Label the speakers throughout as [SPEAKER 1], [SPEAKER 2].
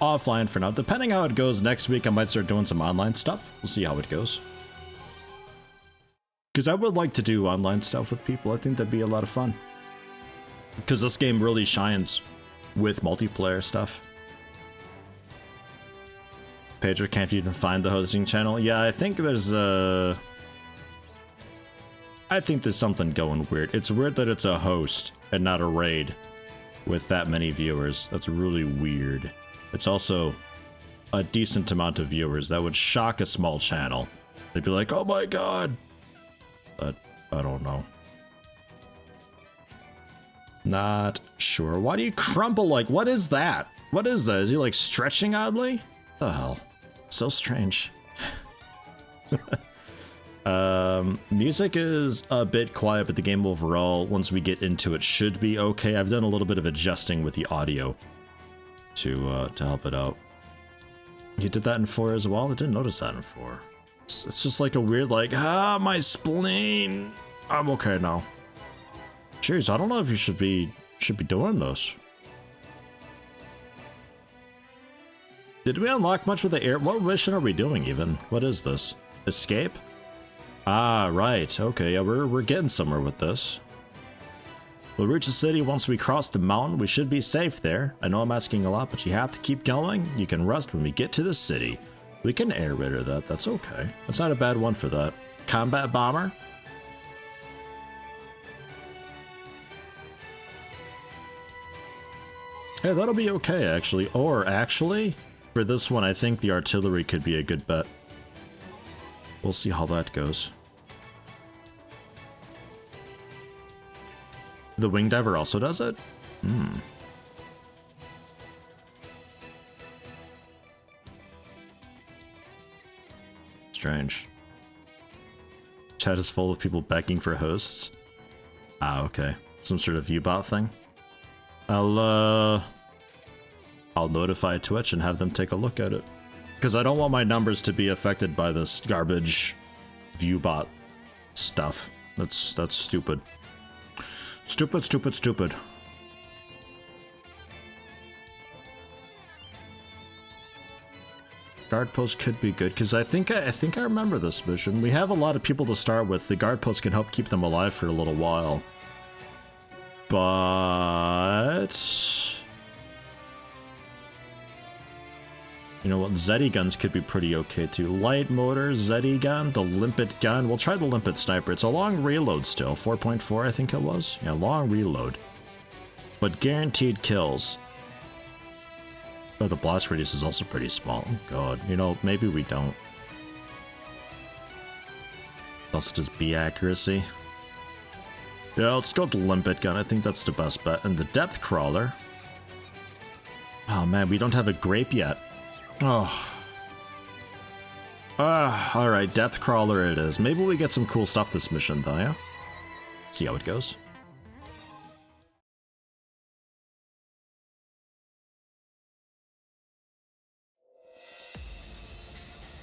[SPEAKER 1] offline for now. Depending how it goes next week, I might start doing some online stuff. We'll see how it goes. Because I would like to do online stuff with people. I think that'd be a lot of fun. Because this game really shines with multiplayer stuff. Pedro can't even find the hosting channel. Yeah, I think there's something going weird. It's weird that it's a host and not a raid with that many viewers. That's really weird. It's also a decent amount of viewers. That would shock a small channel. They'd be like, oh my god. But I don't know. Not sure. Why do you crumble? Like, what is that? What is that? Is he like stretching oddly? The hell? So strange. Music is a bit quiet, but the game overall, once we get into it, should be okay. I've done a little bit of adjusting with the audio to help it out. You did that in 4 as well? I didn't notice that in 4. It's just like a weird, like, my spleen. I'm okay now. Jeez, I don't know if you should be doing this. Did we unlock much with the air? What mission are we doing even? What is this? Escape? Ah, right. Okay, yeah, we're getting somewhere with this. We'll reach the city once we cross the mountain. We should be safe there. I know I'm asking a lot, but you have to keep going. You can rest when we get to the city. We can air raider that. That's okay. That's not a bad one for that. Combat bomber? Yeah, that'll be okay, actually. Or, actually, for this one, I think the artillery could be a good bet. We'll see how that goes. The wing diver also does it? Hmm. Strange. Chat is full of people begging for hosts. Ah, okay. Some sort of U-bot thing. I'll notify Twitch and have them take a look at it. Because I don't want my numbers to be affected by this garbage viewbot stuff. That's stupid. Stupid, stupid, stupid. Guard post could be good because I think I remember this mission. We have a lot of people to start with. The guard post can help keep them alive for a little while. But you know what? Zeti guns could be pretty okay too. Light motor, Zeti gun, the limpet gun. We'll try the limpet sniper. It's a long reload still. 4.4 I think it was. Yeah, long reload. But guaranteed kills. Oh, the blast radius is also pretty small. Oh god, you know, maybe we don't. Also just B accuracy. Yeah, let's go with the limpet gun. I think that's the best bet. And the depth crawler. Oh man, we don't have a grape yet. Oh. Alright, depth crawler it is. Maybe we get some cool stuff this mission though, yeah? See how it goes.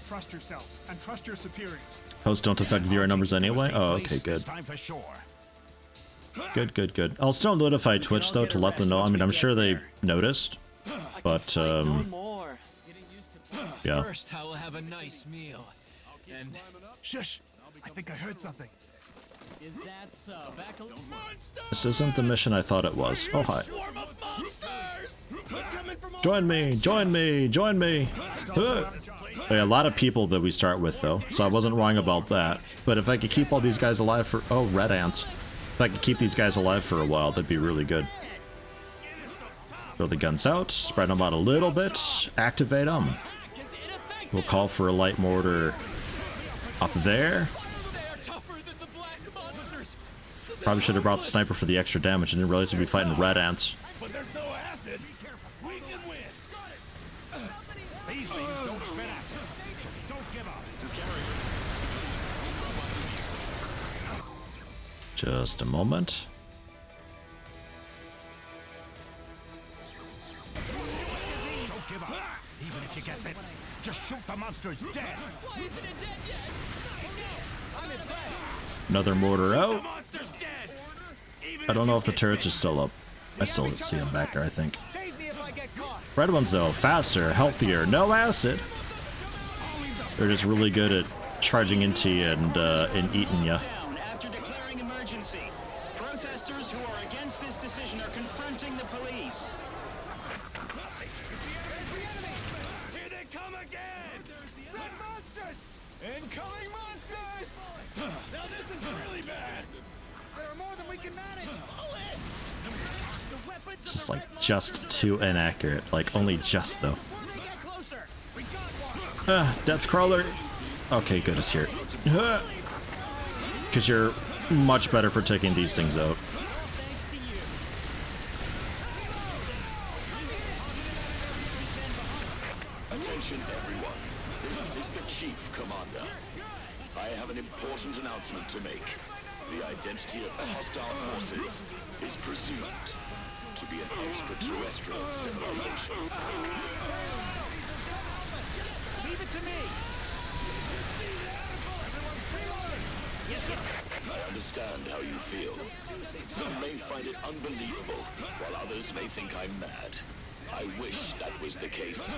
[SPEAKER 2] Trust yourselves and trust your superiors.
[SPEAKER 1] Hosts don't affect viewer numbers anyway? Oh, okay, good. Good, good, good. I'll still notify Twitch though to let them know. I mean, I'm sure they noticed, but yeah.
[SPEAKER 3] First, I will have a nice meal. And
[SPEAKER 2] shush! I think I heard something.
[SPEAKER 3] Is that so? Back a little.
[SPEAKER 1] This isn't the mission I thought it was. Oh hi. Join me! Join me! Join me! A lot of people that we start with though, so I wasn't wrong about that. But if I could keep all these guys alive for red ants. If I could keep these guys alive for a while, that'd be really good. Throw the guns out, spread them out a little bit, activate them. We'll call for a light mortar up there. Probably should have brought the sniper for the extra damage. I didn't realize we'd be fighting red ants.
[SPEAKER 2] But there's no acid. We can win. These things don't spin acid, so don't give up. This is
[SPEAKER 1] Just a moment.
[SPEAKER 2] Don't give up. Even if you get bit, just shoot the monsters dead.
[SPEAKER 3] Why isn't it dead yet? I'm impressed.
[SPEAKER 1] Another mortar out. I don't know if the turrets are still up. I still see them back there, I think.
[SPEAKER 2] Save me if I get caught.
[SPEAKER 1] Red ones though, faster, healthier, no acid. They're just really good at charging into you and eating you.
[SPEAKER 3] After declaring emergency, protesters who are against this decision are confronting the police.
[SPEAKER 2] Here they come again! Red monsters! Incoming monsters! Now this is really bad! There are more than we can manage! Pull it! The weapons
[SPEAKER 1] It's just like just too inaccurate. Like only just though.
[SPEAKER 2] get closer! We got one!
[SPEAKER 1] Death crawler. Okay, good, it's here. Because you're much better for taking these things out.
[SPEAKER 4] Attention everyone, this is the Chief Commander. I have an important announcement to make. The identity of the hostile forces is presumed to be an extraterrestrial civilization.
[SPEAKER 2] Leave it to me!
[SPEAKER 4] I understand how you feel. Some may find it unbelievable, while others may think I'm mad. I wish that was the case,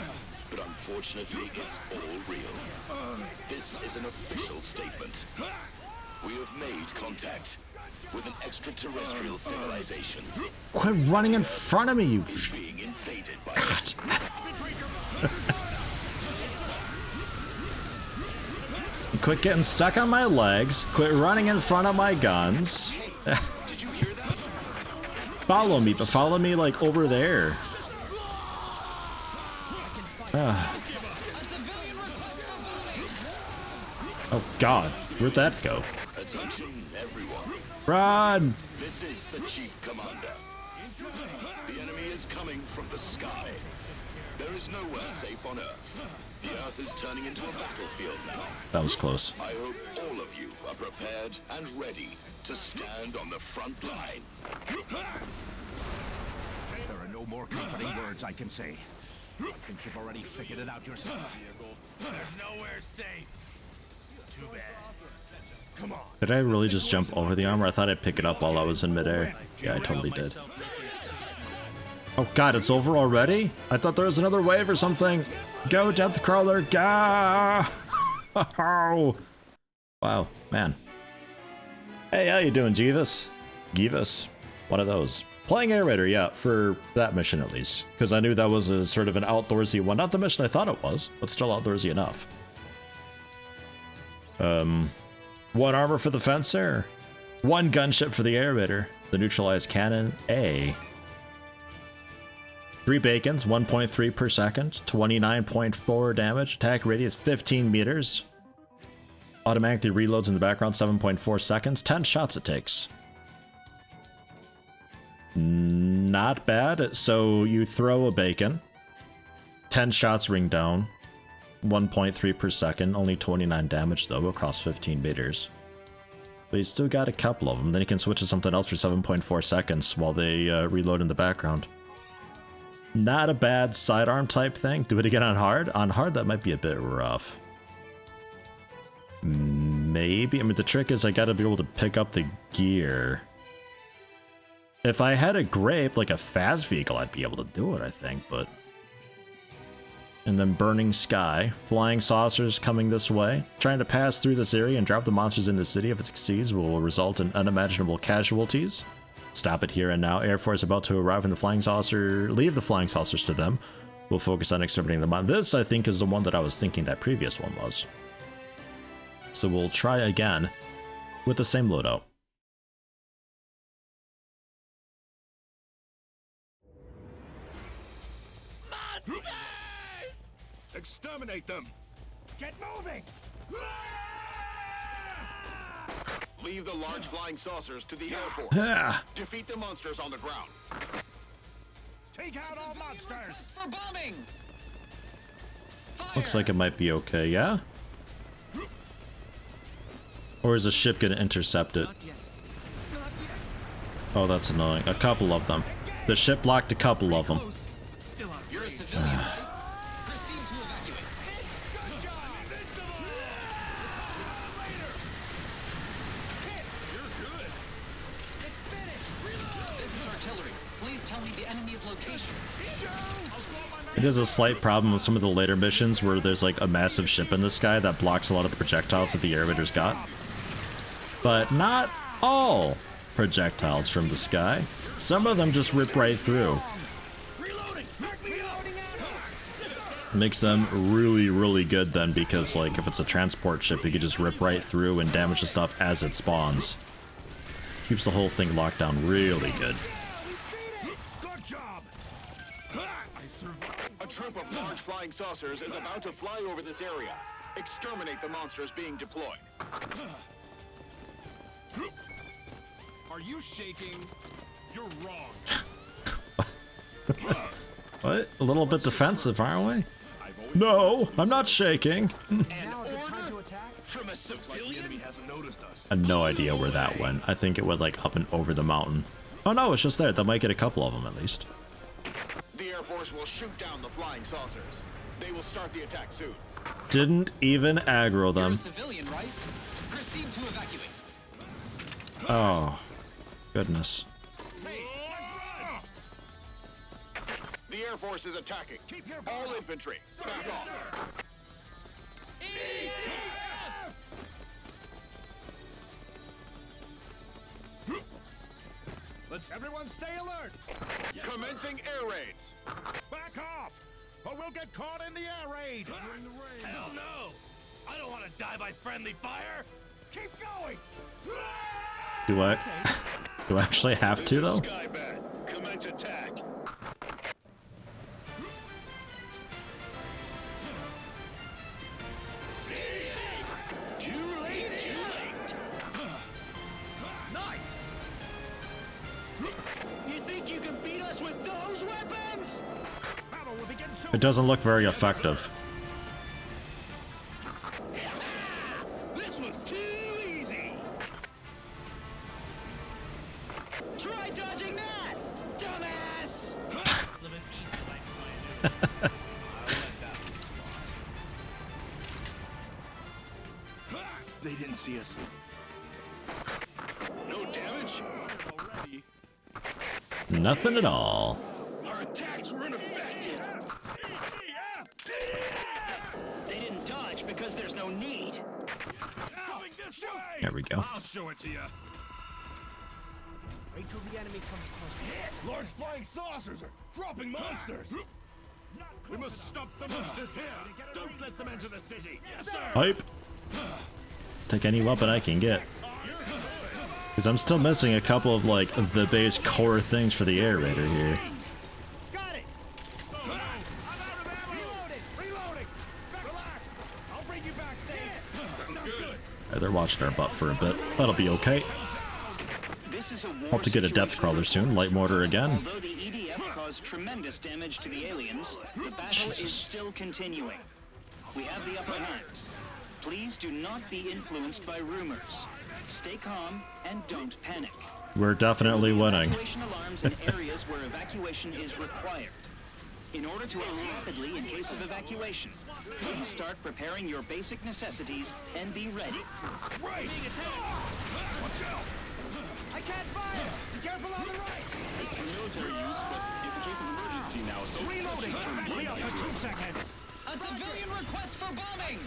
[SPEAKER 4] but unfortunately it's all real. This is an official statement. We have made contact with an extraterrestrial civilization
[SPEAKER 1] Quit running in front of me, you.
[SPEAKER 4] being invaded by
[SPEAKER 1] Quit getting stuck on my legs. Quit running in front of my guns.
[SPEAKER 4] Did you hear that?
[SPEAKER 1] Follow me, but follow me like over there. Oh God, where'd that go?
[SPEAKER 4] Attention everyone.
[SPEAKER 1] Run!
[SPEAKER 4] This is the Chief Commander. The enemy is coming from the sky. There is nowhere safe on Earth. The Earth is turning into a battlefield now.
[SPEAKER 1] That was close.
[SPEAKER 4] I hope all of you are prepared and ready to stand on the front line.
[SPEAKER 2] There are no more comforting words I can say. I think you've already figured it out yourself. There's nowhere safe. Too bad. Come on.
[SPEAKER 1] Did I really just jump over the armor? I thought I'd pick it up while I was in midair. Yeah, I totally did. Oh God, it's over already? I thought there was another wave or something. Go, Death Crawler, go! Wow, man. Hey, how you doing, Jeevis? Jeevis? One of those. Playing Air Raider, yeah, for that mission at least. Because I knew that was a sort of an outdoorsy one. Not the mission I thought it was, but still outdoorsy enough. One armor for the fencer. One gunship for the Air Raider. The neutralized cannon, A. 3 bacons, 1.3 per second, 29.4 damage, attack radius 15 meters. Automatically reloads in the background, 7.4 seconds, 10 shots it takes. Not bad. So you throw a bacon, 10 shots ring down, 1.3 per second, only 29 damage though, across 15 meters. But you still got a couple of them. Then you can switch to something else for 7.4 seconds while they reload in the background. Not a bad sidearm type thing. Do it again on hard? On hard, that might be a bit rough. Maybe. I mean, the trick is I gotta be able to pick up the gear. If I had a grape, like a fast vehicle, I'd be able to do it, I think, but... And then burning sky. Flying saucers coming this way. Trying to pass through this area and drop the monsters in the city. If it succeeds, will result in unimaginable casualties. Stop it here and now. Air Force about to arrive in the flying saucer. Leave the flying saucers to them. We'll focus on exterminating them. On this, I think, is the one that I was thinking that previous one was. So we'll try again with the same loadout.
[SPEAKER 2] Monsters! Exterminate them! Get moving!
[SPEAKER 4] Leave the large flying saucers to the Air Force.
[SPEAKER 1] Ah,
[SPEAKER 4] Defeat the monsters on the ground.
[SPEAKER 2] Take out all monsters!
[SPEAKER 3] For bombing!
[SPEAKER 1] looks like it might be okay, yeah? Or is the ship gonna intercept it? Oh, that's annoying. A couple of them. The ship blocked a couple of them.
[SPEAKER 3] You're a civilian. Proceed to evacuate.
[SPEAKER 2] Good job! You're good! It's finished! Reload!
[SPEAKER 3] This is artillery. Please tell me the enemy's location.
[SPEAKER 1] It is a slight problem with some of the later missions where there's like a massive ship in the sky that blocks a lot of the projectiles that the air raiders got. But not all projectiles from the sky. Some of them just rip right through. Makes them really, really good then, because like if it's a transport ship, you can just rip right through and damage the stuff as it spawns. Keeps the whole thing locked down really good.
[SPEAKER 2] Good job.
[SPEAKER 5] A troop of large flying saucers is about to fly over this area. Exterminate the monsters being deployed.
[SPEAKER 2] Are you shaking? You're wrong.
[SPEAKER 1] What? A little bit defensive, aren't we? No, I'm not shaking.
[SPEAKER 5] An order from a civilian?
[SPEAKER 2] Hasn't noticed us.
[SPEAKER 1] I had no idea where that went. I think it went like up and over the mountain. Oh no, it's just there. They might get a couple of them at least.
[SPEAKER 5] The Air Force will shoot down the flying saucers. They will start the attack soon.
[SPEAKER 1] Didn't even aggro
[SPEAKER 3] You're a
[SPEAKER 1] them.
[SPEAKER 3] civilian, right? Proceed to evacuate.
[SPEAKER 1] Oh, goodness.
[SPEAKER 5] The Air Force is attacking. All infantry, back off.
[SPEAKER 2] Let's everyone stay alert.
[SPEAKER 5] Commencing air raids.
[SPEAKER 2] Back off, or we'll get caught in the air raid. Hell no! I don't want to die by friendly fire. Keep going.
[SPEAKER 1] Do I actually have to though?
[SPEAKER 5] Skybat, commence attack. Too late.
[SPEAKER 2] Nice.
[SPEAKER 5] You think you can beat us with those weapons?
[SPEAKER 2] Battle will begin soon.
[SPEAKER 1] It doesn't look very effective.
[SPEAKER 5] This was too easy. Try dodging that, dumbass.
[SPEAKER 2] They didn't see us.
[SPEAKER 5] No damage.
[SPEAKER 1] Nothing at all.
[SPEAKER 5] Our attacks were ineffective.
[SPEAKER 3] They didn't dodge because there's no need.
[SPEAKER 2] Coming this way.
[SPEAKER 1] There we go.
[SPEAKER 2] I'll show it to you.
[SPEAKER 6] Wait till the enemy comes closer.
[SPEAKER 2] Large flying saucers are dropping monsters. We must stop the monsters here. Don't let them enter the city. Yes, sir.
[SPEAKER 1] Hype. Take any weapon I can get. Because I'm still missing a couple of like the base core things for the air raider here.
[SPEAKER 2] Got it. Reloading. Relax. I'll bring you back safe. Sounds good.
[SPEAKER 1] They're watching our butt for a bit. That'll be okay.
[SPEAKER 3] This is a war
[SPEAKER 1] Hope to get a depth
[SPEAKER 3] situation.
[SPEAKER 1] crawler soon. Light mortar again.
[SPEAKER 3] Although the EDF caused tremendous damage to the aliens, the battle is still continuing. We have the upper hand. Please do not be influenced by rumors. Stay calm and don't panic.
[SPEAKER 1] We're definitely winning.
[SPEAKER 3] Evacuation alarms in areas where evacuation is required. In order to act rapidly in case of evacuation, please start preparing your basic necessities and be ready.
[SPEAKER 2] Right. Watch out.
[SPEAKER 6] I can't fire! Be careful on the right!
[SPEAKER 5] It's for military use, but it's a case of emergency now, so
[SPEAKER 2] Reloading. Ready up for 2 seconds.
[SPEAKER 3] A civilian request for bombing!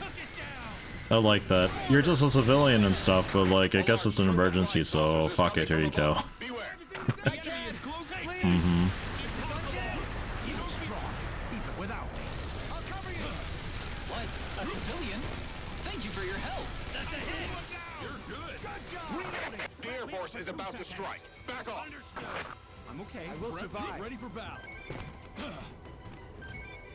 [SPEAKER 1] I like that. You're just a civilian and stuff, but like, I guess it's an emergency, so fuck it, here you go.
[SPEAKER 5] beware.
[SPEAKER 1] Mm-hmm.
[SPEAKER 2] You're strong, even without me.
[SPEAKER 6] I'll cover you!
[SPEAKER 3] What? A civilian? Thank you for your help.
[SPEAKER 2] That's a hit. You're good. Good job.
[SPEAKER 5] The Air Force is about to strike. Back off.
[SPEAKER 2] I'm okay.
[SPEAKER 6] I will survive.
[SPEAKER 2] Ready for battle.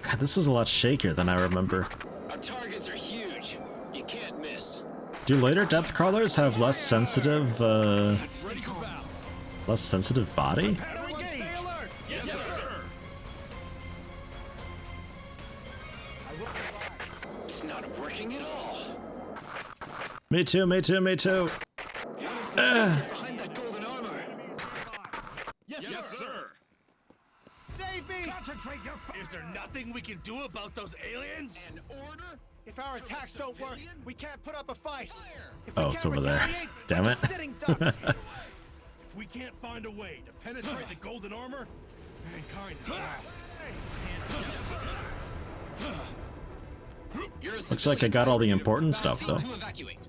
[SPEAKER 1] God, this is a lot shakier than I remember.
[SPEAKER 3] Our targets are huge. You can't miss.
[SPEAKER 1] Do later depth crawlers have less sensitive,
[SPEAKER 2] Ready for battle.
[SPEAKER 1] less sensitive body?
[SPEAKER 2] Prepare to engage. Stay alert. Yes, sir.
[SPEAKER 6] I will survive.
[SPEAKER 5] It's not working at all.
[SPEAKER 1] Me too, me too, me too.
[SPEAKER 5] Behind that golden armor.
[SPEAKER 2] Yes, sir.
[SPEAKER 6] Save me!
[SPEAKER 2] Concentrate your fire. Is there nothing we can do about those aliens?
[SPEAKER 5] An order?
[SPEAKER 6] If our attacks don't work, we can't put up a fight. If
[SPEAKER 1] Oh,
[SPEAKER 6] we
[SPEAKER 1] it's
[SPEAKER 6] can't
[SPEAKER 1] over there.
[SPEAKER 6] retaliate,
[SPEAKER 1] Damn
[SPEAKER 6] we're
[SPEAKER 1] it.
[SPEAKER 6] just sitting ducks.
[SPEAKER 2] If we can't find a way to penetrate the golden armor,
[SPEAKER 6] Mankind is lost.
[SPEAKER 1] Looks like I got all the important stuff, though.
[SPEAKER 2] To evacuate.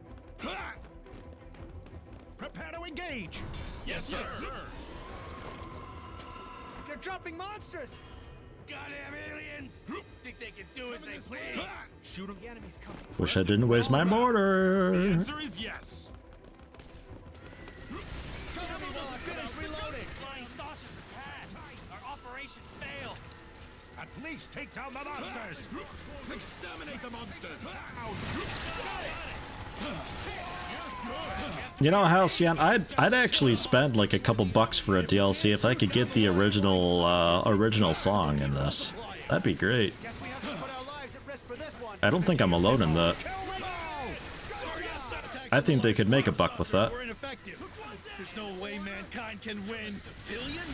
[SPEAKER 6] Prepare to engage.
[SPEAKER 2] Yes, sir.
[SPEAKER 6] They're dropping monsters.
[SPEAKER 2] Goddamn aliens! Think they can do as they please?
[SPEAKER 6] Shoot them. The enemy's coming.
[SPEAKER 1] Wish I didn't waste my mortar.
[SPEAKER 6] Answer is yes.
[SPEAKER 2] Finish reloading. Flying saucers have passed. Our operation failed.
[SPEAKER 6] At least take down the monsters. Exterminate the monsters.
[SPEAKER 1] You know, Halcyon, I'd actually spend like a couple bucks for a DLC if I could get the original song in this. That'd be great.
[SPEAKER 6] Guess we have to put our lives at risk for this one.
[SPEAKER 1] I don't think I'm alone in that. I think they could make a buck with that.
[SPEAKER 6] We're ineffective. There's no way mankind can win. Civilian?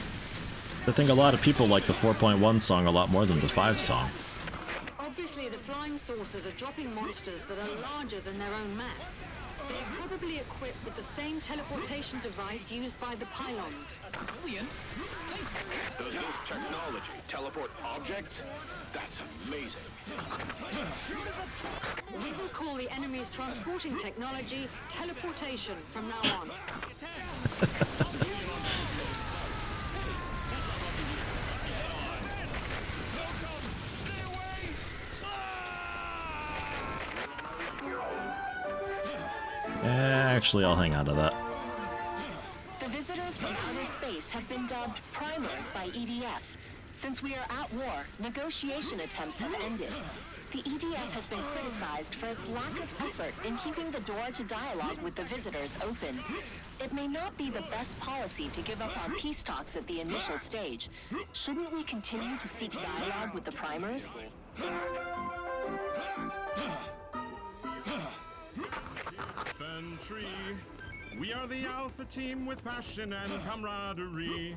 [SPEAKER 1] I think a lot of people like the 4.1 song a lot more than the 5 song.
[SPEAKER 7] Obviously, the flying saucers are dropping monsters that are larger than their own mass. They're probably equipped with the same teleportation device used by the pylons.
[SPEAKER 5] Does this technology teleport objects? That's amazing.
[SPEAKER 7] We will call the enemy's transporting technology teleportation from now on.
[SPEAKER 1] Actually, I'll hang on to that.
[SPEAKER 8] The visitors from outer space have been dubbed primers by EDF. Since we are at war, negotiation attempts have ended. The EDF has been criticized for its lack of effort in keeping the door to dialogue with the visitors open. It may not be the best policy to give up our peace talks at the initial stage. Shouldn't we continue to seek dialogue with the primers?
[SPEAKER 9] Infantry, we are the Alpha team with passion and camaraderie.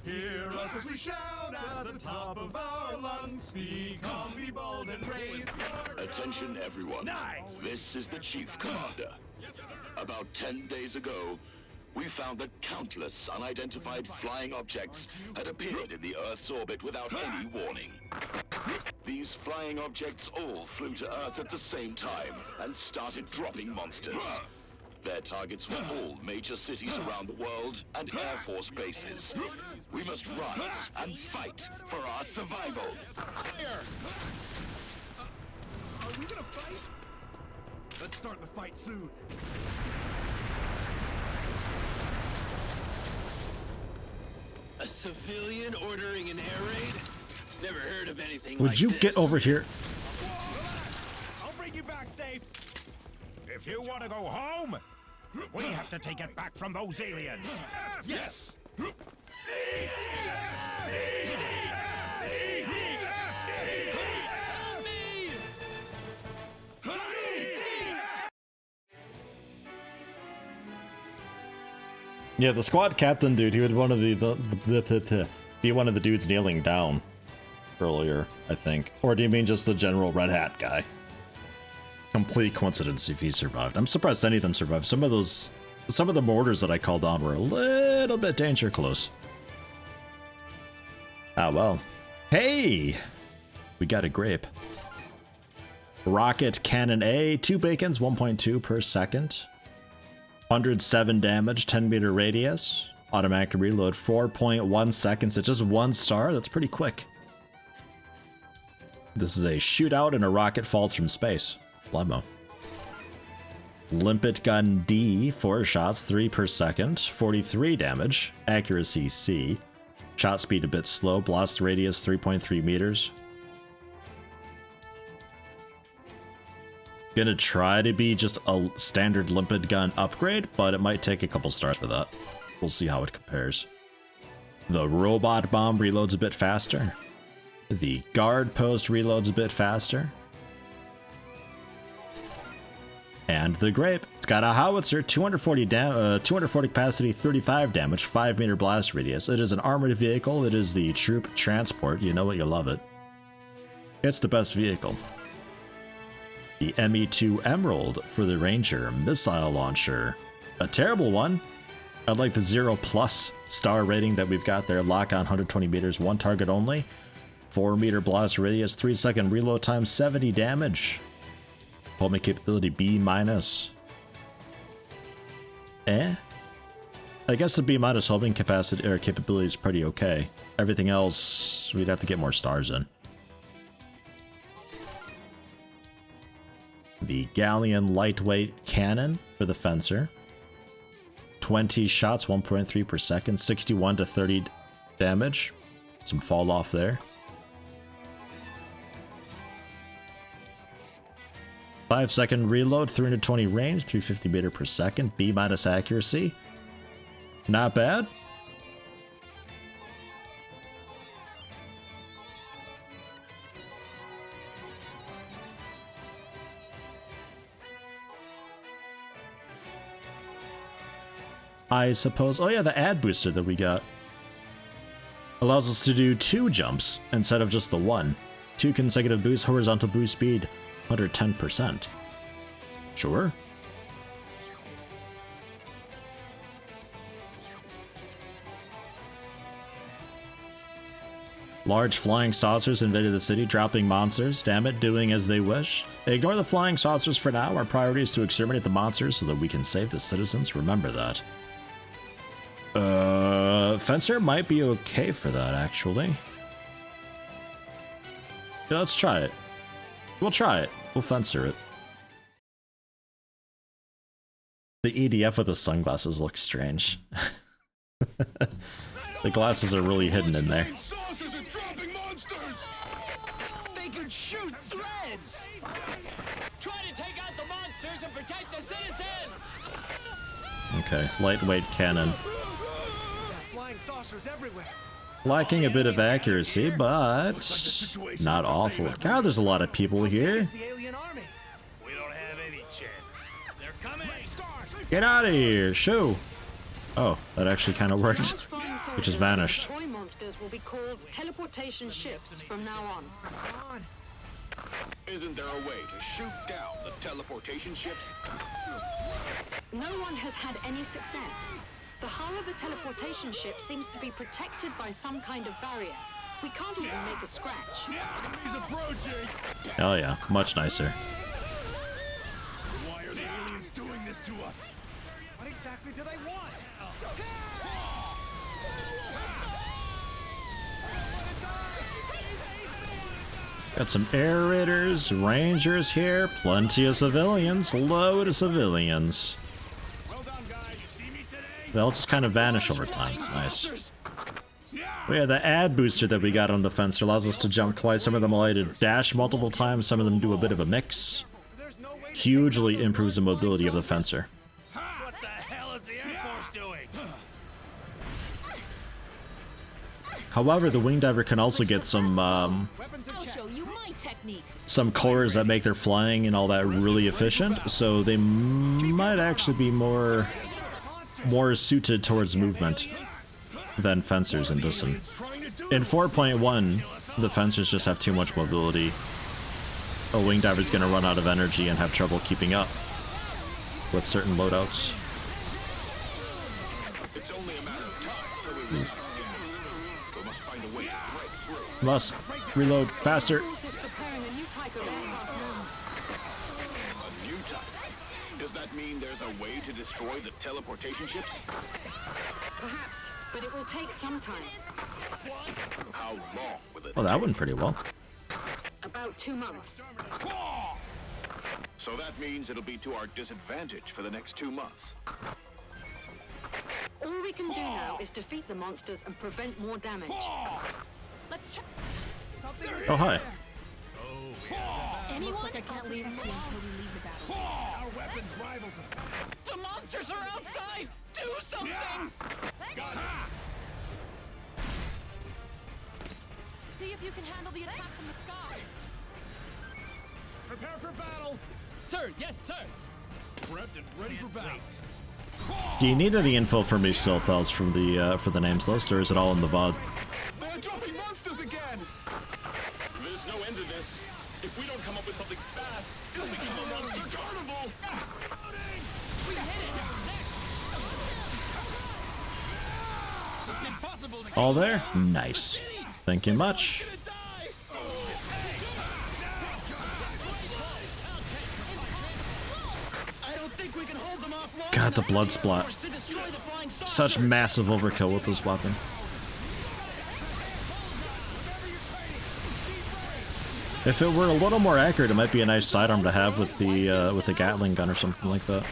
[SPEAKER 9] Hear us as we shout at the top of our lungs. Be calm, be bold, and raise your...
[SPEAKER 4] Attention, everyone.
[SPEAKER 6] Nice.
[SPEAKER 4] This is the Chief Commander. About 10 days ago, we found that countless unidentified flying objects had appeared in the Earth's orbit without any warning. These flying objects all flew to Earth at the same time and started dropping monsters. Their targets were all major cities around the world and Air Force bases. We must rise and fight for our survival.
[SPEAKER 6] Are we gonna fight? Let's start the fight soon.
[SPEAKER 2] A civilian ordering an air raid? Never heard of anything
[SPEAKER 1] Would
[SPEAKER 2] like
[SPEAKER 1] you
[SPEAKER 2] this.
[SPEAKER 1] get over here?
[SPEAKER 6] I'll bring you back safe. If you want to go home, we have to take it back from those aliens. Yes.
[SPEAKER 1] Yeah, the squad captain dude, he would one of be one of the dudes kneeling down earlier, I think. Or do you mean just the general red hat guy? Complete coincidence if he survived. I'm surprised any of them survived. Some of the mortars that I called on were a little bit danger close. Ah well. Hey! We got a grape. Rocket Cannon A, 2 bacons, 1.2 per second. 107 damage, 10 meter radius. Automatic reload, 4.1 seconds. It's just 1 star. That's pretty quick. This is a shootout and a rocket falls from space. Blammo. Limpet Gun D, 4 shots, 3 per second, 43 damage. Accuracy C. Shot speed a bit slow. Blast radius 3.3 meters. Gonna try to be just a standard limpet gun upgrade, but it might take a couple stars for that. We'll see how it compares. The robot bomb reloads a bit faster. The guard post reloads a bit faster. And the grape. It's got a howitzer, 240 capacity, 35 damage, 5 meter blast radius. It is an armored vehicle. It is the troop transport. You know it, you love it. It's the best vehicle. The ME2 Emerald for the Ranger missile launcher. A terrible one. I'd like the 0+ star rating that we've got there. Lock on 120 meters, 1 target only. 4-meter blast radius, 3-second reload time, 70 damage. Homing capability B-. I guess the B- homing capacity or capability is pretty okay. Everything else, we'd have to get more stars in. The Galleon lightweight cannon for the fencer. 20 shots, 1.3 per second, 61 to 30 damage. Some fall off there. 5-second reload, 320 range, 350 meter per second, B- accuracy. Not bad. I suppose. Oh yeah, the ad booster that we got allows us to do 2 jumps instead of just the 1. 2 consecutive boosts, horizontal boost speed, 110%. Sure. Large flying saucers invaded the city, dropping monsters. Damn it, doing as they wish. Ignore the flying saucers for now. Our priority is to exterminate the monsters so that we can save the citizens. Remember that. Fencer might be okay for that, actually. Yeah, let's try it. We'll try it. We'll fencer it. The EDF with the sunglasses looks strange. The glasses are really hidden in there.
[SPEAKER 2] They could shoot threads! Try to take out the monsters and protect the citizens!
[SPEAKER 1] Okay, lightweight cannon.
[SPEAKER 2] Flying saucers everywhere.
[SPEAKER 1] Lacking a bit of accuracy, but not awful. God, there's a lot of people here.
[SPEAKER 2] The alien army. We don't have any chance. They're coming.
[SPEAKER 1] Get out of here, shoo. Oh, that actually kind of worked. It just vanished.
[SPEAKER 7] Toy monsters will be called teleportation ships from now on.
[SPEAKER 5] Isn't there a way to shoot down the teleportation ships?
[SPEAKER 7] No one has had any success. The hull of the teleportation ship seems to be protected by some kind of barrier. We can't even make a scratch.
[SPEAKER 2] He's approaching.
[SPEAKER 1] Hell yeah, much nicer.
[SPEAKER 2] Why are the aliens doing this to us? What exactly do they want?
[SPEAKER 1] Got some air raiders, rangers here, plenty of civilians, load of civilians.
[SPEAKER 2] Well done, guys. You see me today?
[SPEAKER 1] They'll just kind of vanish over time. It's nice. Oh yeah, the ad booster that we got on the fencer allows us to jump twice. Some of them allow you to dash multiple times. Some of them do a bit of a mix. Hugely improves the mobility of the fencer.
[SPEAKER 2] What the hell is the Air Force doing?
[SPEAKER 1] However, the wing diver can also get some
[SPEAKER 10] I'll show you my techniques.
[SPEAKER 1] cores that make their flying and all that really efficient. So they might actually be more suited towards movement than fencers in this one. In 4.1, the fencers just have too much mobility. A wing diver's gonna run out of energy and have trouble keeping up with certain loadouts.
[SPEAKER 5] It's only a matter of time till we reach the gas. We must find a way to break through.
[SPEAKER 1] Must reload faster.
[SPEAKER 7] Force is preparing a new type of aircraft.
[SPEAKER 5] A new type. Does that mean there's a way to destroy the teleportation ships?
[SPEAKER 7] Perhaps, but it will take some time.
[SPEAKER 5] How long will it
[SPEAKER 1] Well, that
[SPEAKER 5] take?
[SPEAKER 1] went pretty well.
[SPEAKER 7] About 2 months.
[SPEAKER 5] So that means it'll be to our disadvantage for the next 2 months.
[SPEAKER 7] All we can do now is defeat the monsters and prevent more damage.
[SPEAKER 10] Let's check.
[SPEAKER 1] Oh, hi.
[SPEAKER 10] Anyone? Looks like I can't leave you until we leave the battle.
[SPEAKER 2] Our weapons rival to.
[SPEAKER 3] The monsters are outside! Do something!
[SPEAKER 10] See if you can handle the attack from the sky.
[SPEAKER 2] Prepare for battle.
[SPEAKER 11] Sir, yes, sir.
[SPEAKER 2] Prepped and ready for battle.
[SPEAKER 1] Do you need any info from me still, fellas, from the for the names list, or is it all in the VOD?
[SPEAKER 5] They're dropping monsters again! There's no end to this. If we don't come up with something fast, it'll become a monster carnival!
[SPEAKER 1] All there? Nice. Thank you much. God, the blood splat. Such massive overkill with this weapon. If it were a little more accurate, it might be a nice sidearm to have with the Gatling gun or something like that.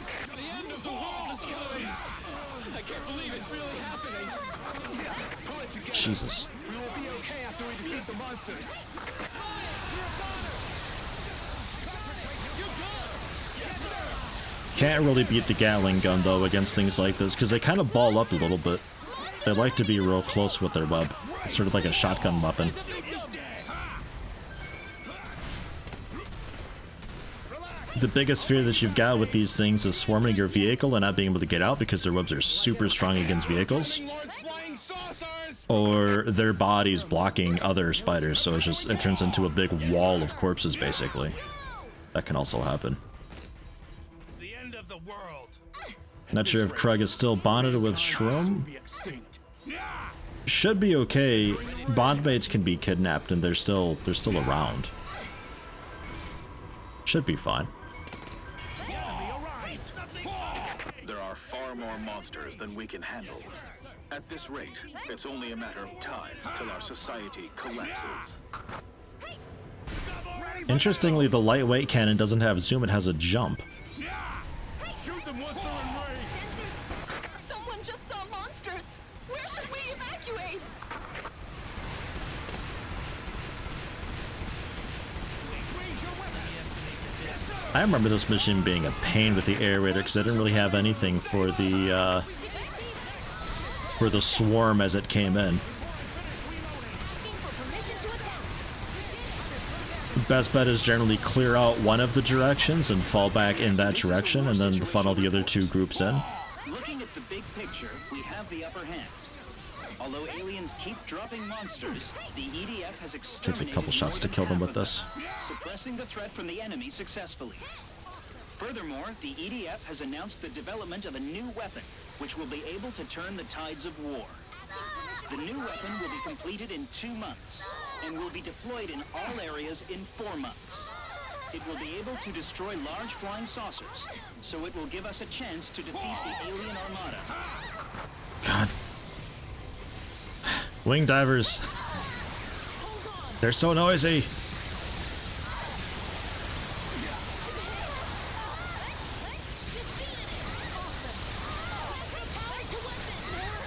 [SPEAKER 1] Jesus.
[SPEAKER 2] We will be okay after we defeat the monsters.
[SPEAKER 1] Can't really beat the Gatling gun though against things like this because they kind of ball up a little bit. They like to be real close with their web. It's sort of like a shotgun weapon. The biggest fear that you've got with these things is swarming your vehicle and not being able to get out because their webs are super strong against vehicles. Or their bodies blocking other spiders, so it turns into a big wall of corpses basically. That can also happen.
[SPEAKER 6] It's the end of the world.
[SPEAKER 1] Not sure if Krug is still bonded with Shroom. Should be okay. Bondmates can be kidnapped and they're still around. Should be fine.
[SPEAKER 4] There are far more monsters than we can handle. At this rate, it's only a matter of time till our society collapses.
[SPEAKER 1] Interestingly, the lightweight cannon doesn't have zoom, it has a jump.
[SPEAKER 6] Shoot them once they're in range.
[SPEAKER 8] Someone just saw monsters. Where should we evacuate?
[SPEAKER 1] I remember this mission being a pain with the air raider because I didn't really have anything for the swarm as it came in. Best bet is generally clear out one of the directions and fall back in that direction and then funnel the other two groups in.
[SPEAKER 3] Looking at the big picture, we have the upper hand. Although aliens keep dropping monsters, the EDF has exterminated
[SPEAKER 1] Takes a couple shots to kill them with this.
[SPEAKER 3] suppressing the threat from the enemy successfully. Furthermore, the EDF has announced the development of a new weapon, which will be able to turn the tides of war. The new weapon will be completed in 2 months, and will be deployed in all areas in 4 months. It will be able to destroy large flying saucers, so it will give us a chance to defeat the alien armada.
[SPEAKER 1] God. Wing divers. They're so noisy.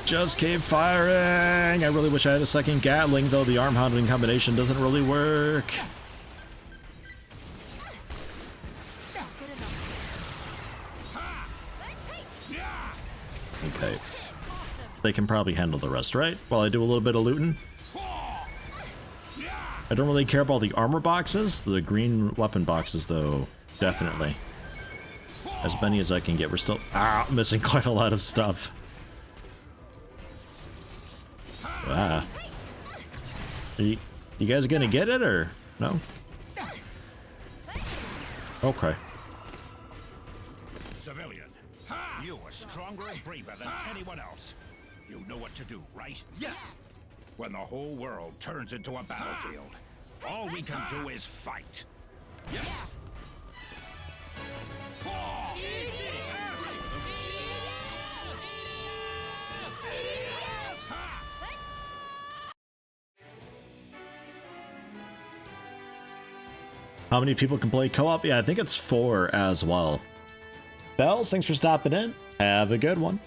[SPEAKER 1] Just keep firing. I really wish I had a second Gatling, though the arm hounding combination doesn't really work. Okay. They can probably handle the rest, right? While I do a little bit of looting. I don't really care about the armor boxes. The green weapon boxes, though, definitely. As many as I can get. We're still missing quite a lot of stuff. Ah. You guys gonna get it, or no? Okay.
[SPEAKER 6] Civilian, you are stronger and braver than anyone else. You know what to do, right? Yes. When the whole world turns into a battlefield, all we can do is fight. Yes.
[SPEAKER 1] How many people can play co-op? Yeah, I think it's 4 as well. Bells, thanks for stopping in. Have a good one.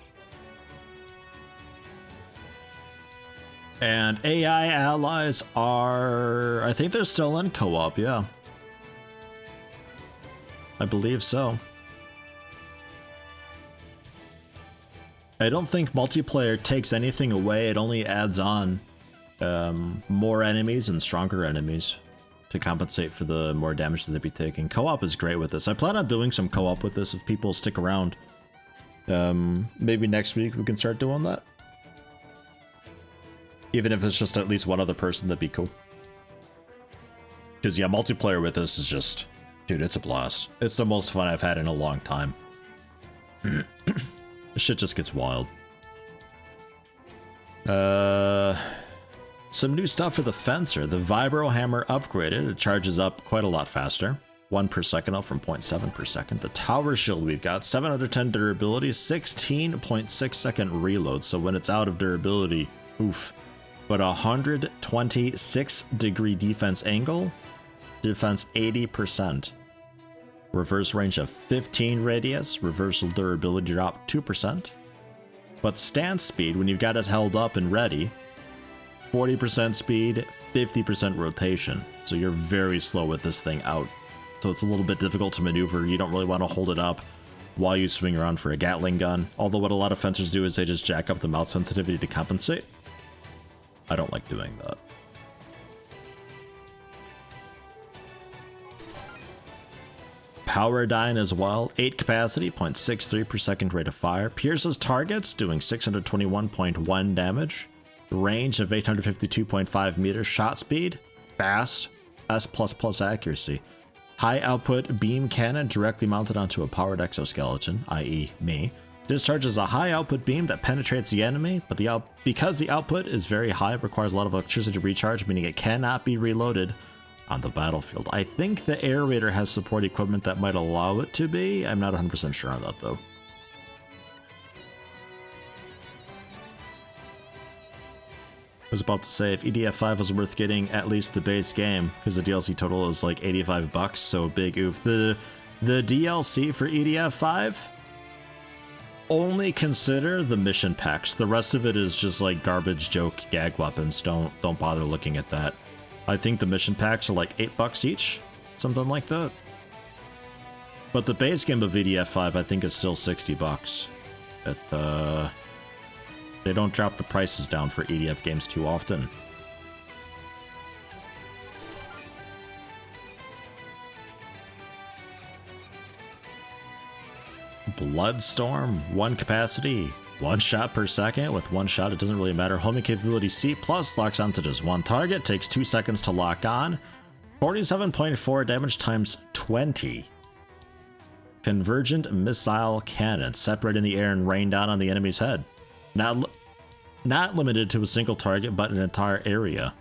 [SPEAKER 1] And AI allies are... I think they're still in co-op, yeah. I believe so. I don't think multiplayer takes anything away. It only adds on more enemies and stronger enemies to compensate for the more damage that they'd be taking. Co-op is great with this. I plan on doing some co-op with this if people stick around. Maybe next week we can start doing that. Even if it's just at least one other person, that'd be cool. Because yeah, multiplayer with this is just... Dude, it's a blast. It's the most fun I've had in a long time. This shit just gets wild. Some new stuff for the Fencer. The Vibro Hammer upgraded. It charges up quite a lot faster. 1 per second up from 0.7 per second. The Tower Shield we've got 7 out of 10 durability, 16.6 second reload. So when it's out of durability, oof. But 126 degree defense angle, defense 80%. Reverse range of 15 radius, reversal durability drop 2%. But stance speed, when you've got it held up and ready, 40% speed, 50% rotation. So you're very slow with this thing out. So it's a little bit difficult to maneuver. You don't really want to hold it up while you swing around for a Gatling gun. Although what a lot of fencers do is they just jack up the mouth sensitivity to compensate. I don't like doing that. Power Dyne as well, 8 capacity, 0.63 per second rate of fire. Pierces targets, doing 621.1 damage. Range of 852.5 meters. Shot speed, fast, S++ accuracy. High output beam cannon directly mounted onto a powered exoskeleton, i.e. me. Discharges a high output beam that penetrates the enemy, but because the output is very high, it requires a lot of electricity to recharge, meaning it cannot be reloaded on the battlefield. I think the Air Raider has support equipment that might allow it to be. I'm not 100% sure on that though. I was about to say, if EDF 5 was worth getting at least the base game, because the DLC total is like $85, so big oof. The DLC for EDF 5, only consider the mission packs. The rest of it is just like garbage joke gag weapons. Don't bother looking at that. I think the mission packs are like $8 each, something like that. But the base game of EDF 5 I think is still $60. They don't drop the prices down for EDF games too often. Bloodstorm, 1 capacity, 1 shot per second. With 1 shot, it doesn't really matter. Homing capability C+, locks onto just 1 target, takes 2 seconds to lock on. 47.4 damage times 20. Convergent missile cannon, separate in the air and rain down on the enemy's head. Not limited to a single target, but an entire area.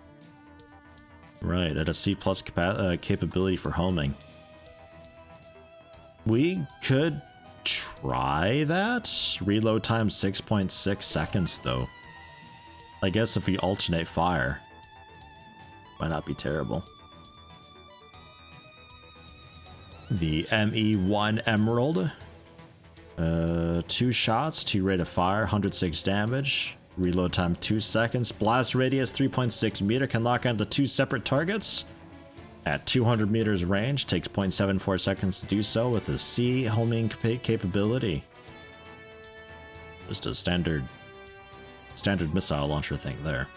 [SPEAKER 1] Right, at a C+ capability for homing. We could try that. Reload time 6.6 seconds, though. I guess if we alternate fire, might not be terrible. The ME1 Emerald. 2 shots, 2 rate of fire, 106 damage. Reload time 2 seconds. Blast radius 3.6 meter, can lock onto 2 separate targets. At 200 meters range, takes 0.74 seconds to do so with a C homing capability. Just a standard missile launcher thing there.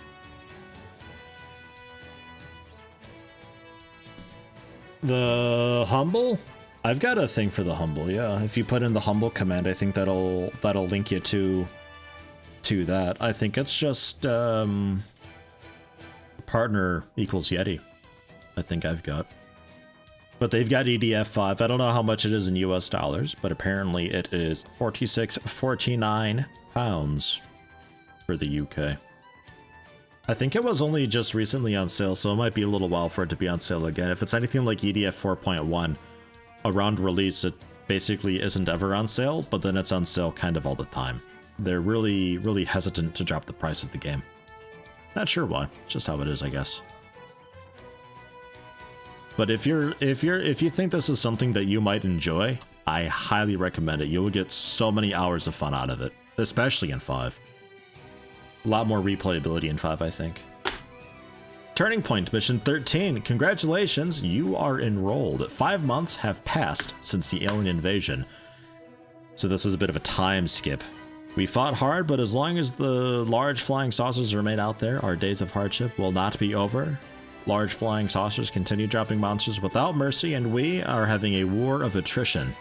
[SPEAKER 1] The Humble? I've got a thing for the Humble, yeah. If you put in the Humble command, I think that'll link you to that. I think it's just partner equals Yeti. I think I've got. But they've got EDF 5. I don't know how much it is in US dollars, but apparently it is 46.49 pounds for the UK. I think it was only just recently on sale, so it might be a little while for it to be on sale again. If it's anything like EDF 4.1, around release it basically isn't ever on sale, but then it's on sale kind of all the time. They're really hesitant to drop the price of the game. Not sure why, it's just how it is, I guess. But if you think this is something that you might enjoy, I highly recommend it. You will get so many hours of fun out of it, especially in 5. A lot more replayability in 5, I think. Turning Point Mission 13. Congratulations, you are enrolled. 5 months have passed since the alien invasion. So this is a bit of a time skip. We fought hard, but as long as the large flying saucers remain out there, our days of hardship will not be over. Large flying saucers continue dropping monsters without mercy, and we are having a war of attrition.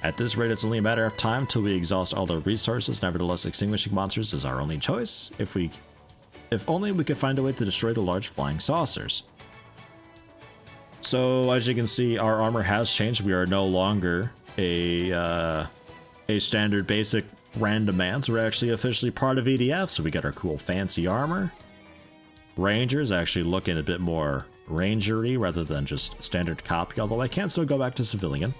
[SPEAKER 1] At this rate, it's only a matter of time till we exhaust all our resources. Nevertheless, extinguishing monsters is our only choice. If only we could find a way to destroy the large flying saucers. So, as you can see, our armor has changed. We are no longer a standard basic random ants were actually officially part of EDF, so we got our cool fancy armor. Rangers actually looking a bit more rangery rather than just standard copy, although I can still go back to civilian.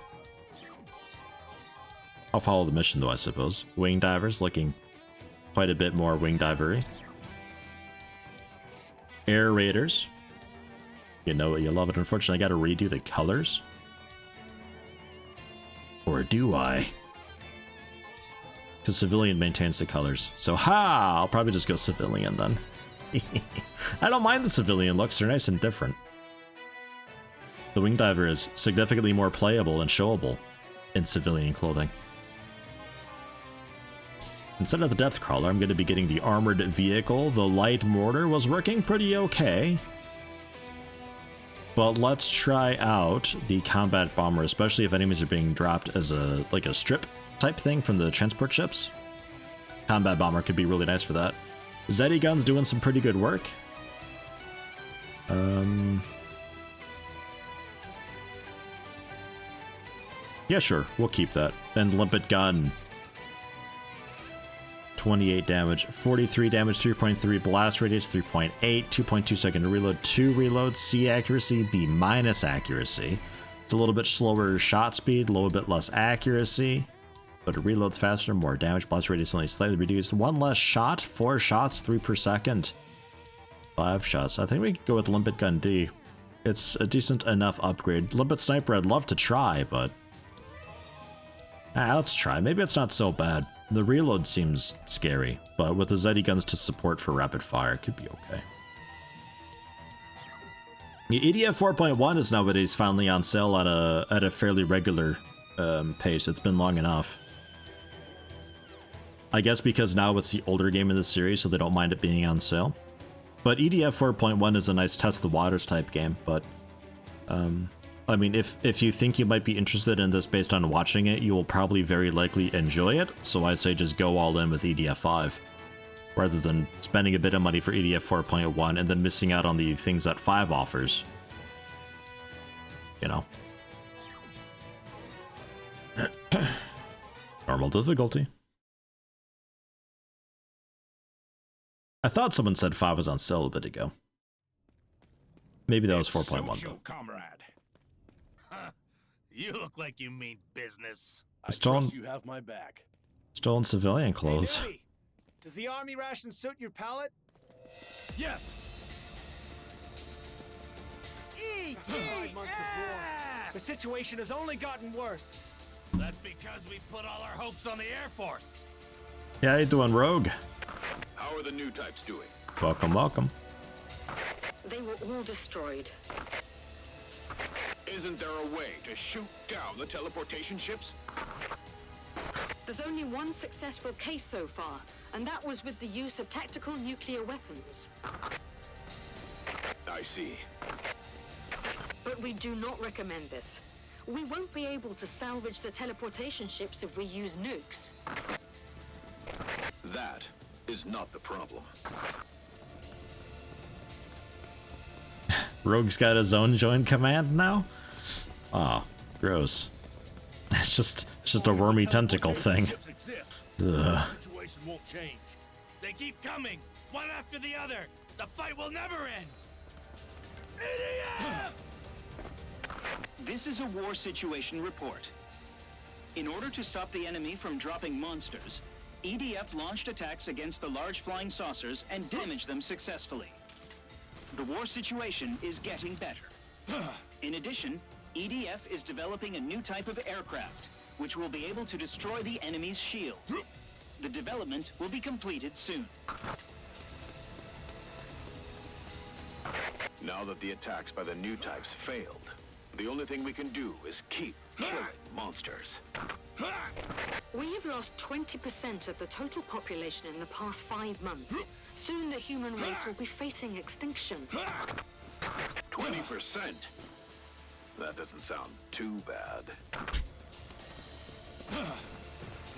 [SPEAKER 1] I'll follow the mission though, I suppose. Wing divers looking quite a bit more wing divery. Air raiders. You know what, you love it. Unfortunately, I gotta redo the colors. Or do I? Because civilian maintains the colors. So ha! I'll probably just go civilian then. I don't mind the civilian looks, they're nice and different. The wing diver is significantly more playable and showable in civilian clothing. Instead of the depth crawler, I'm going to be getting the armored vehicle. The light mortar was working pretty okay. But let's try out the combat bomber, especially if enemies are being dropped as a strip type thing from the transport ships. Combat bomber could be really nice for that. Yeti gun's doing some pretty good work. Yeah, sure, we'll keep that. And limpet gun. 28 damage, 43 damage, 3.3 blast radius, 3.8, 2.2 second to reload, 2 reload, C accuracy, B minus accuracy. It's a little bit slower shot speed, a little bit less accuracy, but it reloads faster, more damage, blast radius only slightly reduced, 1 less shot, 4 shots, 3 per second, 5 shots. I think we can go with limpet gun D. It's a decent enough upgrade. Limpet sniper I'd love to try, but let's try. Maybe it's not so bad. The reload seems scary, but with the Yeti guns to support for rapid fire, it could be okay. The EDF 4.1 is nowadays finally on sale at a fairly regular pace. It's been long enough. I guess because now it's the older game in the series, so they don't mind it being on sale. But EDF 4.1 is a nice test the waters type game, but I mean, if you think you might be interested in this based on watching it, you will probably very likely enjoy it, so I'd say just go all in with EDF 5, rather than spending a bit of money for EDF 4.1 and then missing out on the things that 5 offers. You know. Normal difficulty. I thought someone said 5 was on sale a bit ago. Maybe that was 4.1 though.
[SPEAKER 6] Comrade.
[SPEAKER 2] You look like you mean business.
[SPEAKER 1] I trust
[SPEAKER 5] you have my back.
[SPEAKER 1] Stolen civilian clothes.
[SPEAKER 2] Hey, Yeti, does the army ration suit your palate? Yes. Eat! 5 months of war. The situation has only gotten worse. That's because we put all our hopes on the Air Force.
[SPEAKER 1] Yeah, how you doing, Rogue?
[SPEAKER 5] How are the new types doing?
[SPEAKER 1] Welcome, welcome.
[SPEAKER 7] They were all destroyed.
[SPEAKER 5] Isn't there a way to shoot down the teleportation ships?
[SPEAKER 7] There's only one successful case so far, and that was with the use of tactical nuclear weapons.
[SPEAKER 5] I see.
[SPEAKER 7] But we do not recommend this. We won't be able to salvage the teleportation ships if we use nukes.
[SPEAKER 5] That is not the problem.
[SPEAKER 1] Rogue's got his own join command now? Oh, gross. It's just a wormy tentacle thing. Ugh.
[SPEAKER 2] Situation won't change. They keep coming, one after the other. The fight will never end. EDF!
[SPEAKER 3] This is a war situation report. In order to stop the enemy from dropping monsters, EDF launched attacks against the large flying saucers and damaged them successfully. The war situation is getting better. In addition, EDF is developing a new type of aircraft, which will be able to destroy the enemy's shield. The development will be completed soon.
[SPEAKER 5] Now that the attacks by the new types failed, the only thing we can do is keep killing monsters.
[SPEAKER 7] We have lost 20% of the total population in the past 5 months. Soon the human race will be facing extinction.
[SPEAKER 5] 20%? That doesn't sound too bad.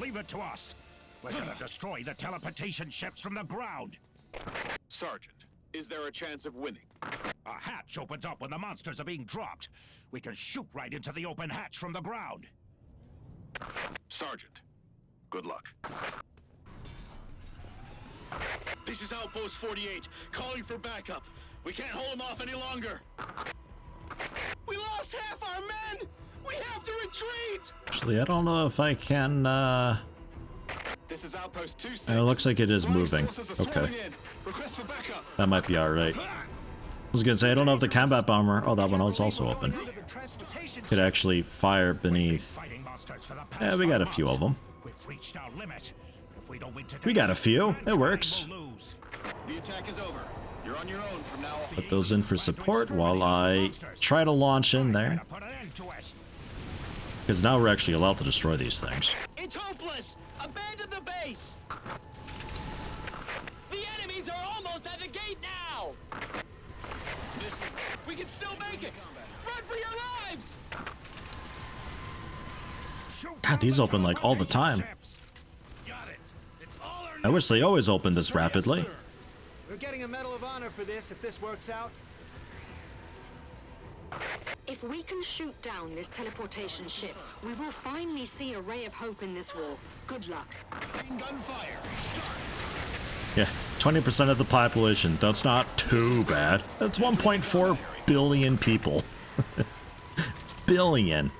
[SPEAKER 6] Leave it to us. We're gonna destroy the teleportation ships from the ground.
[SPEAKER 5] Sergeant, is there a chance of winning?
[SPEAKER 6] A hatch opens up when the monsters are being dropped. We can shoot right into the open hatch from the ground.
[SPEAKER 5] Sergeant,
[SPEAKER 4] Good luck.
[SPEAKER 5] This is Outpost 48, calling for backup. We can't hold them off any longer. We lost half our men! We have to retreat!
[SPEAKER 1] Actually, I don't know if I can,
[SPEAKER 5] This is Outpost 26.
[SPEAKER 1] It looks like it is moving. Okay.
[SPEAKER 5] Request for backup.
[SPEAKER 1] That might be alright. I was gonna say, I don't know if the combat bomber... Oh, that one was also open. Could actually fire beneath... Yeah, we got a few of them. We got a few. It works.
[SPEAKER 5] The attack is over. You're on your own from now on.
[SPEAKER 1] Put those in for support while I try to launch in there. Because now we're actually allowed to destroy these things.
[SPEAKER 2] It's hopeless! Abandon the base! The enemies are almost at the gate now! We can still make it! Run for your lives!
[SPEAKER 1] God, these open like all the time. I wish they always opened this rapidly.
[SPEAKER 2] We're getting a Medal of Honor for this if this works out.
[SPEAKER 7] If we can shoot down this teleportation ship, we will finally see a ray of hope in this war. Good luck.
[SPEAKER 5] Gunfire.
[SPEAKER 1] Yeah, 20% of the population. That's not too bad. That's 1.4 billion people. Billion.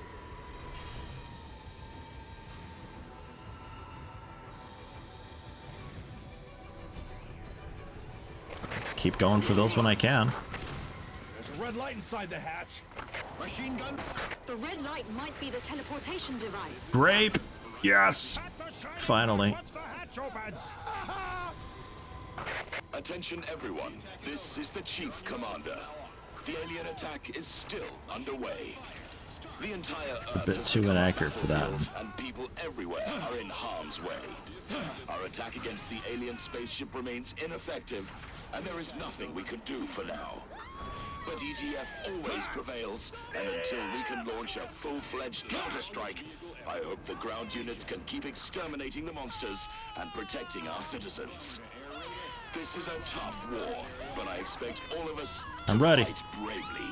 [SPEAKER 1] Keep going for those when I can.
[SPEAKER 6] There's a red light inside the hatch.
[SPEAKER 5] Machine gun.
[SPEAKER 7] The red light might be the teleportation device.
[SPEAKER 1] Grape! Yes! Finally.
[SPEAKER 6] Once the hatch opens.
[SPEAKER 4] Attention everyone, this is the Chief Commander. The alien attack is still underway. The entire Earth
[SPEAKER 1] A bit too inaccurate for that.
[SPEAKER 4] and people everywhere are in harm's way. Our attack against the alien spaceship remains ineffective, and there is nothing we can do for now. But EDF always prevails, and until we can launch a full-fledged counter-strike, I hope the ground units can keep exterminating the monsters and protecting our citizens. This is a tough war, but I expect all of us to
[SPEAKER 1] ready.
[SPEAKER 4] fight bravely.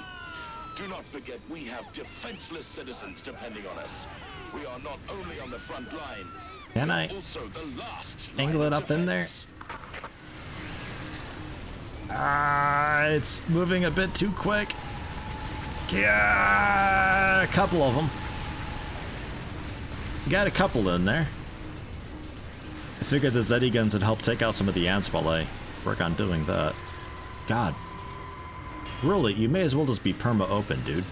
[SPEAKER 4] Do not forget we have defenseless citizens depending on us. We are not only on the front line,
[SPEAKER 1] Can I
[SPEAKER 4] also the last
[SPEAKER 1] angle
[SPEAKER 4] line
[SPEAKER 1] it
[SPEAKER 4] of
[SPEAKER 1] up in there?
[SPEAKER 4] defense.
[SPEAKER 1] It's moving a bit too quick. Yeah, a couple of them. Got a couple in there. I figured the Yeti guns would help take out some of the ants while I work on doing that. God. Really, you may as well just be perma-open, dude.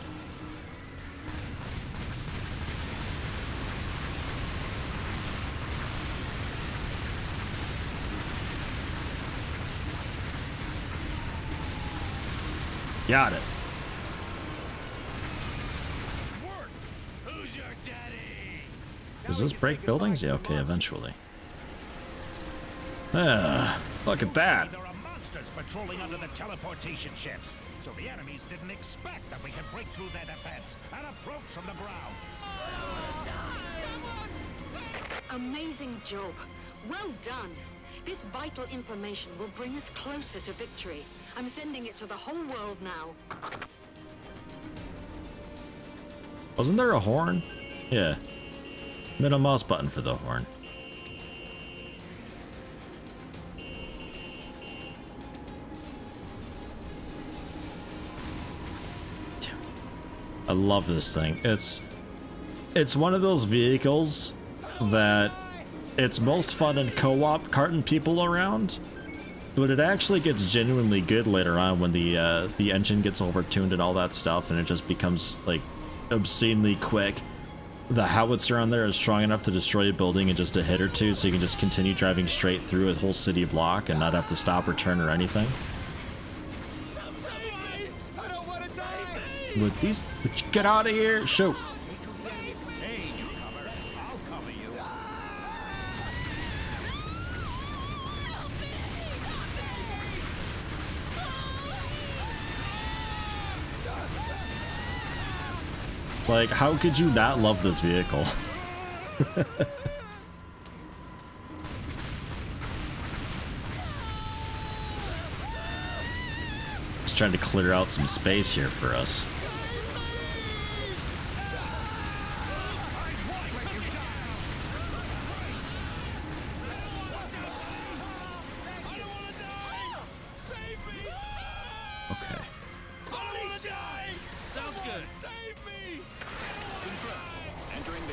[SPEAKER 1] Got it.
[SPEAKER 2] Who's your daddy?
[SPEAKER 1] Does this break buildings? Yeah, okay, eventually. Ah, look at that.
[SPEAKER 6] There are monsters patrolling under the teleportation ships, so the enemies didn't expect that we could break through their defense and approach from the ground.
[SPEAKER 7] Amazing job. Well done. This vital information will bring us closer to victory. I'm sending it to the whole world now.
[SPEAKER 1] Wasn't there a horn? Yeah. Middle mouse button for the horn. I love this thing. It's one of those vehicles that it's most fun in co-op carting people around, but it actually gets genuinely good later on when the engine gets overtuned and all that stuff, and it just becomes like obscenely quick. The howitzer on there is strong enough to destroy a building in just a hit or two, so you can just continue driving straight through a whole city block and not have to stop or turn or anything.
[SPEAKER 2] I don't want to die!
[SPEAKER 1] With these, get out of here! Shoot!
[SPEAKER 6] Hey, newcomer, I'll cover you.
[SPEAKER 1] Like, how could you not love this vehicle? Just trying to clear out some space here for us.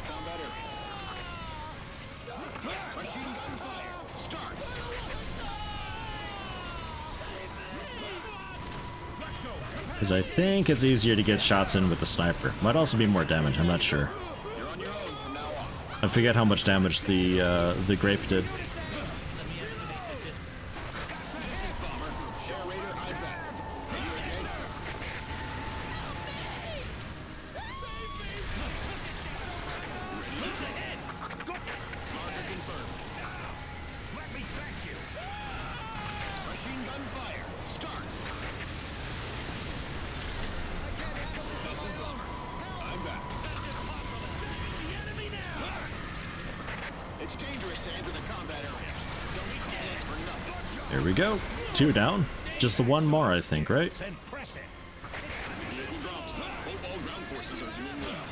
[SPEAKER 5] combat area. Machine gun fire. Start.
[SPEAKER 1] Because I think it's easier to get shots in with the sniper. Might also be more damage, I'm not sure.
[SPEAKER 5] You're on your own from now on.
[SPEAKER 1] I forget how much damage the grape did.
[SPEAKER 5] This is Bomber. Air Raider, I'm back. Are you okay? Marker confirmed.
[SPEAKER 6] Let me thank you.
[SPEAKER 5] Machine gun fire. Start. This is Bomber. I'm back. It's dangerous to enter the combat area. Don't call us for nothing.
[SPEAKER 1] There we go. 2 down. Just the one more, I think, right?
[SPEAKER 6] It's impressive.
[SPEAKER 5] Vehicle drops. Hope all ground forces are doing well.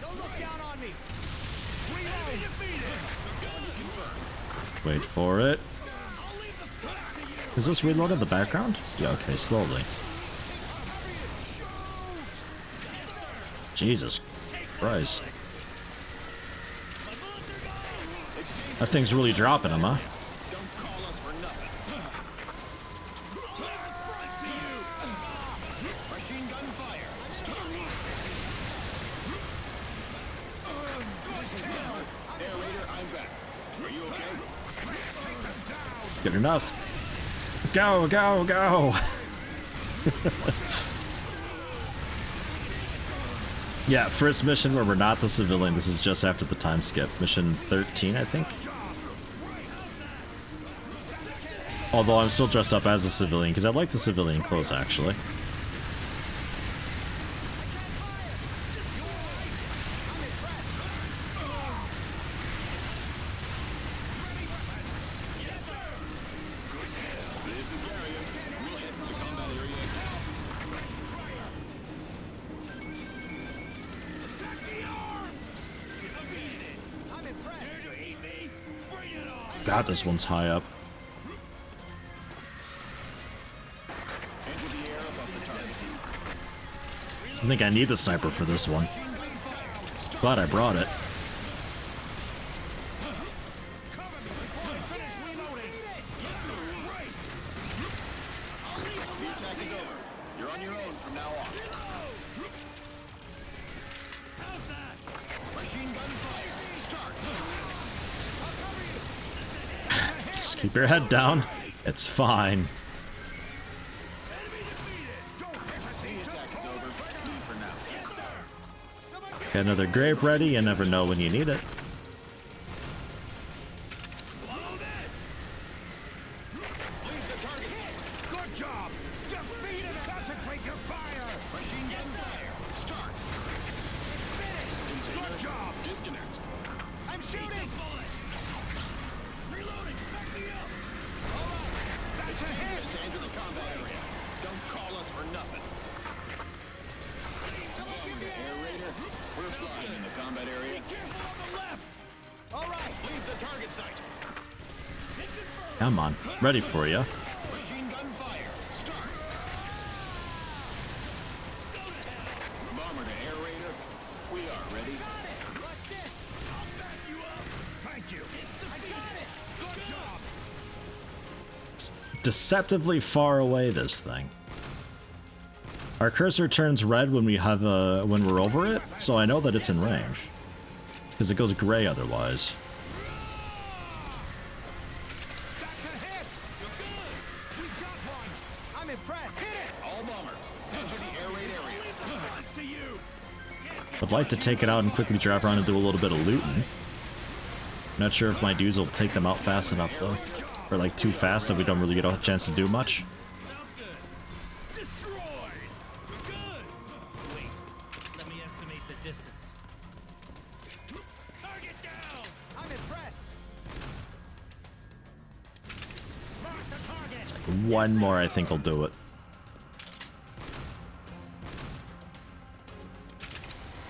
[SPEAKER 2] Don't look down on me.
[SPEAKER 1] Wait for it. Is this reload in the background? Yeah, okay, slowly. Jesus Christ. That thing's really dropping him, huh?
[SPEAKER 5] Don't call us for nothing. Machine gun fire. Stop. This is Bomber. Air Raider, I'm back. Are you okay?
[SPEAKER 1] Good enough. Go, go, go! Yeah, first mission where we're not the civilian. This is just after the time skip. Mission 13, I think. Although I'm still dressed up as a civilian, because I like the civilian clothes, actually.
[SPEAKER 5] This is Garrigan. We'll head for the combat area.
[SPEAKER 2] I'm impressed.
[SPEAKER 1] God, this one's high up.
[SPEAKER 5] Enter the air above the target.
[SPEAKER 1] I think I need the sniper for this one. Glad I brought it.
[SPEAKER 5] The attack is over. You're on your own from now on. Machine gun fire. Start.
[SPEAKER 1] Just keep your head down. It's fine.
[SPEAKER 5] The attack is over. Leave for now.
[SPEAKER 1] Got another grape ready. You never know when you need it.
[SPEAKER 5] Leave the target site.
[SPEAKER 6] Good job. Defeat and concentrate your fire.
[SPEAKER 5] Machine gun fire. Start.
[SPEAKER 6] Good job.
[SPEAKER 5] Disconnect.
[SPEAKER 2] I'm shooting.
[SPEAKER 5] Reloading. Back me up. All right. It's dangerous to enter the combat area. Don't call us for nothing. Bomber to Air Raider. We're flying in the combat area.
[SPEAKER 2] Careful on the left. All right.
[SPEAKER 5] Leave the target site.
[SPEAKER 1] Come on. Ready for you.
[SPEAKER 5] Machine gun fire. Start. Bomber to Air Raider. We are ready.
[SPEAKER 2] Watch this. I'll back you up.
[SPEAKER 6] Thank you.
[SPEAKER 2] I got it.
[SPEAKER 6] Good job.
[SPEAKER 1] Deceptively far away, this thing. Our cursor turns red when we have when we're over it, so I know that it's in range. Because it goes gray otherwise.
[SPEAKER 2] That's a hit. We've got one. I'm impressed. Hit it.
[SPEAKER 5] All bombers. Enter the air raid area.
[SPEAKER 2] To you.
[SPEAKER 1] I'd like to take it out and quickly drive around and do a little bit of looting. Not sure if my dudes will take them out fast enough though. Or like too fast that we don't really get a chance to do much.
[SPEAKER 2] Destroyed. Good. Wait. Let me estimate the distance. Target down. I'm impressed. Mark the target.
[SPEAKER 1] It's like one more I think will do it.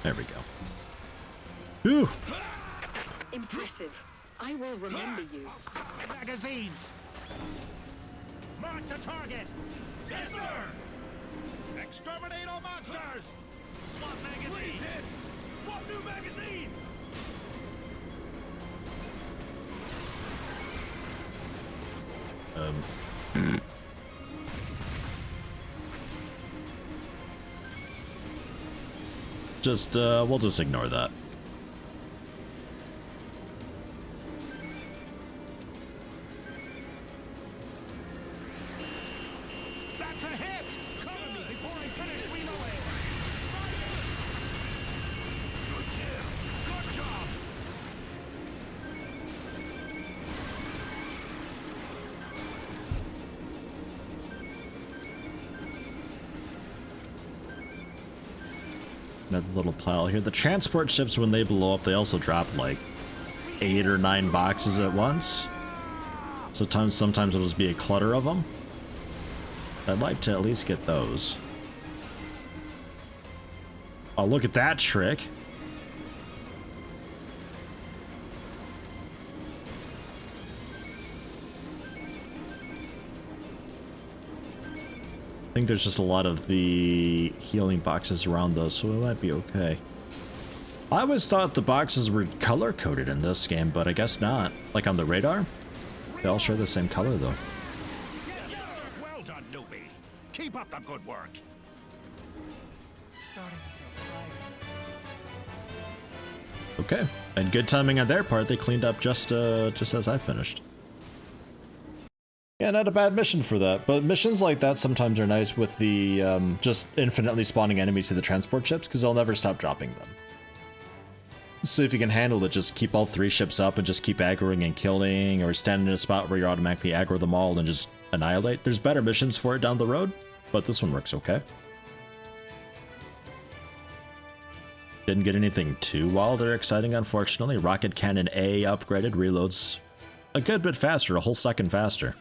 [SPEAKER 1] There we go. Whew.
[SPEAKER 7] Impressive. I will remember you.
[SPEAKER 6] Magazines. Mark the target! Yes, sir! Exterminate all monsters! Swap magazine! Please hit! Swap new magazine!
[SPEAKER 1] We'll just ignore that.
[SPEAKER 6] That's a hit! Cover me before I finish reloading! Good job!
[SPEAKER 1] Another little pile here. The transport ships, when they blow up, they also drop like 8 or 9 boxes at once. Sometimes it'll just be a clutter of them. I'd like to at least get those. Oh, look at that trick. I think there's just a lot of the healing boxes around those, so it might be okay. I always thought the boxes were color-coded in this game, but I guess not. Like on the radar? They all share the same color, though.
[SPEAKER 6] Yes, sir! Well done, newbie. Keep up the good work.
[SPEAKER 2] Starting to feel tired.
[SPEAKER 1] Okay. And good timing on their part, they cleaned up just as I finished. Yeah, not a bad mission for that, but missions like that sometimes are nice with the just infinitely spawning enemies to the transport ships, because they'll never stop dropping them. So if you can handle it, just keep all 3 ships up and just keep aggroing and killing, or stand in a spot where you automatically aggro them all and just annihilate. There's better missions for it down the road, but this one works okay. Didn't get anything too wild or exciting, unfortunately. Rocket Cannon A upgraded, reloads a good bit faster, a whole second faster.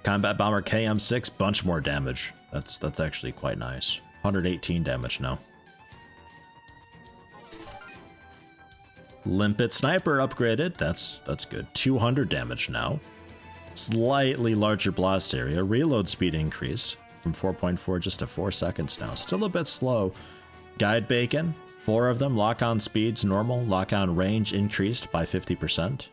[SPEAKER 1] Combat Bomber KM6, bunch more damage. That's actually quite nice. 118 damage now. Limpet Sniper upgraded. That's good. 200 damage now. Slightly larger blast area. Reload speed increased from 4.4 just to 4 seconds now. Still a bit slow. Guide Bacon, 4 of them. Lock-on speeds normal. Lock-on range increased by 50%.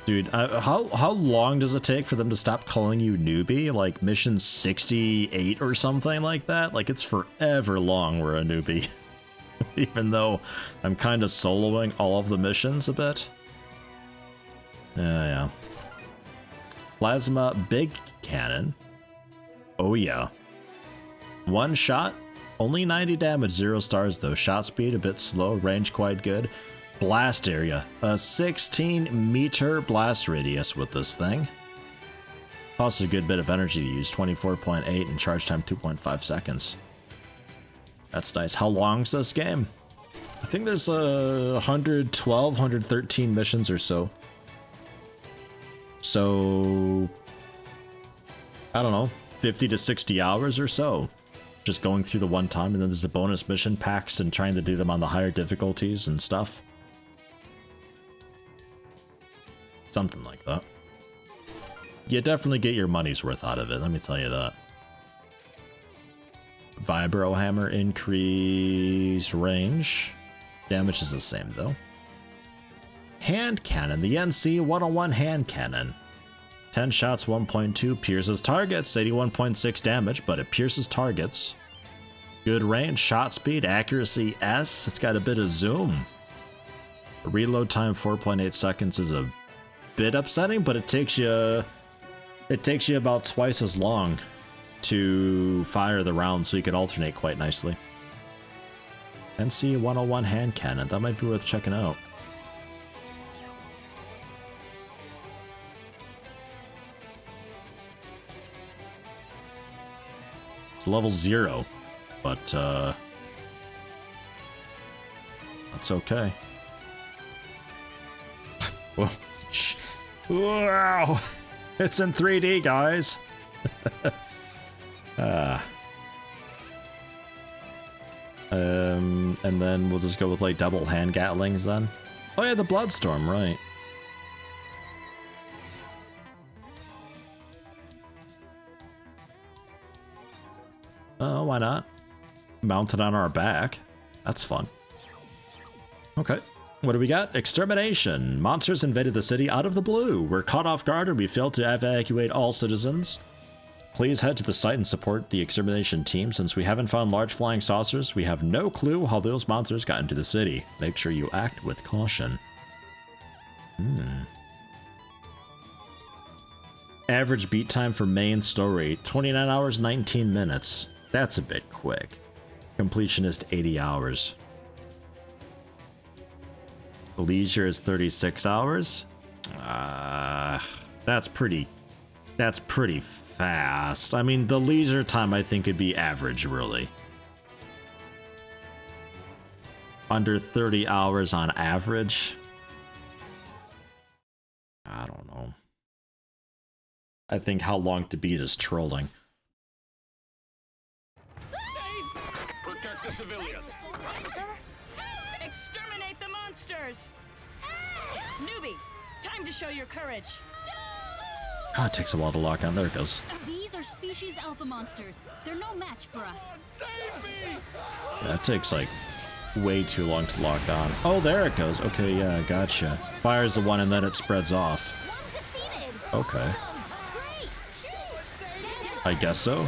[SPEAKER 1] Dude, how long does it take for them to stop calling you newbie? Like mission 68 or something like that? Like it's forever long we're a newbie. Even though I'm kind of soloing all of the missions a bit. Yeah. Plasma Big Cannon. Oh yeah. 1 shot, only 90 damage, 0 stars though. Shot speed a bit slow, range quite good. Blast area, a 16-meter blast radius with this thing. Costs a good bit of energy to use, 24.8, and charge time 2.5 seconds. That's nice. How long's this game? I think there's 112, 113 missions or so. So, I don't know, 50 to 60 hours or so. Just going through the one time, and then there's the bonus mission packs and trying to do them on the higher difficulties and stuff. Something like that. You definitely get your money's worth out of it, let me tell you that. Vibro Hammer, increased range. Damage is the same though. Hand Cannon, the NC 101 Hand Cannon. 10 shots, 1.2, pierces targets, 81.6 damage, but it pierces targets. Good range, shot speed, accuracy S, it's got a bit of zoom. Reload time 4.8 seconds is a bit upsetting, but it takes you about twice as long to fire the round, so you can alternate quite nicely. NC 101 Hand Cannon, that might be worth checking out. It's level 0, but that's okay. Whoa. Wow! It's in 3D, guys! And then we'll just go with like double hand gatlings then. Oh yeah, the Bloodstorm, right. Why not? Mounted on our back. That's fun. Okay. What do we got? Extermination. Monsters invaded the city out of the blue. We're caught off guard and we failed to evacuate all citizens. Please head to the site and support the extermination team. Since we haven't found large flying saucers, we have no clue how those monsters got into the city. Make sure you act with caution. Average beat time for main story, 29 hours, 19 minutes. That's a bit quick. Completionist, 80 hours. Leisure is 36 hours. That's pretty fast. I mean, the leisure time I think would be average, really. Under 30 hours on average. I don't know. I think how long to beat is trolling.
[SPEAKER 5] Protect the civilians.
[SPEAKER 10] Exterminate the monsters! Newbie, time to show your courage.
[SPEAKER 1] Ah, it takes a while to lock on. There it goes.
[SPEAKER 10] These are species alpha monsters. They're no match for us.
[SPEAKER 1] Yeah, it takes like way too long to lock on. Oh, there it goes. Okay, yeah, gotcha. Fires the one and then it spreads off. Okay. I guess so.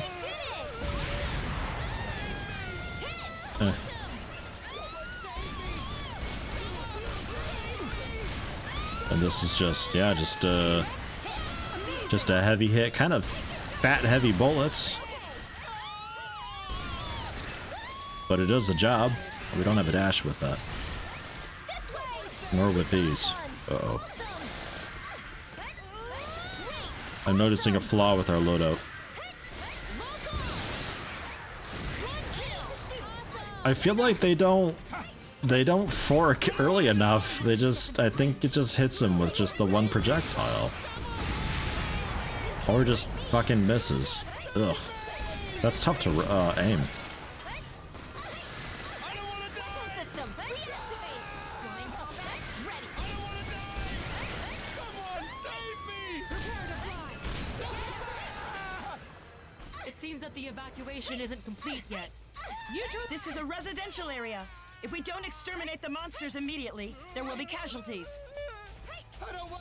[SPEAKER 1] And this is just, yeah, just a heavy hit, kind of fat, heavy bullets. But it does the job. We don't have a dash with that. Nor with these. Uh-oh. I'm noticing a flaw with our loadout. I feel like they don't fork early enough. They just, I think it just hits them with just the one projectile. Or just fucking misses. Ugh. That's tough to aim.
[SPEAKER 10] It seems that the evacuation isn't complete yet.
[SPEAKER 11] This is a residential area. If we don't exterminate the monsters immediately, there will be casualties.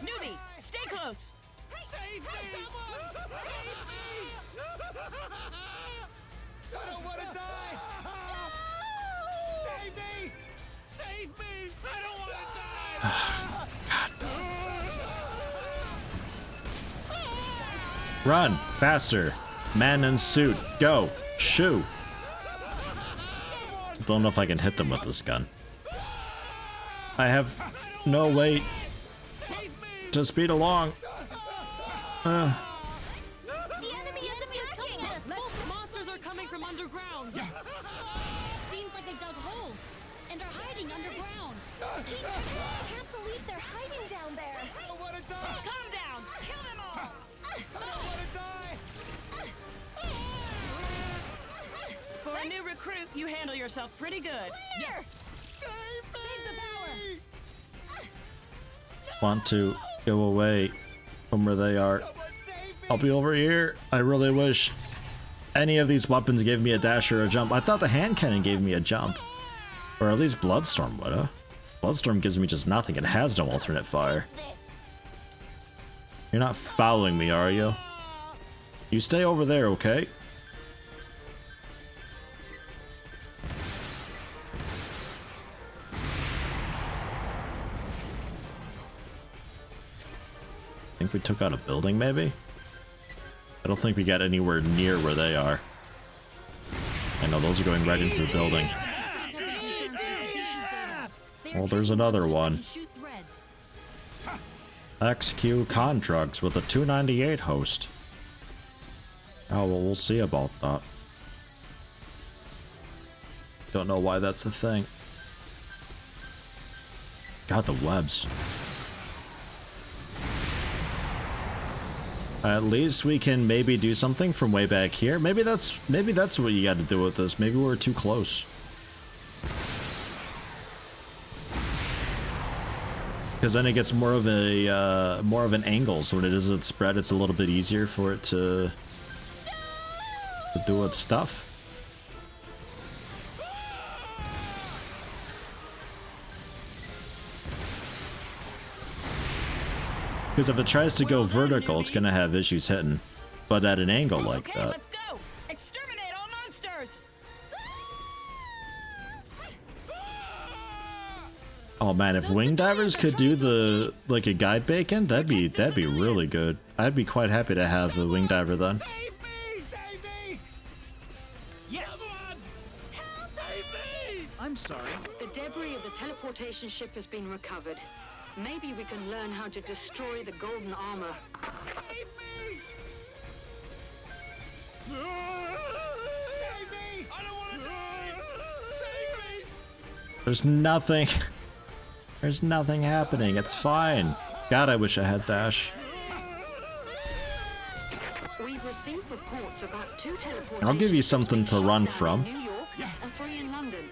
[SPEAKER 11] Newbie, stay close.
[SPEAKER 2] Save me! I don't want to die! Save me! Save me! I don't want to die!
[SPEAKER 1] Run! Faster! Man in suit! Go! Shoo! Don't know if I can hit them with this gun. I have no way to speed along.
[SPEAKER 10] The enemy is attacking us! Most monsters are coming from underground. Seems like they dug holes and are hiding underground.
[SPEAKER 7] I can't believe they're hiding down there.
[SPEAKER 2] I don't want to die!
[SPEAKER 11] Calm down. Kill them all.
[SPEAKER 2] I don't want to die!
[SPEAKER 11] For a new recruit, you handle yourself pretty good.
[SPEAKER 2] Yes. Save me!
[SPEAKER 7] Save the power.
[SPEAKER 1] Want to go away from where they are.
[SPEAKER 2] Someone save me!
[SPEAKER 1] I'll be over here. I really wish any of these weapons gave me a dash or a jump. I thought the hand cannon gave me a jump. Or at least Bloodstorm would have. Bloodstorm gives me just nothing. It has no alternate fire. You're not following me, are you? You stay over there, okay? I think we took out a building, maybe? I don't think we got anywhere near where they are. I know those are going right into the building. Well, there's another one. XQ Contracts with a 298 host. Oh, well, we'll see about that. Don't know why that's a thing. God, the webs. At least we can maybe do something from way back here. Maybe that's what you got to do with this. Maybe we're too close. Because then it gets more of an angle. So when it isn't spread, it's a little bit easier for it to do its stuff. Because if it tries to go vertical, it's gonna have issues hitting. But at an angle like
[SPEAKER 11] Okay,
[SPEAKER 1] that.
[SPEAKER 11] let's go. Exterminate all monsters.
[SPEAKER 1] Oh man, if wing divers could do the like a guide bacon, that'd be really good. I'd be quite happy to have the wing diver then.
[SPEAKER 2] Save me! Save me!
[SPEAKER 11] Yes.
[SPEAKER 2] Someone! Help! Save me!
[SPEAKER 11] I'm sorry.
[SPEAKER 7] The debris of the teleportation ship has been recovered. Maybe we can learn how to destroy the golden armor.
[SPEAKER 2] Save me! Save me! I don't want to die! Save me!
[SPEAKER 1] There's nothing. There's nothing happening. It's fine. God, I wish I had dash.
[SPEAKER 7] We've received reports about 2 teleportation
[SPEAKER 1] I'll give you
[SPEAKER 7] ships
[SPEAKER 1] something
[SPEAKER 7] being
[SPEAKER 1] to
[SPEAKER 7] shot
[SPEAKER 1] run
[SPEAKER 7] down
[SPEAKER 1] from.
[SPEAKER 7] in New York and 3 in London.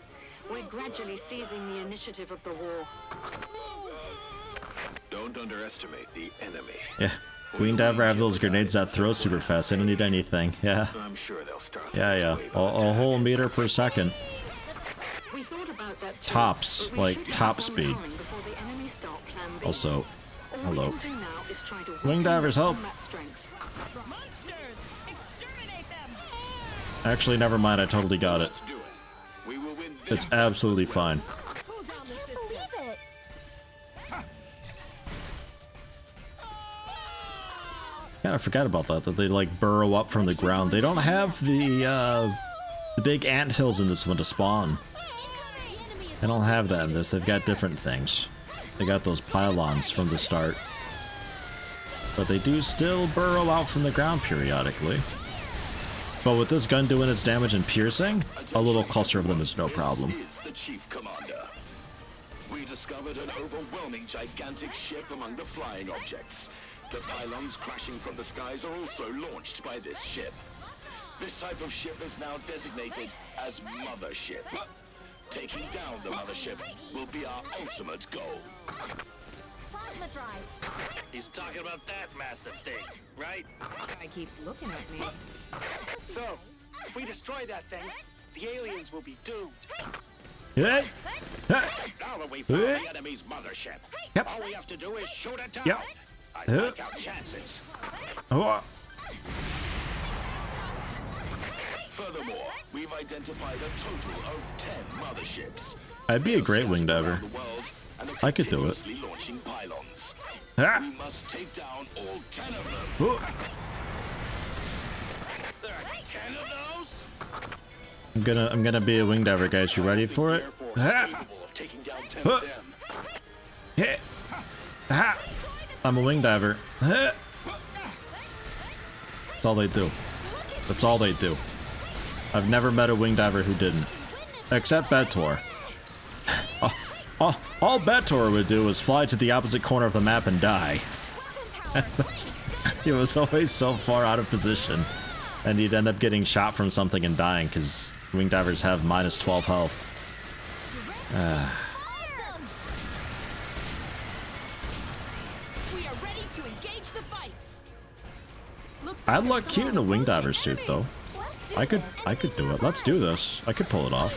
[SPEAKER 7] We're gradually seizing the initiative of the war.
[SPEAKER 4] Don't underestimate the enemy.
[SPEAKER 1] Yeah. Wing diver have those grenades that throw super fast. They don't need anything. Yeah.
[SPEAKER 4] I'm sure they'll start.
[SPEAKER 1] Yeah. A whole meter per second.
[SPEAKER 7] We thought about that too,
[SPEAKER 1] Tops,
[SPEAKER 7] but we
[SPEAKER 1] like
[SPEAKER 7] should have
[SPEAKER 1] top
[SPEAKER 7] some
[SPEAKER 1] speed.
[SPEAKER 7] time before the enemy start plan B.
[SPEAKER 1] Also,
[SPEAKER 7] All
[SPEAKER 1] hello.
[SPEAKER 7] we can do now is try to
[SPEAKER 1] Wing
[SPEAKER 7] weaken
[SPEAKER 1] divers,
[SPEAKER 7] our
[SPEAKER 1] help.
[SPEAKER 7] combat strength.
[SPEAKER 11] Monsters, exterminate them.
[SPEAKER 1] Actually, never mind. I totally got it.
[SPEAKER 4] Let's do it. We will win this
[SPEAKER 1] It's absolutely fine.
[SPEAKER 10] Cool down the system. Believe it.
[SPEAKER 1] Kind of forgot about that they like burrow up from the ground. They don't have the big ant hills in this one to spawn. They don't have that in this. They've got different things. They got those pylons from the start. But they do still burrow out from the ground periodically. But with this gun doing its damage and piercing, a little cluster of them is no problem.
[SPEAKER 4] This is the Chief Commander. We discovered an overwhelming gigantic ship among the flying objects. The pylons crashing from the skies are also launched by this ship. This type of ship is now designated as Mothership. Taking down the Mothership will be our ultimate goal.
[SPEAKER 10] Plasma drive.
[SPEAKER 5] He's talking about that massive thing, right?
[SPEAKER 12] Guy keeps looking at me.
[SPEAKER 5] So, if we destroy that thing, the aliens will be doomed.
[SPEAKER 1] Hey!
[SPEAKER 5] Now that we've found the enemy's mothership,
[SPEAKER 1] Yep.
[SPEAKER 5] all we have to do is shoot it down.
[SPEAKER 1] Yep.
[SPEAKER 5] I like our chances.
[SPEAKER 1] Oh,
[SPEAKER 4] Furthermore, we've identified a total of 10 motherships.
[SPEAKER 1] I'd be a great wing diver. I could do it.
[SPEAKER 4] Continuously launching pylons.
[SPEAKER 1] Ah.
[SPEAKER 4] We must take down all 10 of them.
[SPEAKER 1] Oh.
[SPEAKER 5] There are 10 of those?
[SPEAKER 1] I'm gonna be a wing diver, guys. You ready for it?
[SPEAKER 4] Air Force
[SPEAKER 1] Ah.
[SPEAKER 4] is capable of taking down 10
[SPEAKER 1] Huh.
[SPEAKER 4] of them.
[SPEAKER 1] Hit. Ah. I'm a wing diver. Ah. That's all they do. That's all they do. I've never met a wing diver who didn't. Except Betor. All Betor would do was fly to the opposite corner of the map and die. He was always so far out of position. And he'd end up getting shot from something and dying because wing divers have minus 12 health.
[SPEAKER 10] We are ready to engage the fight.
[SPEAKER 1] I'd look cute in a wing diver suit though. I could do it. Let's do this. I could pull it off.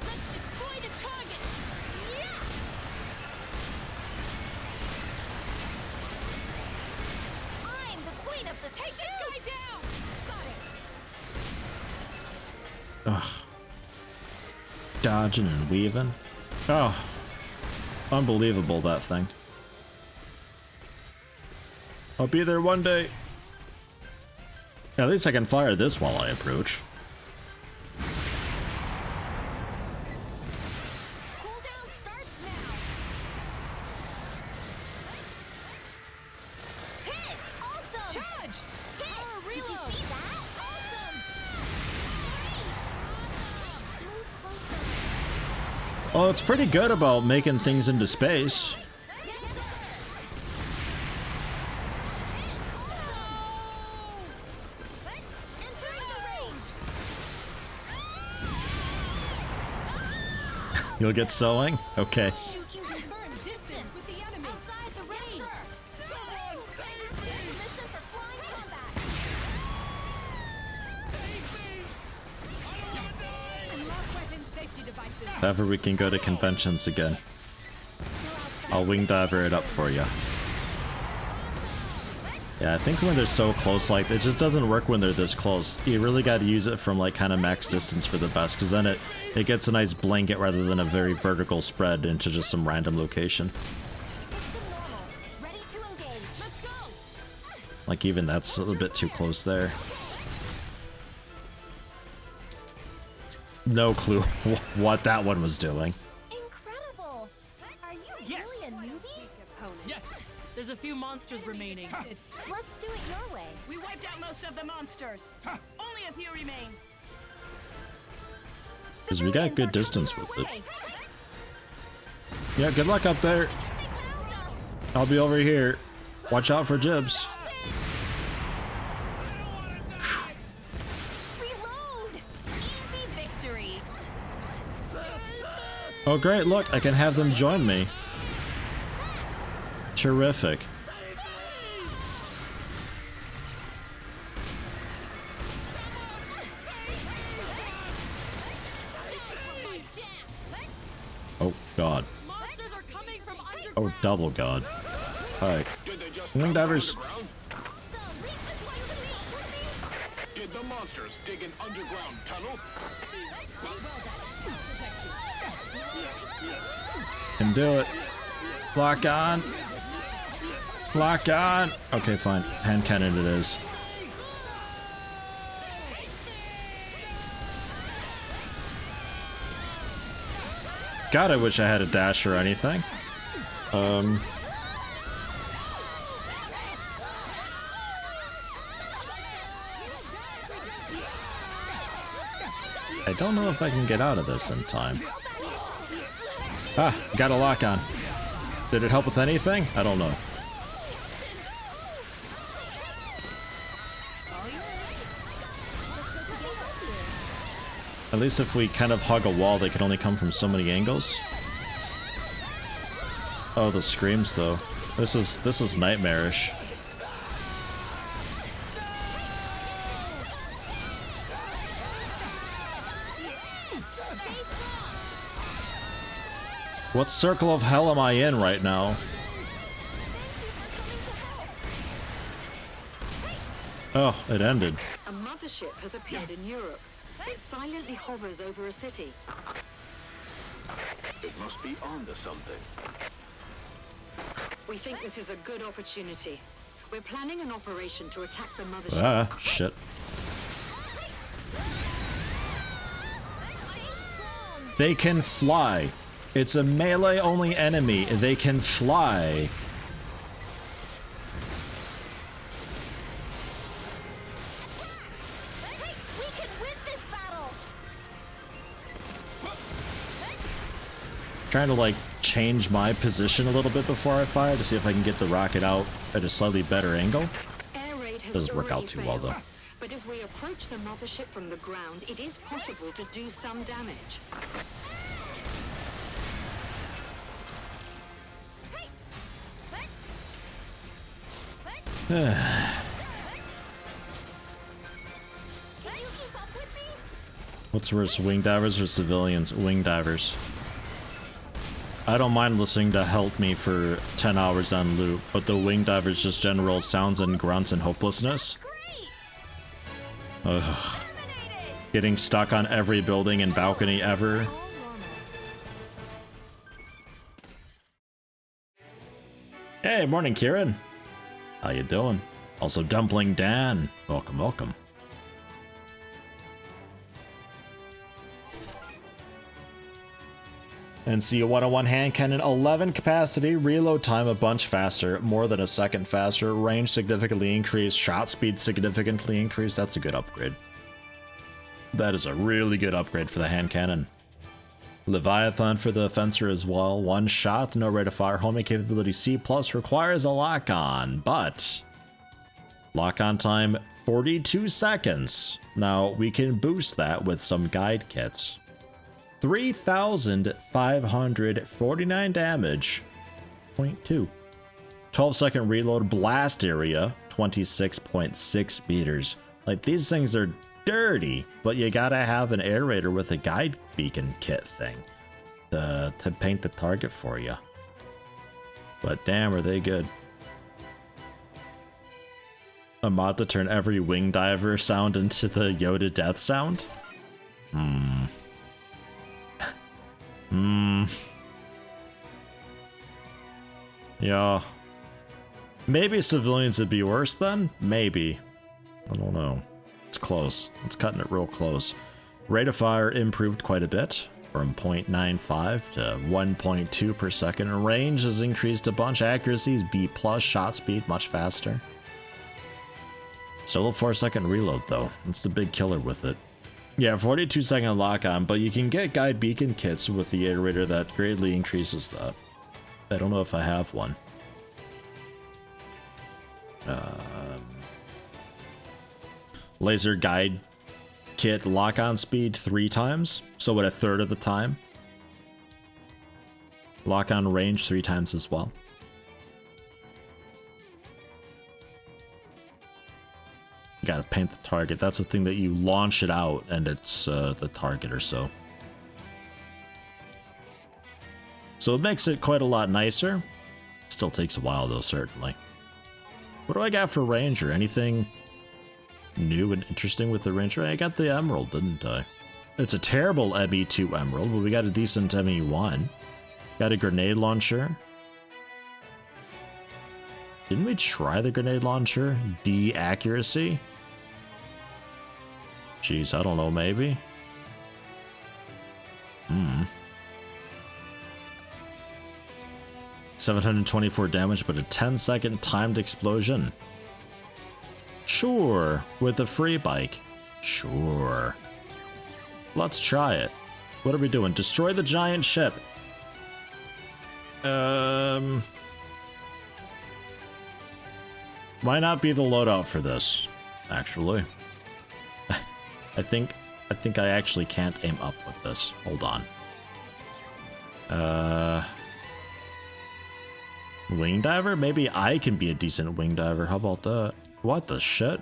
[SPEAKER 10] Let's destroy the target. Yeah. I'm the queen of the take this guy down. Got it.
[SPEAKER 1] Ugh. Dodging and weaving. Oh. Unbelievable, that thing. I'll be there one day. At least I can fire this while I approach.
[SPEAKER 10] Cooldown starts now. Hit! Awesome! Charge! Hit! Did you see that? Awesome! Move closer.
[SPEAKER 1] Well, it's pretty good about making things into space.
[SPEAKER 10] Yes, sir. Entering the range.
[SPEAKER 1] You'll get sewing? Okay.
[SPEAKER 10] Shoot you confirm distance with the enemy. Outside the range. Yes, sir. Permission for flying combat. Unlock weapon safety devices.
[SPEAKER 1] If ever we can go to conventions again. I'll wing diver it up for you. Yeah, I think when they're so close, like, it just doesn't work when they're this close. You really got to use it from, like, kind of max distance for the best, because then it gets a nice blanket rather than a very vertical spread into just some random location. Like, even that's a little bit too close there. No clue what that one was doing.
[SPEAKER 10] Incredible! Are you really a newbie?
[SPEAKER 11] Yes.
[SPEAKER 10] There's a few monsters remaining.
[SPEAKER 7] Let's do it your way.
[SPEAKER 11] We wiped out most of the monsters. Only a few remain.
[SPEAKER 1] Because we got good distance with it. Yeah, good luck up there. I'll be over here. Watch out for Jibs.
[SPEAKER 10] Reload! Easy victory.
[SPEAKER 1] Oh great, look, I can have them join me. Terrific. Oh god. Oh double god. Alright. Wing divers.
[SPEAKER 5] Did the monsters dig an underground tunnel?
[SPEAKER 1] Can do it. Lock on. Lock on. Okay, fine. Hand cannon it is. God, I wish I had a dash or anything. I don't know if I can get out of this in time. Ah, got a lock on. Did it help with anything? I don't know. At least if we kind of hug a wall, they can only come from so many angles. Oh, the screams though. This is nightmarish. What circle of hell am I in right now? Oh, it ended.
[SPEAKER 7] A mothership has appeared in Europe. It silently hovers over a city.
[SPEAKER 5] It must be onto something.
[SPEAKER 7] We think this is a good opportunity. We're planning an operation to attack the mothership.
[SPEAKER 1] Ah, shit. They can fly. It's a melee-only enemy. They can fly.
[SPEAKER 10] We can win this battle.
[SPEAKER 1] Trying to like change my position a little bit before I fire to see if I can get the rocket out at a slightly better angle.
[SPEAKER 7] Air raid has
[SPEAKER 1] Doesn't work out
[SPEAKER 7] already
[SPEAKER 1] too well
[SPEAKER 7] failed.
[SPEAKER 1] though.
[SPEAKER 7] But if we approach the mothership from the ground, it is possible to do some damage.
[SPEAKER 1] What's worse, wing divers or civilians? Wing divers. I don't mind listening to Help Me for 10 hours on loop, but the wing divers just general sounds and grunts and hopelessness. Ugh. Getting stuck on every building and balcony ever. Hey, morning Kieran. How you doing? Also Dumpling Dan. Welcome, welcome. NC 101 hand cannon, 11 capacity, reload time a bunch faster, more than a second faster, range significantly increased, shot speed significantly increased. That's a good upgrade. That is a really good upgrade for the hand cannon. Leviathan for the fencer as well. One shot, no rate of fire, homing capability C+, requires a lock-on, but lock-on time 42 seconds. Now we can boost that with some guide kits. 3,549 damage. 0.2. 12-second reload, blast area 26.6 meters. Like, these things are dirty, but you gotta have an air raider with a guide beacon kit thing to paint the target for you. But damn, are they good. A mod to turn every wing diver sound into the Yoda death sound? Yeah. Maybe civilians would be worse then? Maybe. I don't know. It's close. It's cutting it real close. Rate of fire improved quite a bit, from 0.95 to 1.2 per second. Range has increased a bunch. Accuracy is B+. Shot speed much faster. Still a 4-second reload though. That's the big killer with it. Yeah, 42-second lock on, but you can get guide beacon kits with the iterator that greatly increases that. I don't know if I have one. Laser guide kit lock-on speed 3 times, so at a third of the time. Lock-on range 3 times as well. You gotta paint the target. That's the thing that you launch it out and it's the target or so. So it makes it quite a lot nicer. Still takes a while though, certainly. What do I got for Ranger? Anything new and interesting with the Ranger? I got the Emerald, didn't I? It's a terrible ME2 Emerald, but we got a decent ME1. Got a grenade launcher. Didn't we try the grenade launcher? D accuracy? Jeez, I don't know, maybe? 724 damage, but a 10-second timed explosion. Sure, with a free bike. Sure. Let's try it. What are we doing? Destroy the giant ship. Might not be the loadout for this, actually. I think I actually can't aim up with this. Hold on. Wing diver? Maybe I can be a decent wing diver. How about that? What the shit?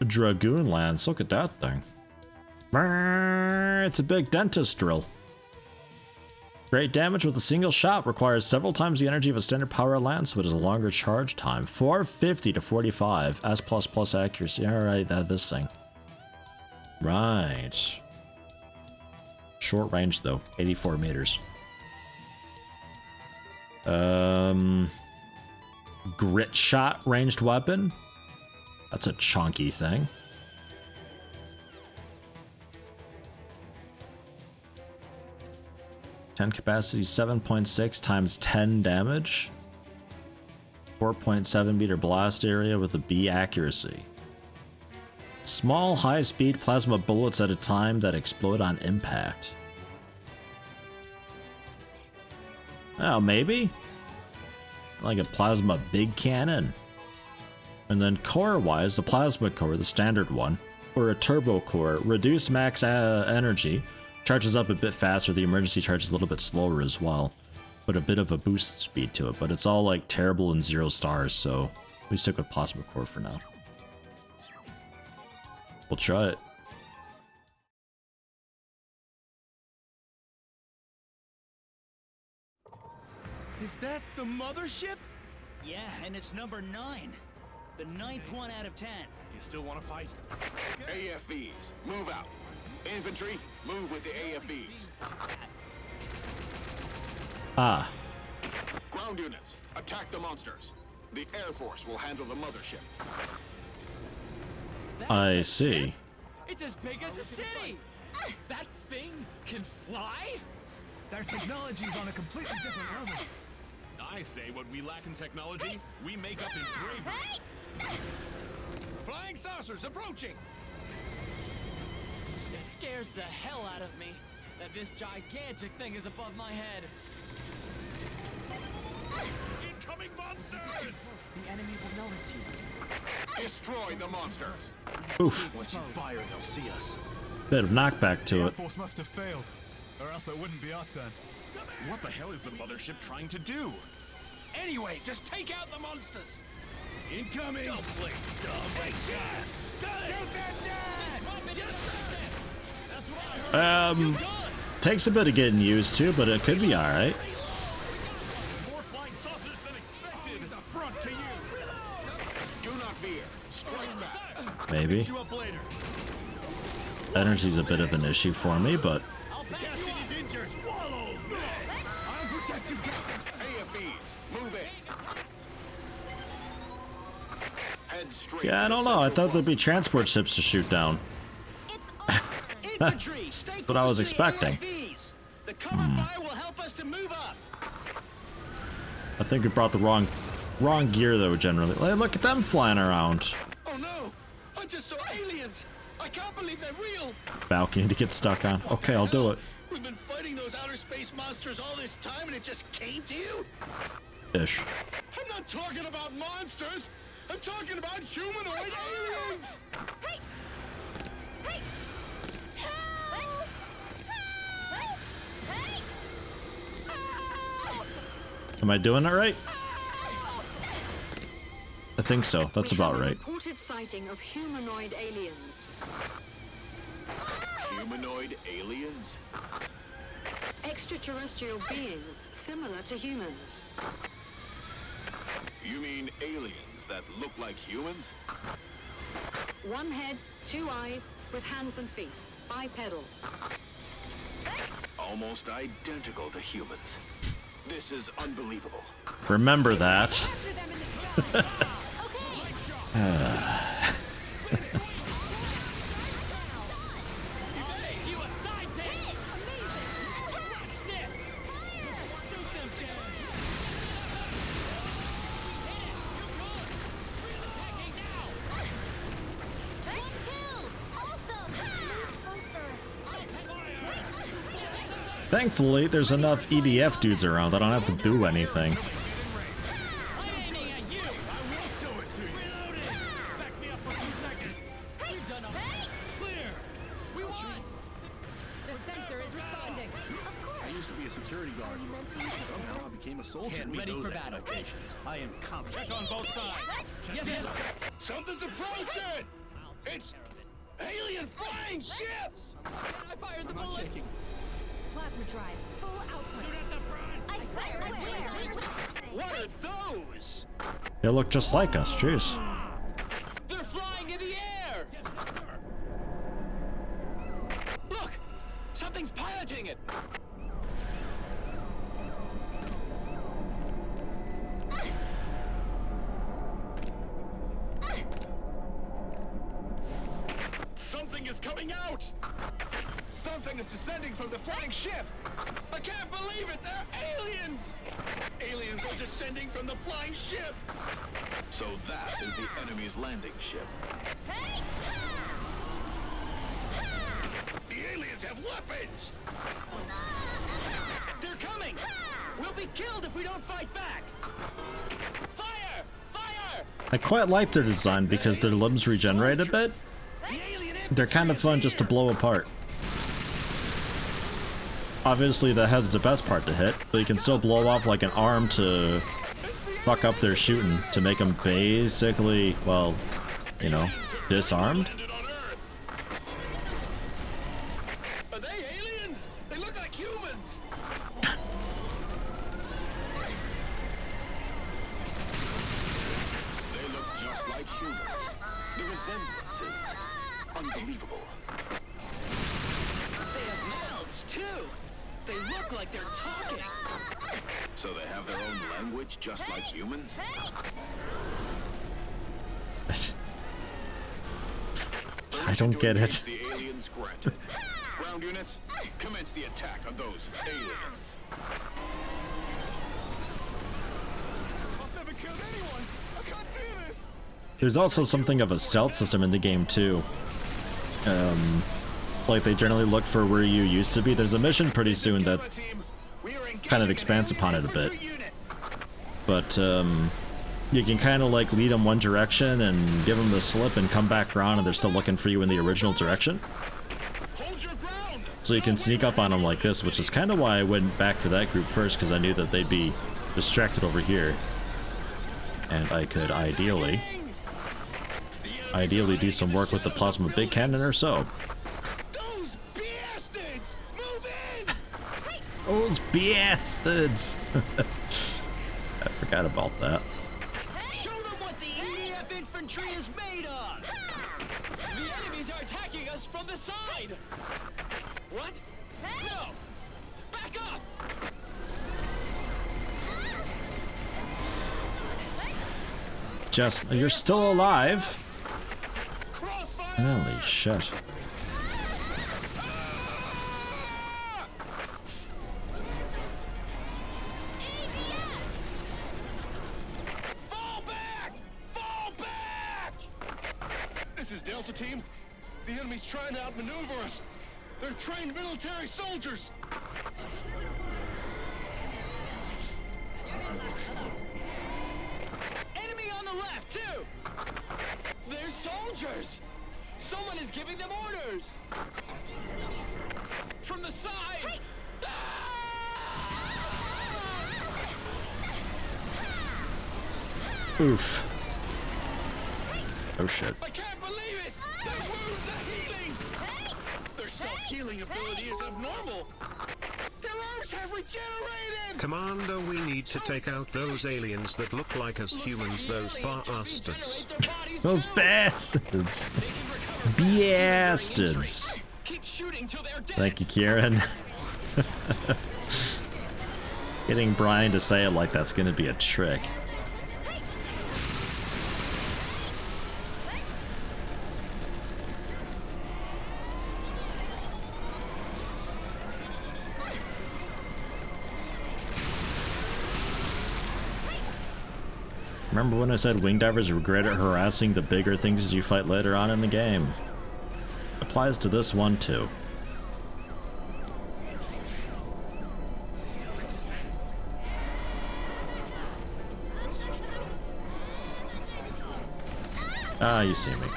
[SPEAKER 1] Dragoon lance. Look at that thing. It's a big dentist drill. Great damage with a single shot. Requires several times the energy of a standard power lance, but has a longer charge time. 450 to 45. S++ accuracy. Alright, this thing. Right. Short range though. 84 meters. Grit shot ranged weapon. That's a chunky thing. Ten capacity, 7.6 times 10 damage. 4.7 meter blast area with a B accuracy. Small high-speed plasma bullets at a time that explode on impact. Oh, maybe? Like a plasma big cannon. And then core-wise, the plasma core, the standard one, or a turbo core, reduced max energy, charges up a bit faster, the emergency charge is a little bit slower as well, but a bit of a boost speed to it, but it's all like terrible and 0 stars, so we stick with plasma core for now. We'll try it.
[SPEAKER 2] Is that the Mothership?
[SPEAKER 5] Yeah, and it's number 9. The 9th one out of 10.
[SPEAKER 9] You still want to fight?
[SPEAKER 4] AFVs, move out. Infantry, move with the AFVs.
[SPEAKER 1] Ah.
[SPEAKER 4] Ground units, attack the monsters. The Air Force will handle the Mothership.
[SPEAKER 1] I see.
[SPEAKER 13] It's as big as a city! That thing can fly?
[SPEAKER 2] Their technology's on a completely different level.
[SPEAKER 9] I say what we lack in technology, we make up in bravery.
[SPEAKER 13] Flying saucers approaching! It scares the hell out of me that this gigantic thing is above my head.
[SPEAKER 9] Incoming monsters!
[SPEAKER 13] The enemy will notice you.
[SPEAKER 4] Destroy the monsters.
[SPEAKER 1] Oof.
[SPEAKER 2] Once you fire, they'll see us.
[SPEAKER 1] Bit of knockback to
[SPEAKER 2] The Air
[SPEAKER 1] it.
[SPEAKER 2] Force must have failed, or else it wouldn't be our turn.
[SPEAKER 9] What the hell is the Mothership trying to do?
[SPEAKER 13] Anyway, just take out the monsters!
[SPEAKER 2] Incoming!
[SPEAKER 5] Don't play dumb.
[SPEAKER 2] Hey, Chad! Shoot that dad!
[SPEAKER 13] That's what I heard.
[SPEAKER 1] Takes a bit of getting used to, but it could be alright.
[SPEAKER 9] More flying saucers than expected.
[SPEAKER 1] Maybe. Energy's a bit of an issue for me, but yeah, I don't know. I thought there'd be transport ships to shoot down. That's what I was expecting.
[SPEAKER 3] The cover fire will help us to move up.
[SPEAKER 1] I think we brought the wrong gear though. Generally, like, look at them flying around.
[SPEAKER 5] Oh no! I just saw aliens! I can't believe they're real!
[SPEAKER 1] Balcony to get stuck on. Okay, I'll do it.
[SPEAKER 5] We've been fighting those outer space monsters all this time and it just came to you?
[SPEAKER 1] Ish.
[SPEAKER 5] I'm not talking about monsters! I'm talking about humanoid aliens!
[SPEAKER 10] Hey! Hey! Help! Hey!
[SPEAKER 1] Am I doing it right? I think so. That's about right.
[SPEAKER 7] Reported sighting of humanoid aliens.
[SPEAKER 4] Humanoid aliens?
[SPEAKER 7] Extraterrestrial beings similar to humans.
[SPEAKER 4] You mean aliens that look like humans?
[SPEAKER 7] One head, two eyes, with hands and feet. Bipedal.
[SPEAKER 4] Almost identical to humans. This is unbelievable.
[SPEAKER 1] Remember that. Thankfully, there's enough EDF dudes around. I don't have to do anything.
[SPEAKER 13] Get ready for battle.
[SPEAKER 5] I am confident.
[SPEAKER 13] Check on both sides. Yes.
[SPEAKER 5] Something's approaching! It's alien flying ships!
[SPEAKER 13] I fired the bullets.
[SPEAKER 10] Plasma drive, full output.
[SPEAKER 13] Shoot at the front.
[SPEAKER 10] I swear.
[SPEAKER 5] What are those?
[SPEAKER 1] They look just like us. Jeez.
[SPEAKER 5] They're flying in the air!
[SPEAKER 13] Yes, sir.
[SPEAKER 5] Look! Something's piloting it! Something is coming out! Something is descending from the flying ship! I can't believe it! They're aliens! Aliens are descending from the flying ship!
[SPEAKER 4] So that is the enemy's landing ship.
[SPEAKER 5] The aliens have weapons! They're coming! We'll be killed if we don't fight back! Fire! Fire!
[SPEAKER 1] I quite like their design because their limbs regenerate a bit. They're kind of fun just to blow apart. Obviously the head's the best part to hit, but you can still blow off like an arm to fuck up their shooting to make them basically, well, you know, disarmed.
[SPEAKER 5] Are they aliens? They look like humans!
[SPEAKER 4] They look just like humans. The resemblances. Unbelievable.
[SPEAKER 5] They have mouths, too! They look like they're talking!
[SPEAKER 4] So they have their own language just like humans?
[SPEAKER 1] I don't get it.
[SPEAKER 4] The aliens granted. Ground units, commence the attack on those aliens.
[SPEAKER 5] I've never killed anyone! I can't do this!
[SPEAKER 1] There's also something of a stealth system in the game too. Like they generally look for where you used to be. There's a mission pretty soon that kind of expands upon it a bit. But you can kind of like lead them one direction and give them the slip and come back around and they're still looking for you in the original direction. So you can sneak up on them like this, which is kind of why I went back for that group first, because I knew that they'd be distracted over here. And I could ideally do some work with the plasma big cannon or so.
[SPEAKER 5] Those bastards! Move in!
[SPEAKER 1] Those bastards! I forgot about that.
[SPEAKER 5] Show them what the EDF infantry is made of!
[SPEAKER 13] enemies are attacking us from the side! What? No! Back up!
[SPEAKER 1] Just, you're still alive? Holy shit.
[SPEAKER 5] Fall back! Fall back! This is Delta Team. The enemy's trying to outmaneuver us. They're trained military soldiers.
[SPEAKER 13] Enemy on the left, too! They're soldiers! Someone is giving them orders! From the side!
[SPEAKER 1] Oof. Oh shit.
[SPEAKER 5] I can't believe it! Their wounds are healing! Their self-healing ability is abnormal! Their arms have regenerated!
[SPEAKER 14] Commander, we need to take out those aliens that look like us humans, those bastards.
[SPEAKER 1] Those bastards. Bastards.
[SPEAKER 13] Keep shooting till they're dead.
[SPEAKER 1] Thank you, Kieran. Getting Brian to say it like that's gonna be a trick. Remember when I said wing divers are great at harassing the bigger things you fight later on in the game? Applies to this one too. Ah, you see me.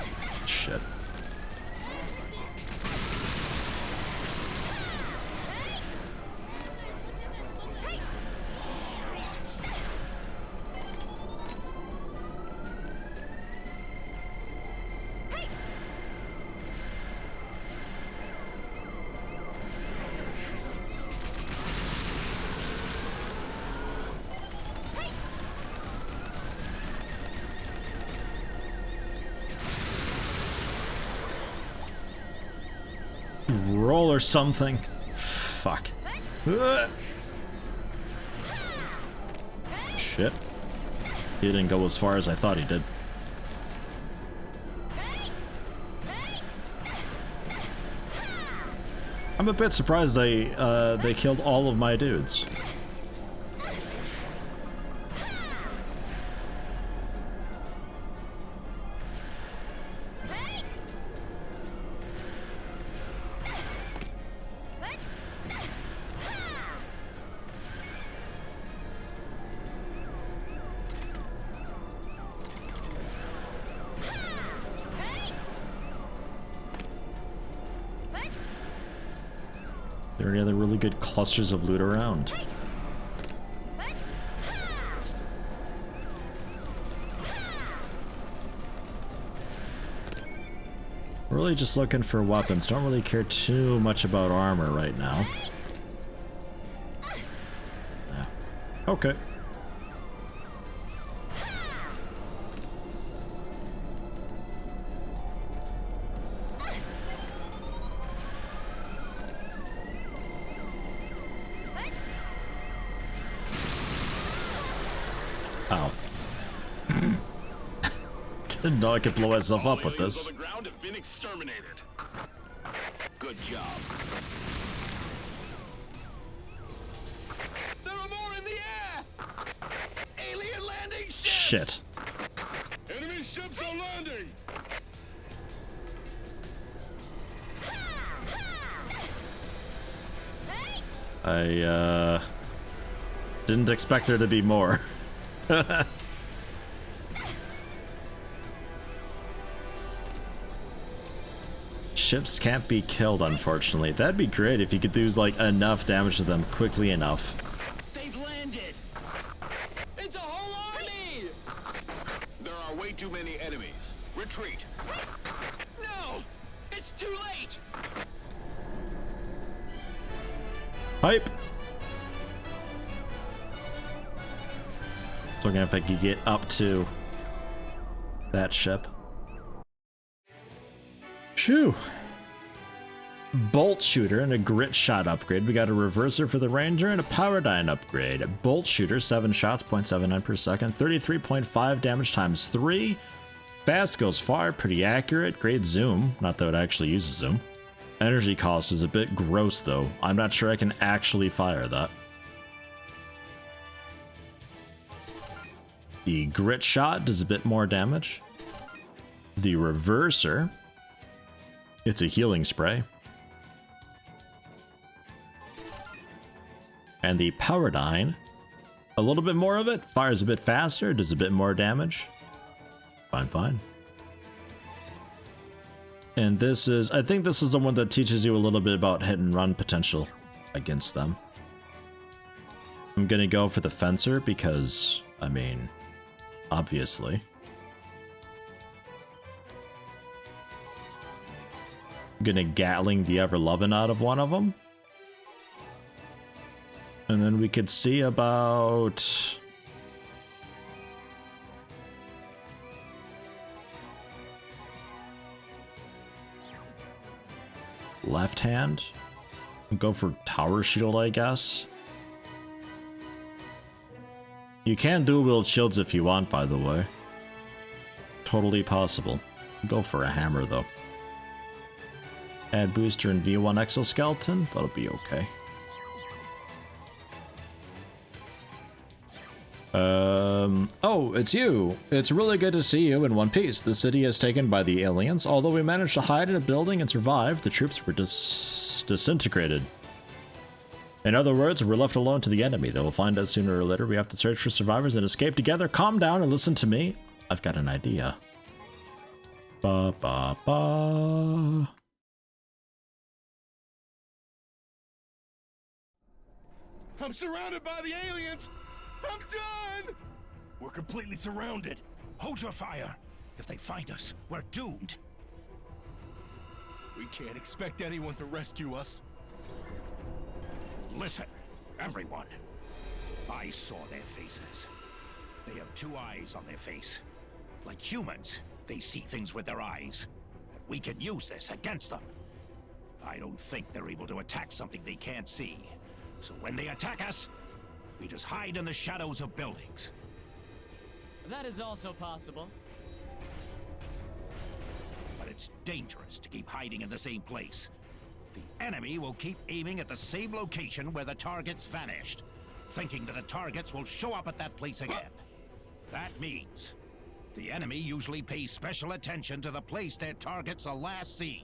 [SPEAKER 1] Shit. Roll or something. Fuck. Shit. He didn't go as far as I thought he did. I'm a bit surprised they killed all of my dudes. There are any other really good clusters of loot around? Really just looking for weapons. Don't really care too much about armor right now. Yeah. Okay. Ow. Didn't know I could blow myself up with this.
[SPEAKER 5] The ground have been exterminated. Good job. There are more in the air. Alien landing ships.
[SPEAKER 1] Shit.
[SPEAKER 5] Enemy ships are landing.
[SPEAKER 1] I didn't expect there to be more. Ships can't be killed, unfortunately. That'd be great if you could do like enough damage to them quickly enough.
[SPEAKER 5] They've landed.
[SPEAKER 13] It's a whole army!
[SPEAKER 5] There are way too many enemies. Retreat.
[SPEAKER 13] No! It's too late!
[SPEAKER 1] Hype! Looking if I could get up to that ship. Phew. Bolt shooter and a grit shot upgrade. We got a reverser for the ranger and a power dyne upgrade. Bolt shooter, 7 shots, 0.79 per second, 33.5 damage times 3. Fast, goes far, pretty accurate, great zoom. Not that it actually uses zoom. Energy cost is a bit gross though. I'm not sure I can actually fire that. The grit shot does a bit more damage. The reverser, it's a healing spray. And the power dyne, a little bit more of it, fires a bit faster, does a bit more damage. Fine, fine. And this is, I think this is the one that teaches you a little bit about hit and run potential against them. I'm gonna go for the fencer because, I mean, obviously. I'm gonna Gatling the ever-loving out of one of them. And then we could see about... left hand. Go for tower shield, I guess. You can dual wield shields if you want, by the way. Totally possible. Go for a hammer though. Add booster and V1 exoskeleton. That'll be okay. Oh, it's you. It's really good to see you in one piece. The city is taken by the aliens. Although we managed to hide in a building and survive, the troops were disintegrated. In other words, we're left alone to the enemy. They will find us sooner or later. We have to search for survivors and escape together. Calm down and listen to me. I've got an idea. Ba ba ba.
[SPEAKER 5] I'm surrounded by the aliens! I'm done!
[SPEAKER 6] We're completely surrounded. Hold your fire. If they find us, we're doomed.
[SPEAKER 5] We can't expect anyone to rescue us.
[SPEAKER 6] Listen, everyone. I saw their faces. They have 2 eyes on their face. Like humans, they see things with their eyes. And we can use this against them. I don't think they're able to attack something they can't see. So when they attack us, we just hide in the shadows of buildings.
[SPEAKER 13] That is also possible.
[SPEAKER 6] But it's dangerous to keep hiding in the same place. The enemy will keep aiming at the same location where the targets vanished, thinking that the targets will show up at that place again. That means the enemy usually pays special attention to the place their targets are last seen.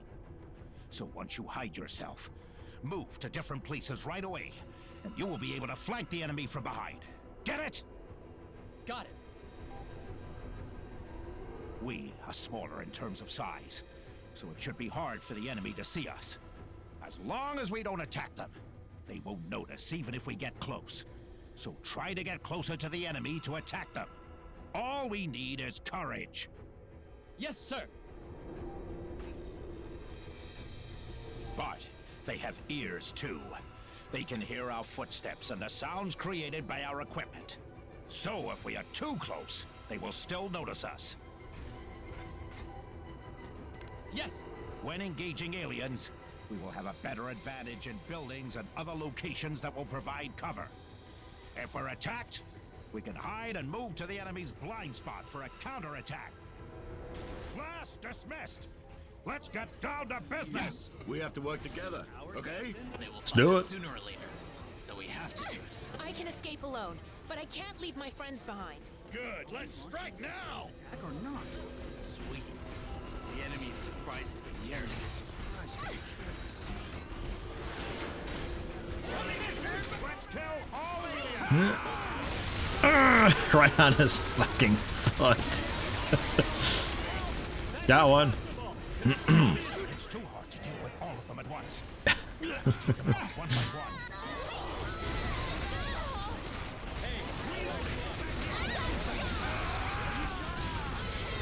[SPEAKER 6] So once you hide yourself, move to different places right away, and you will be able to flank the enemy from behind. Get it?
[SPEAKER 13] Got it.
[SPEAKER 6] We are smaller in terms of size, so it should be hard for the enemy to see us. As long as we don't attack them, they won't notice even if we get close. So try to get closer to the enemy to attack them. All we need is courage.
[SPEAKER 13] Yes, sir.
[SPEAKER 6] But they have ears too. They can hear our footsteps and the sounds created by our equipment. So if we are too close, they will still notice us.
[SPEAKER 13] Yes.
[SPEAKER 6] When engaging aliens, we will have a better advantage in buildings and other locations that will provide cover. If we're attacked, we can hide and move to the enemy's blind spot for a counterattack. Class dismissed. Let's get down to business.
[SPEAKER 5] We have to work together, okay?
[SPEAKER 1] Let's do it.
[SPEAKER 13] Sooner or later, so we have to do it.
[SPEAKER 10] I can escape alone, but I can't leave my friends behind.
[SPEAKER 6] Good. Let's strike now.
[SPEAKER 13] Attack or not? Sweet. The enemy is surprisingly near me.
[SPEAKER 6] Let's kill all aliens.
[SPEAKER 1] Right on his fucking foot. Got one.
[SPEAKER 6] It's too hard to deal with all of them at once. Let's take them out one by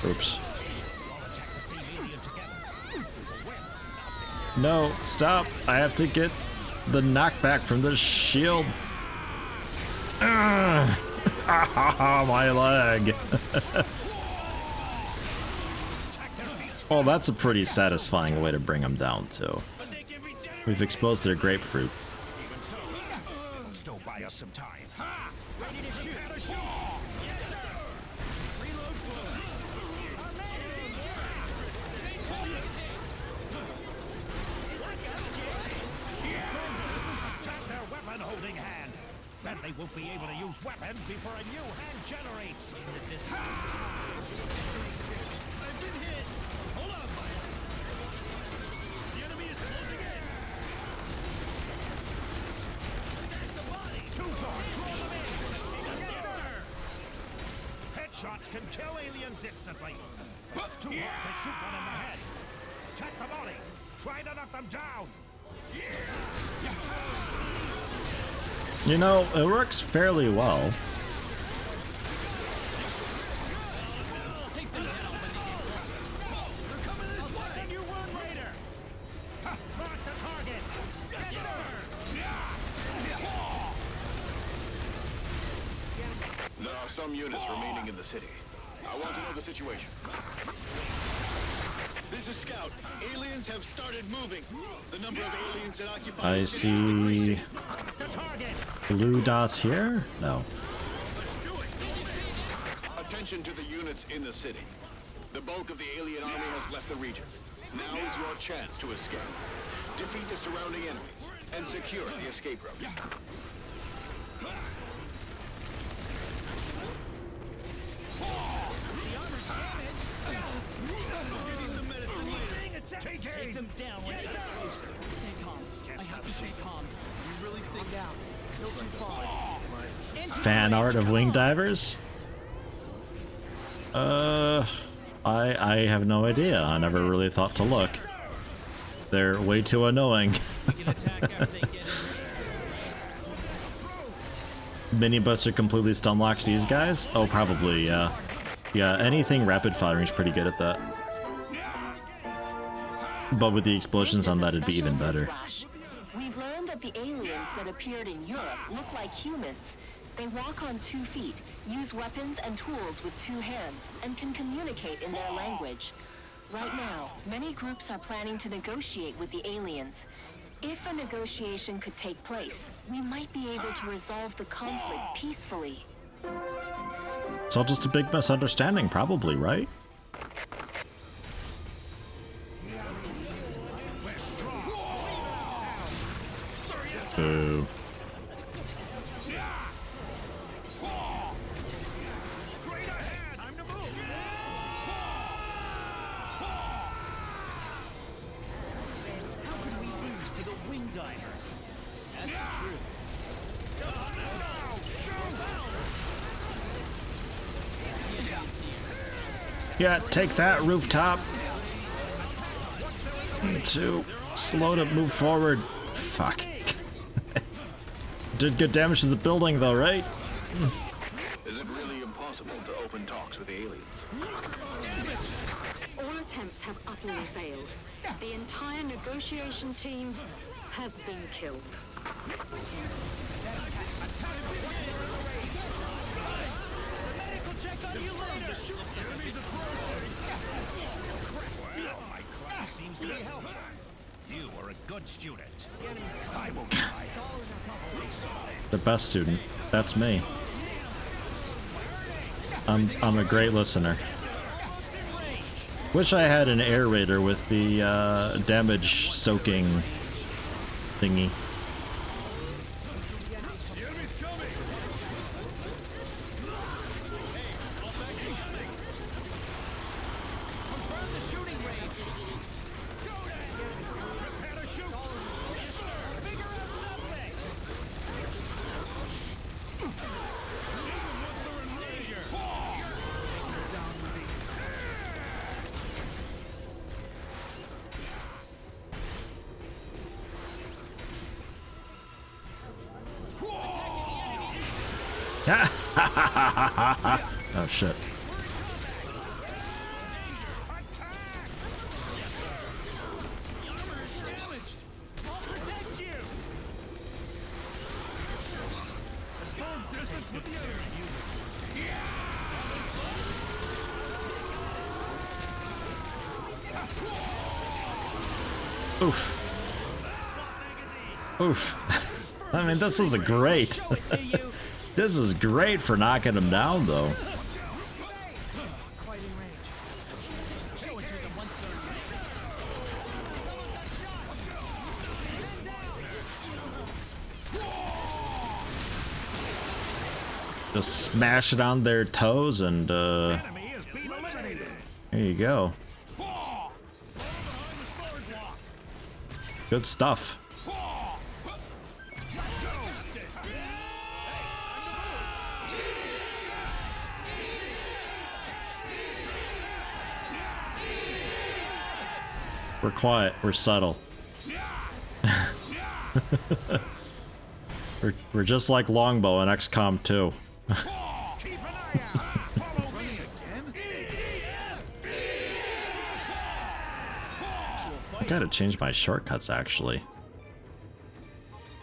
[SPEAKER 6] one.
[SPEAKER 1] Oops. No, stop. I have to get the knockback from the shield. My leg.
[SPEAKER 6] Attack their feet.
[SPEAKER 1] Well, that's a pretty satisfying way to bring them down, too. We've exposed their grapefruit.
[SPEAKER 6] Even so, it'll still buy us some time.
[SPEAKER 11] Ready to shoot. Yes, sir. Reload
[SPEAKER 6] Attack their weapon-holding hand. Then they won't be able to use weapons before a new hand generates.
[SPEAKER 2] I've been hit. Hold up. The enemy is closing in. Attack the body.
[SPEAKER 6] Tucson, draw them in. Yes, sir. Headshots can kill aliens instantly. It's too hard to shoot one in the head. Attack the body. Try to knock them down.
[SPEAKER 1] You know, it works fairly well.
[SPEAKER 5] There are some units remaining in the city. I want to know the situation. This is Scout. Aliens have started moving. The number of aliens that occupy
[SPEAKER 1] I
[SPEAKER 5] the city is decreasing.
[SPEAKER 1] see blue dots here? No.
[SPEAKER 5] Attention to the units in the city. The bulk of the alien army has left the region. Now is your chance to escape. Defeat the surrounding enemies and secure the escape route.
[SPEAKER 2] Take them down. Yes, sir. Stay calm. I have to stay calm. You really think down? Still too far.
[SPEAKER 1] Fan art of wing divers? I have no idea. I never really thought to look. They're way too annoying. Mini Buster completely stunlocks these guys? Oh, probably, yeah. Yeah, anything rapid firing is pretty good at that. But with the explosions on that, it'd be even better.
[SPEAKER 8] We've learned that the aliens that appeared in Europe look like humans. They walk on 2 feet, use weapons and tools with 2 hands, and can communicate in their language. Right now, many groups are planning to negotiate with the aliens. If a negotiation could take place, we might be able to resolve the conflict peacefully.
[SPEAKER 1] It's all just a big misunderstanding, probably, right? Boo. Yeah, take that, rooftop. Too slow to move forward. Fuck. Did good damage to the building though, right?
[SPEAKER 5] Is it really impossible to open talks with the aliens?
[SPEAKER 7] All attempts have utterly failed. The entire negotiation team has been killed.
[SPEAKER 6] Seems to be helpful. You are a good student. I will try.
[SPEAKER 1] The best student. That's me. I'm a great listener. Wish I had an air raider with the damage soaking thingy. Oh shit. Oof. Oof. I mean, this is great. This is great for knocking him down, though. Just smash it on their toes and, there you go. Good stuff. We're quiet, we're subtle. we're just like Longbow in XCOM 2. I gotta change my shortcuts actually.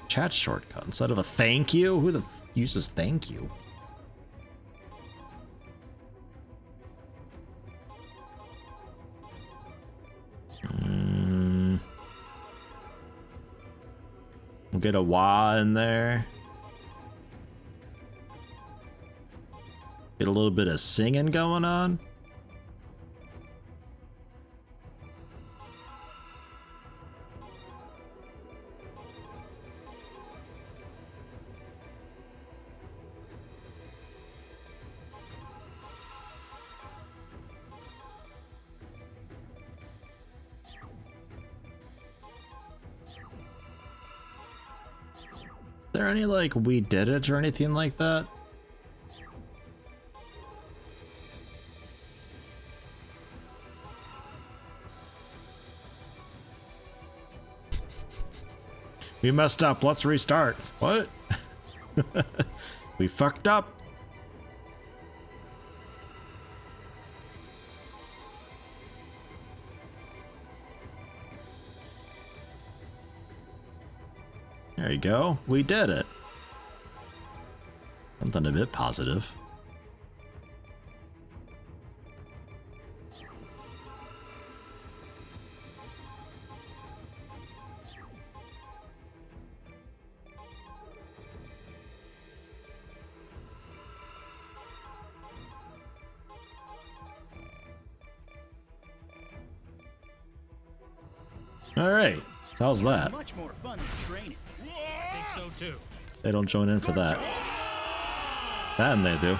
[SPEAKER 1] Chat shortcut instead of a thank you? Who the f uses thank you? We'll get a wah in there. Get a little bit of singing going on. Is there any like we did it or anything like that? We messed up, let's restart. What? We fucked up. There you go. We did it. Something a bit positive. All right. How's that?
[SPEAKER 2] Much more fun than training. I think so too.
[SPEAKER 1] They don't join in for that. That and they do.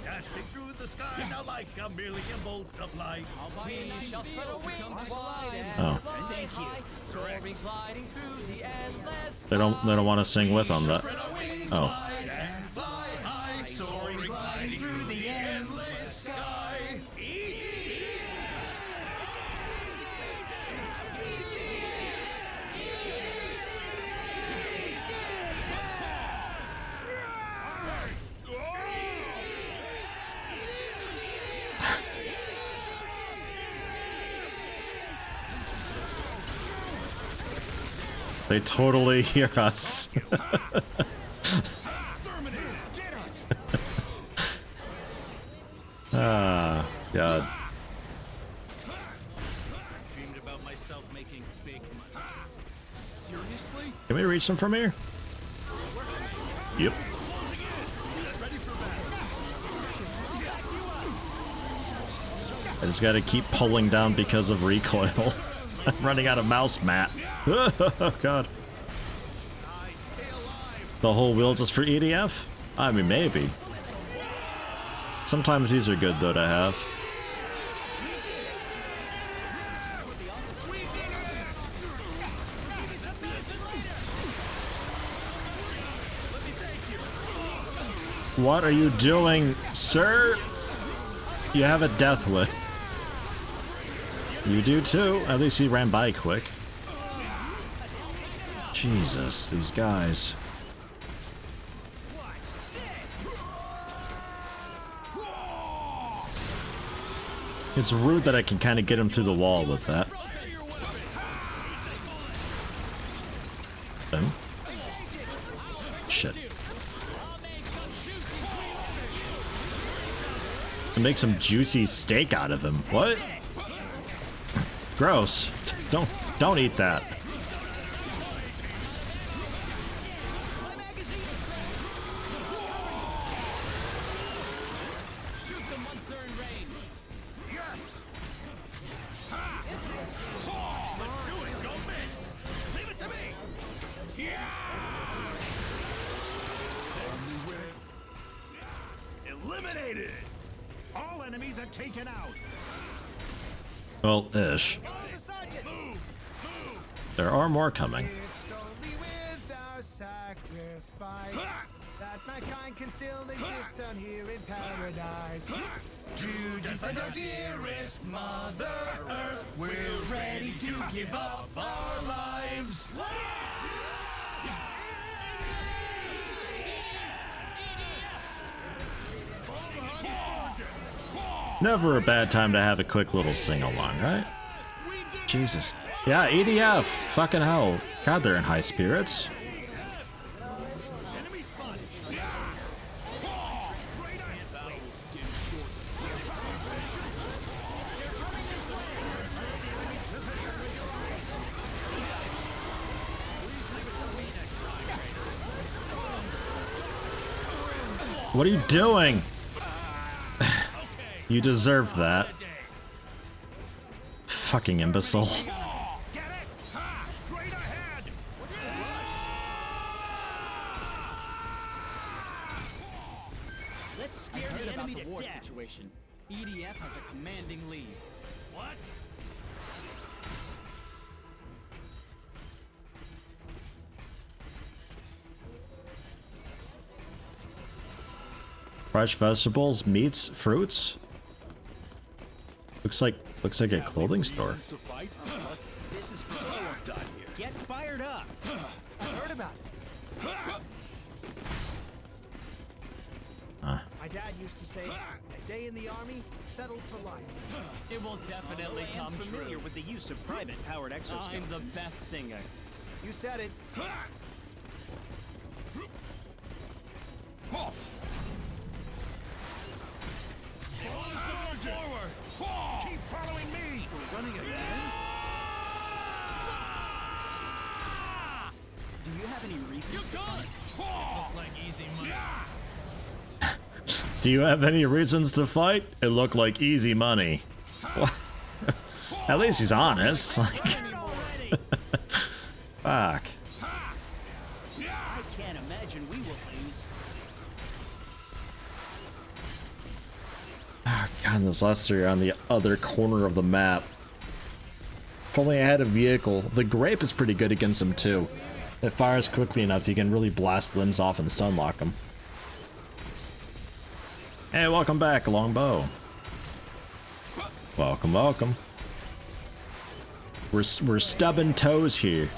[SPEAKER 2] Dashing through the sky now like a million bolts of light. We shall spread our wings wide and fly high, soaring, gliding through the endless sky.
[SPEAKER 1] They don't want to sing with on that. Oh.
[SPEAKER 2] Soaring, gliding through the endless sky.
[SPEAKER 1] They totally hear us. Ah, God.
[SPEAKER 2] Dreamed about myself making big money. Seriously?
[SPEAKER 1] Can we reach them from here? Yep. I just gotta keep pulling down because of recoil. I'm running out of mouse mat. Oh, God. The whole wheel just for EDF? I mean, maybe. Sometimes these are good, though, to have. What are you doing, sir? You have a death wish. You do too. At least he ran by quick. Jesus, these guys. It's rude that I can kind of get him through the wall with that. Oh. Shit. make some juicy steak out of him. What? Gross. Don't eat that.
[SPEAKER 6] Eliminated! All enemies are taken out.
[SPEAKER 1] Well, ish. There are more coming.
[SPEAKER 2] It's only with our sacrifice that mankind can still exist down here in paradise. To defend our dearest Mother Earth, we're ready to give up our lives.
[SPEAKER 1] Never a bad time to have a quick little sing-along, right? Jesus. Yeah, EDF. Fucking hell. God, they're in high spirits. What are you doing? You deserve that. Fucking imbecile.
[SPEAKER 13] Let's scare the enemy to war death. Situation. EDF has a commanding lead. What?
[SPEAKER 1] Fresh vegetables, meats, fruits. Looks like a clothing store.
[SPEAKER 2] This is done here. Get fired up. I've heard about it. My dad used to say, a day in the army, settled for life.
[SPEAKER 13] It will definitely come true.
[SPEAKER 2] Familiar with the use of private-powered exoskeletons.
[SPEAKER 13] I'm the best singer.
[SPEAKER 2] You said it.
[SPEAKER 6] Forward! Keep following me!
[SPEAKER 2] We're running again? Do you have any reasons to fight?
[SPEAKER 13] Look like easy money.
[SPEAKER 1] Do you have any reasons to fight? It looked like easy money. At least he's honest. Like, fuck.
[SPEAKER 2] I can't imagine we will lose.
[SPEAKER 1] Oh, God, this last three are on the other corner of the map. If only I had a vehicle. The grape is pretty good against them too. It fires quickly enough you can really blast limbs off and stunlock them. Hey, welcome back, Longbow. Welcome, welcome. We're stubbing toes here.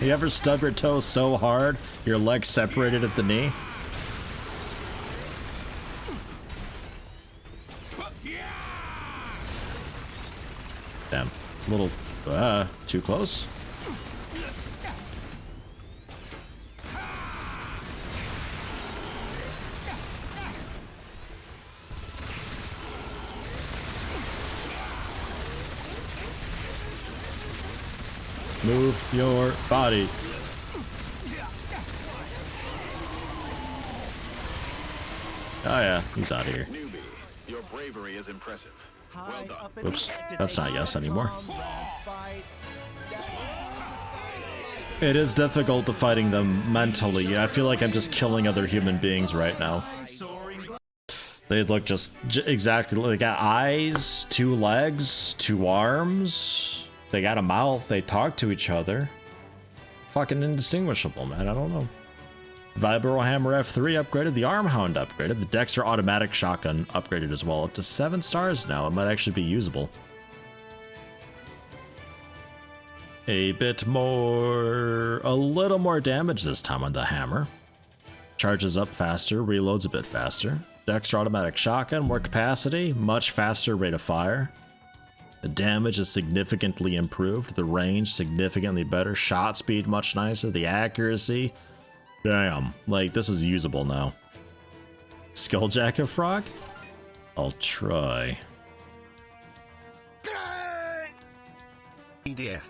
[SPEAKER 1] You ever stub your toe so hard your leg separated at the knee? Damn, a little too close. Move your body. Oh yeah, he's out of here.
[SPEAKER 5] Newbie, your bravery is impressive. Well done.
[SPEAKER 1] Oops, that's not yes anymore. It is difficult to fighting them mentally. I feel like I'm just killing other human beings right now. They look just exactly. They got eyes, 2 legs, 2 arms. They got a mouth. They talk to each other. Fucking indistinguishable, man. I don't know. Vibro Hammer F3 upgraded. The Arm Hound upgraded. The Dexter Automatic Shotgun upgraded as well. Up to 7 stars now. It might actually be usable. A bit more... A little more damage this time on the hammer. Charges up faster. Reloads a bit faster. Dexter Automatic Shotgun. More capacity. Much faster rate of fire. The damage is significantly improved, the range significantly better, shot speed much nicer, the accuracy. Damn, like this is usable now. Skulljacket frog? I'll try.
[SPEAKER 14] EDF.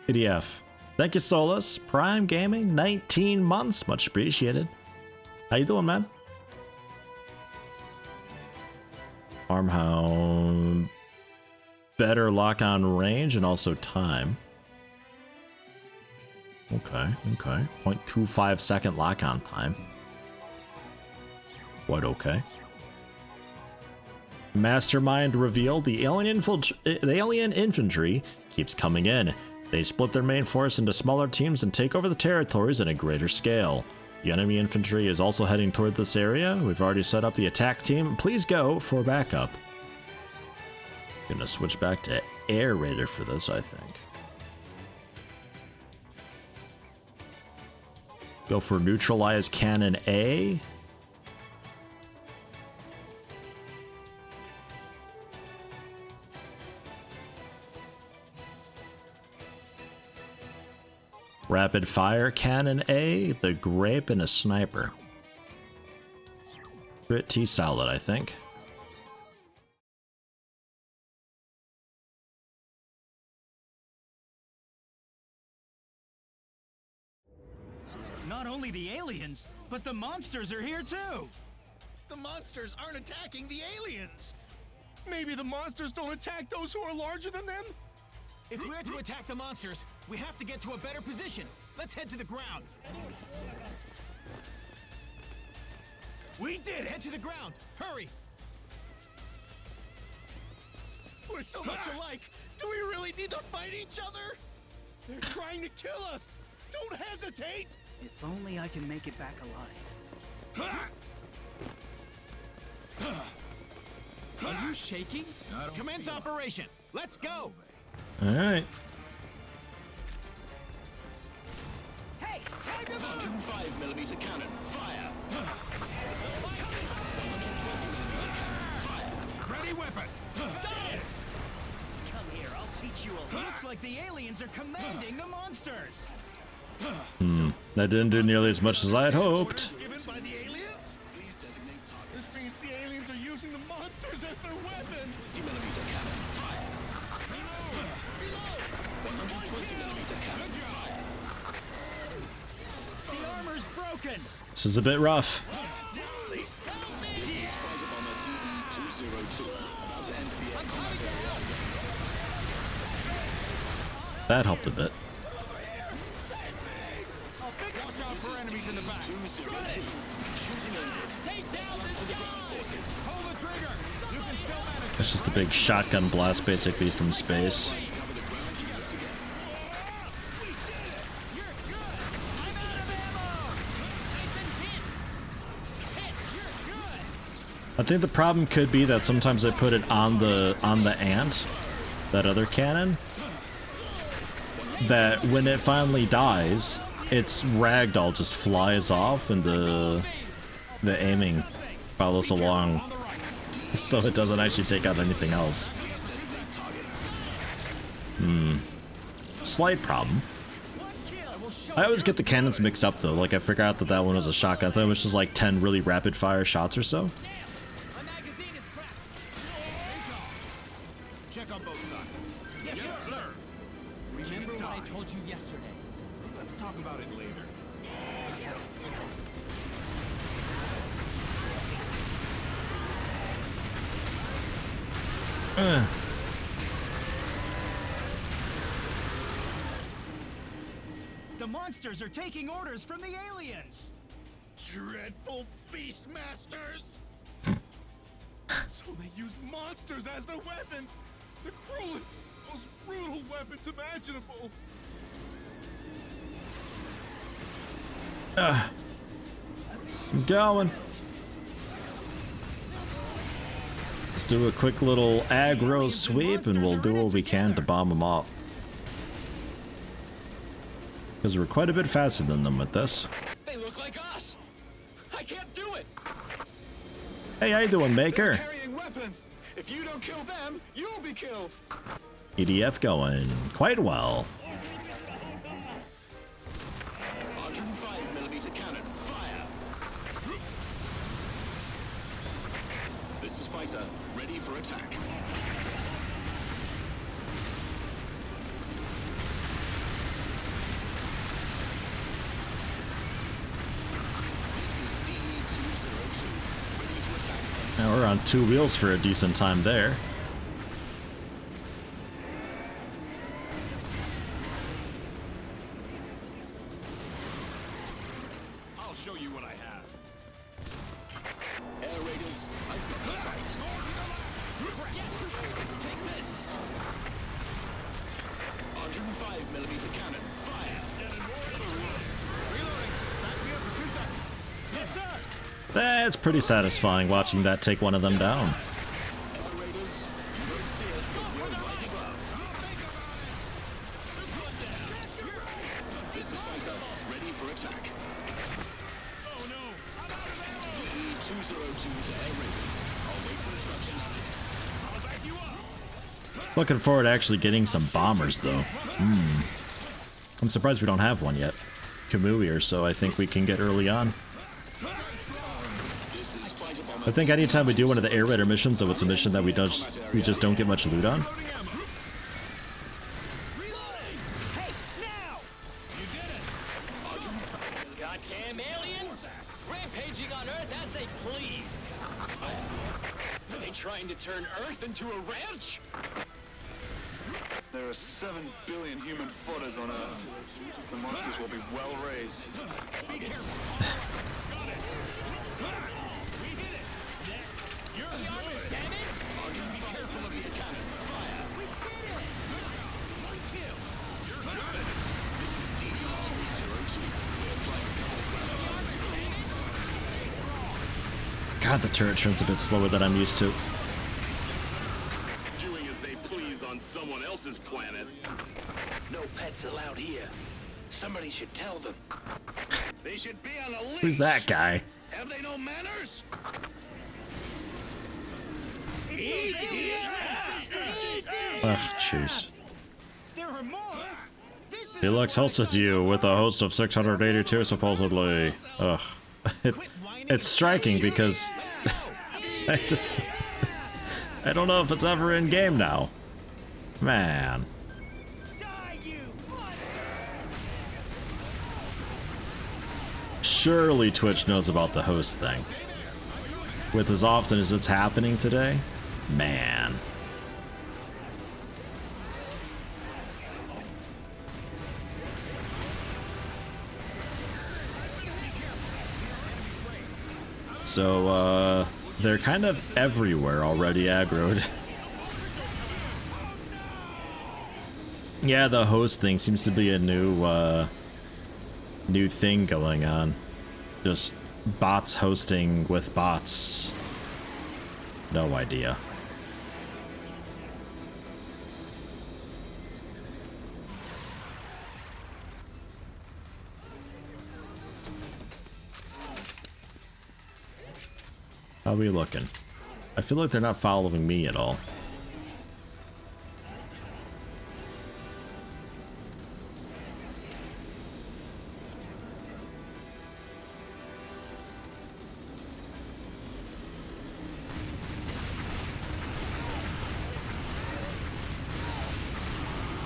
[SPEAKER 1] EDF. Thank you, Solus. Prime Gaming, 19 months. Much appreciated. How you doing, man? Armhound. Better lock-on range and also time. Okay. 0.25 second lock-on time. Quite okay. Mastermind revealed the alien infantry keeps coming in. They split their main force into smaller teams and take over the territories at a greater scale. The enemy infantry is also heading toward this area. We've already set up the attack team. Please go for backup. Gonna switch back to Air Raider for this, I think. Go for neutralize cannon A. Rapid fire cannon A, the grape, and a sniper. Pretty solid, I think.
[SPEAKER 2] Not only the aliens, but the monsters are here too!
[SPEAKER 5] The monsters aren't attacking the aliens!
[SPEAKER 9] Maybe the monsters don't attack those who are larger than them?
[SPEAKER 2] If we're to attack the monsters, we have to get to a better position. Let's head to the ground. We did! Head to the ground! Hurry!
[SPEAKER 5] We're so much alike! Do we really need to fight each other?
[SPEAKER 9] They're trying to kill us! Don't hesitate!
[SPEAKER 2] If only I can make it back alive. Are you shaking? Commence operation! Let's go!
[SPEAKER 1] Alright.
[SPEAKER 2] Hey! Take him!
[SPEAKER 4] 105mm cannon, fire! 120mm cannon, fire!
[SPEAKER 2] Ready weapon! Come here, I'll teach you a lesson. Looks like the aliens are commanding the monsters!
[SPEAKER 1] That didn't do nearly as much as I had hoped.
[SPEAKER 5] Given by the aliens? Please designate targets.
[SPEAKER 9] This means the aliens are using the monsters as their weapon!
[SPEAKER 4] 20mm cannon, fire! 120mm cannon, fire!
[SPEAKER 2] The armor's broken!
[SPEAKER 1] This is a bit rough.
[SPEAKER 4] This is fighter bomber DE-202, about to enter the air combat area.
[SPEAKER 1] That helped a bit.
[SPEAKER 2] Watch out for enemies in the back.
[SPEAKER 4] 202, shooting ended. Best luck to the ground forces.
[SPEAKER 2] Hold the trigger! You can still manage.
[SPEAKER 1] It's just a big shotgun blast basically from space. I think the problem could be that sometimes I put it on the ant, that other cannon, that when it finally dies, its ragdoll just flies off and the aiming follows along, so it doesn't actually take out anything else. Slight problem. I always get the cannons mixed up though, like I figure out that that one was a shotgun. I thought it was just like 10 really rapid fire shots or so.
[SPEAKER 2] Check on both sides. Yes, sir. Remember what I told you yesterday.
[SPEAKER 9] Let's talk about it later.
[SPEAKER 2] The monsters are taking orders from the aliens.
[SPEAKER 5] Dreadful beastmasters!
[SPEAKER 9] So they use monsters as their weapons! The cruelest, most brutal weapons imaginable!
[SPEAKER 1] I'm going. Let's do a quick little aggro sweep and we'll do what we can to bomb them up. Because we're quite a bit faster than them with this.
[SPEAKER 13] They look like us. I can't do it.
[SPEAKER 1] Hey, how you doing, Maker?
[SPEAKER 5] Carrying weapons. If you don't kill them, you'll be killed.
[SPEAKER 1] EDF going quite well.
[SPEAKER 4] 105mm cannon, fire! This is fighter, ready for attack. This is DE-202, ready to attack.
[SPEAKER 1] Now we're on 2 wheels for a decent time there.
[SPEAKER 9] I'll show you what I have.
[SPEAKER 4] Air Raiders, I've got the sight. Take this. 105mm cannon, fire.
[SPEAKER 5] Yes, sir.
[SPEAKER 1] That's pretty satisfying watching that take one of them down.
[SPEAKER 4] Air Raiders, you won't see us, but we're right above. This is fighter, ready for attack.
[SPEAKER 9] Oh no!
[SPEAKER 4] DE-202 to Air Raiders. I'll wait for instruction.
[SPEAKER 9] I'll back you up.
[SPEAKER 1] Looking forward to actually getting some bombers though. I'm surprised we don't have one yet. Kamui or so I think we can get early on.
[SPEAKER 4] This is fighter bomber.
[SPEAKER 1] I think anytime we do one of the Air Raider missions, though it's a mission that we just don't get much loot on.
[SPEAKER 13] Goddamn aliens! Rampaging on Earth, I say please! Are they trying to turn Earth into a ranch?
[SPEAKER 5] There are 7 billion human footers on Earth. The monsters will be well raised.
[SPEAKER 1] God, the turret turns a bit slower than I'm used to.
[SPEAKER 5] Doing as they please on someone else's planet.
[SPEAKER 4] No pets allowed here. Somebody should tell them.
[SPEAKER 5] They should be on a leash.
[SPEAKER 1] Who's that guy?
[SPEAKER 5] Have they no manners?
[SPEAKER 1] Ugh, jeez.
[SPEAKER 11] There are more.
[SPEAKER 1] He looks hostile to you with a host of 682 supposedly. Ugh. It's striking because I don't know if it's ever in game now. Man. Surely Twitch knows about the host thing. With as often as it's happening today, man. So, they're kind of everywhere already aggroed. Yeah, the host thing seems to be a new thing going on. Just bots hosting with bots. No idea. How are we looking? I feel like they're not following me at all.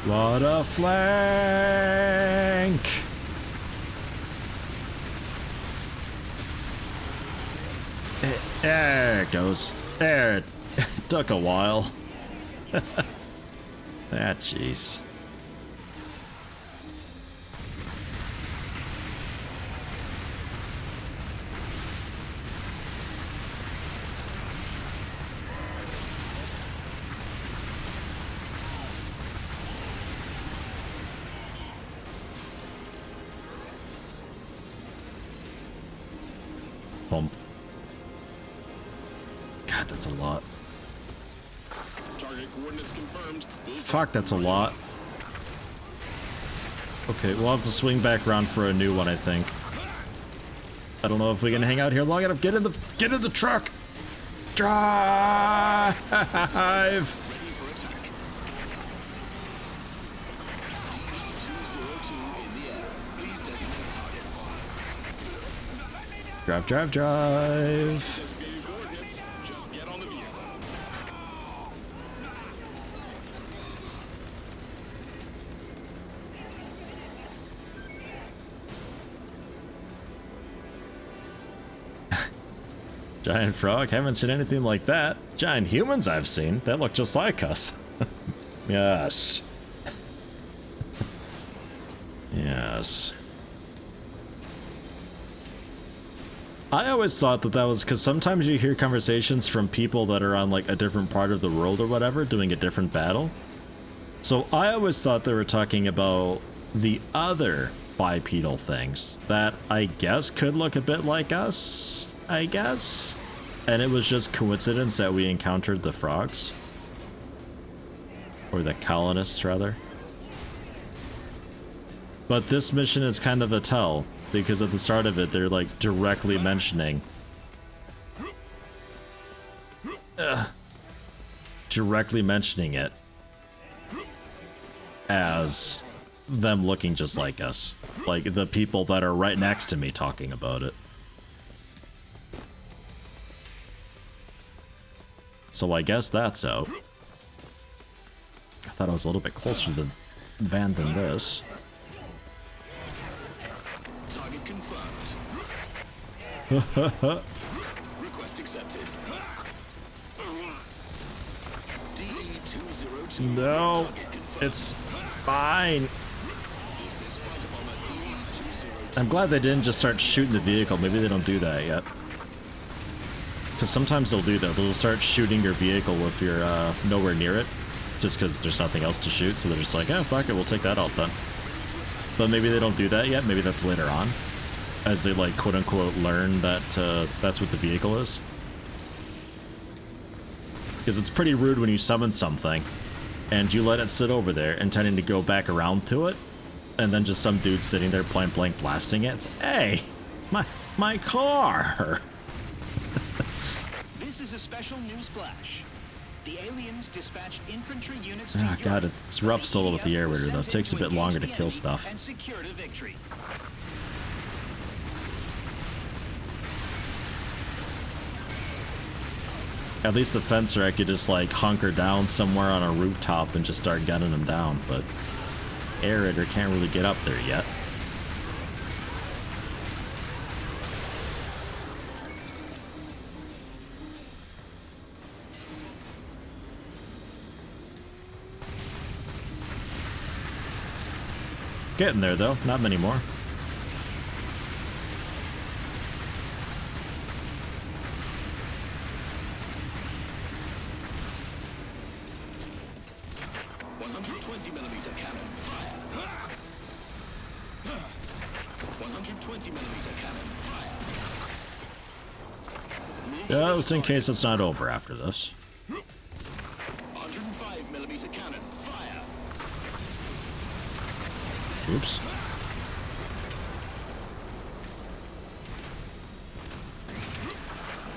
[SPEAKER 1] What a flank! There it goes. There it took a while. Ah, jeez. Bump. God, that's a lot.
[SPEAKER 5] Target coordinates confirmed.
[SPEAKER 1] Fuck, that's a lot. Okay, we'll have to swing back around for a new one, I think. I don't know if we can hang out here long enough. Get in the truck. Drive!
[SPEAKER 4] Ready for attack. DE-202 in the air. Please designate targets.
[SPEAKER 1] Drive, drive, drive!
[SPEAKER 4] Designated coordinates. Just get on the vehicle.
[SPEAKER 1] Giant frog? Haven't seen anything like that. Giant humans I've seen. They look just like us. Yes. Yes. I always thought that was because sometimes you hear conversations from people that are on like a different part of the world or whatever, doing a different battle. So I always thought they were talking about the other bipedal things that I guess could look a bit like us, I guess. And it was just coincidence that we encountered the frogs. Or the colonists, rather. But this mission is kind of a tell, because at the start of it, they're like directly mentioning... directly mentioning it as them looking just like us. Like the people that are right next to me talking about it. So I guess that's out. I thought I was a little bit closer to the van than this.
[SPEAKER 4] Target confirmed. Request accepted. DE-202.
[SPEAKER 1] No,
[SPEAKER 4] Target confirmed.
[SPEAKER 1] it's fine.
[SPEAKER 4] This is fighter bomber DE-202.
[SPEAKER 1] I'm glad they didn't just start shooting the vehicle. Maybe they don't do that yet. Because sometimes they'll do that. They'll start shooting your vehicle if you're nowhere near it. Just because there's nothing else to shoot. So they're just like, oh, fuck it, we'll take that out then. But maybe they don't do that yet. Maybe that's later on. As they, like, quote-unquote learn that that's what the vehicle is. Because it's pretty rude when you summon something. And you let it sit over there, intending to go back around to it. And then just some dude sitting there point blank blasting it. Hey! My car!
[SPEAKER 3] This is a special news flash. The aliens dispatched infantry units to
[SPEAKER 1] Ah, God,
[SPEAKER 3] Europe.
[SPEAKER 1] it's rough solo with the air raider, though. It takes a bit longer to
[SPEAKER 3] the
[SPEAKER 1] kill
[SPEAKER 3] enemy
[SPEAKER 1] stuff.
[SPEAKER 3] And secured a victory.
[SPEAKER 1] At least the fencer, I could just, like, hunker down somewhere on a rooftop and just start gunning them down, but air raider can't really get up there yet. Getting there, though. Not many more.
[SPEAKER 4] mm cannon, fire. 120mm cannon, fire.
[SPEAKER 1] Just in case it's not over after this.
[SPEAKER 4] 105mm cannon, fire.
[SPEAKER 1] Oops.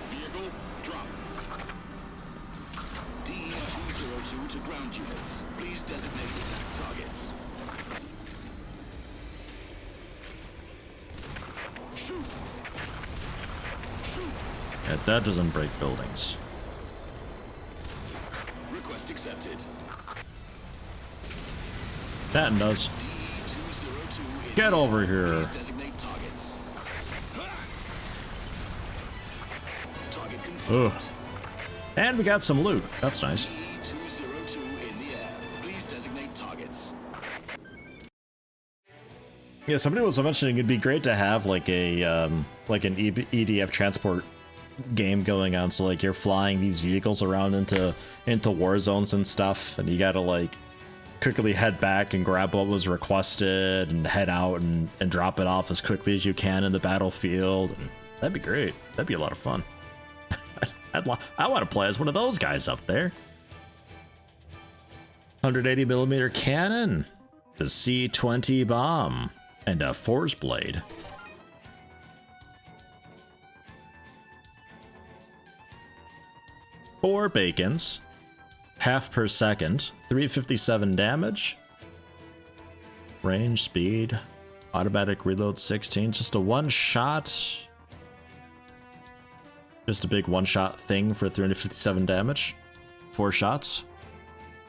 [SPEAKER 4] Vehicle, drop. DE-202 to ground units. Please designate attack targets. Shoot. Shoot.
[SPEAKER 1] Yeah, that doesn't break buildings.
[SPEAKER 4] Request accepted.
[SPEAKER 1] That does.
[SPEAKER 4] DE-202
[SPEAKER 1] Get over here.
[SPEAKER 4] Please designate targets. Target confirmed.
[SPEAKER 1] Ugh. And we got some loot. That's nice.
[SPEAKER 4] DE-202 in the air. Please designate targets.
[SPEAKER 1] Yeah, somebody was mentioning it'd be great to have like a like an EDF transport game going on. So like you're flying these vehicles around into war zones and stuff, and you gotta like quickly head back and grab what was requested and head out and drop it off as quickly as you can in the battlefield. And that'd be great. That'd be a lot of fun. I want to play as one of those guys up there. 180mm cannon, the C-20 bomb, and a force blade. 4 bacons, half per second, 357 damage, range, speed, automatic reload 16, just a one-shot, just a big one-shot thing for 357 damage, 4 shots.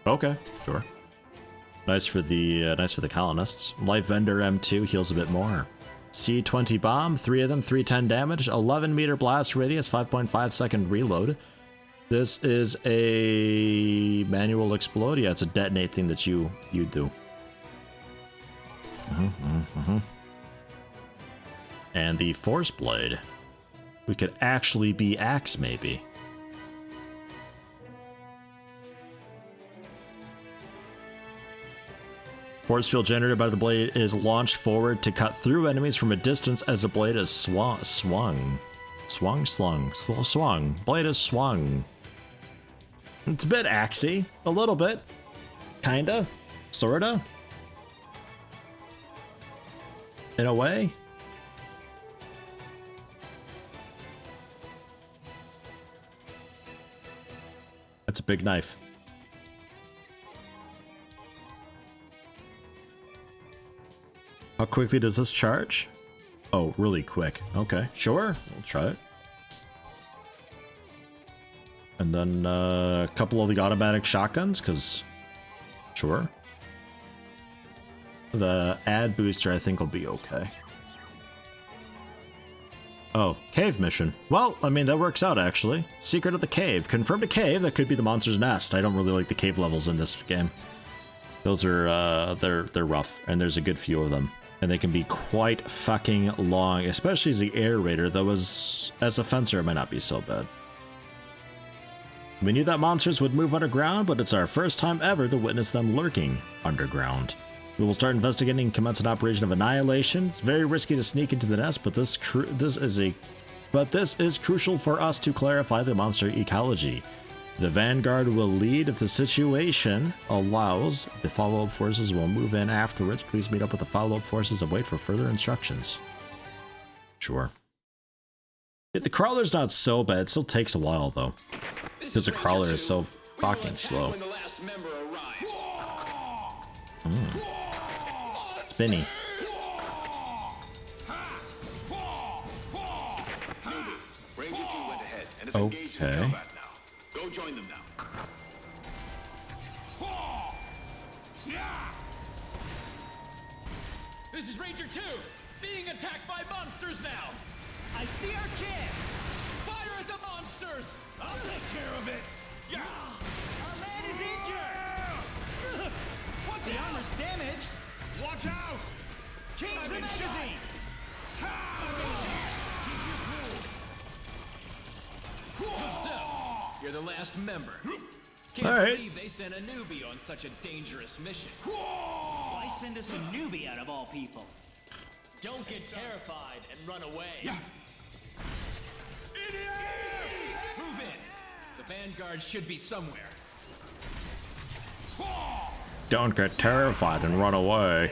[SPEAKER 1] Okay, sure. Nice for the colonists. Life Vendor M2 heals a bit more. C20 bomb, 3 of them, 310 damage, 11 meter blast radius, 5.5 second reload. This is a manual explode. Yeah, it's a detonate thing that you do. And the force blade. We could actually be axe maybe. Force field generated by the blade is launched forward to cut through enemies from a distance as the blade is swung. Blade is swung. It's a bit axey. A little bit. Kinda. Sorta. In a way. That's a big knife. How quickly does this charge? Oh, really quick. Okay, sure. We'll try it. And then a couple of the automatic shotguns, because sure. The ad booster, I think, will be okay. Oh, cave mission. Well, I mean, that works out, actually. Secret of the cave. Confirmed a cave. That could be the monster's nest. I don't really like the cave levels in this game. Those are, they're rough, and there's a good few of them. And they can be quite fucking long, especially as the air raider, though as a fencer, it might not be so bad. We knew that monsters would move underground, but it's our first time ever to witness them lurking underground. We will start investigating and commence an operation of annihilation. It's very risky to sneak into the nest, but this is crucial for us to clarify the monster ecology. The Vanguard will lead if the situation allows. The follow-up forces will move in afterwards. Please meet up with the follow-up forces and wait for further instructions. Sure. Yeah, the crawler's not so bad. It still takes a while, though. Because the crawler is so fucking slow. Spinny. Okay.
[SPEAKER 5] Go join them now.
[SPEAKER 13] This is Ranger 2, being attacked by monsters now.
[SPEAKER 2] I see our chance.
[SPEAKER 13] Fire at the monsters.
[SPEAKER 2] I'll take care of it.
[SPEAKER 13] Yeah.
[SPEAKER 2] Our man is injured. What's the armor's damaged?
[SPEAKER 9] Watch out!
[SPEAKER 2] Change the magazine.
[SPEAKER 13] So, you're the last member. Can't believe they sent a newbie on such a dangerous mission.
[SPEAKER 2] Why send us a newbie out of all people?
[SPEAKER 13] Don't get terrified and run away.
[SPEAKER 2] EDF!
[SPEAKER 13] Move in. The Vanguard should be somewhere.
[SPEAKER 1] Don't get terrified and run away.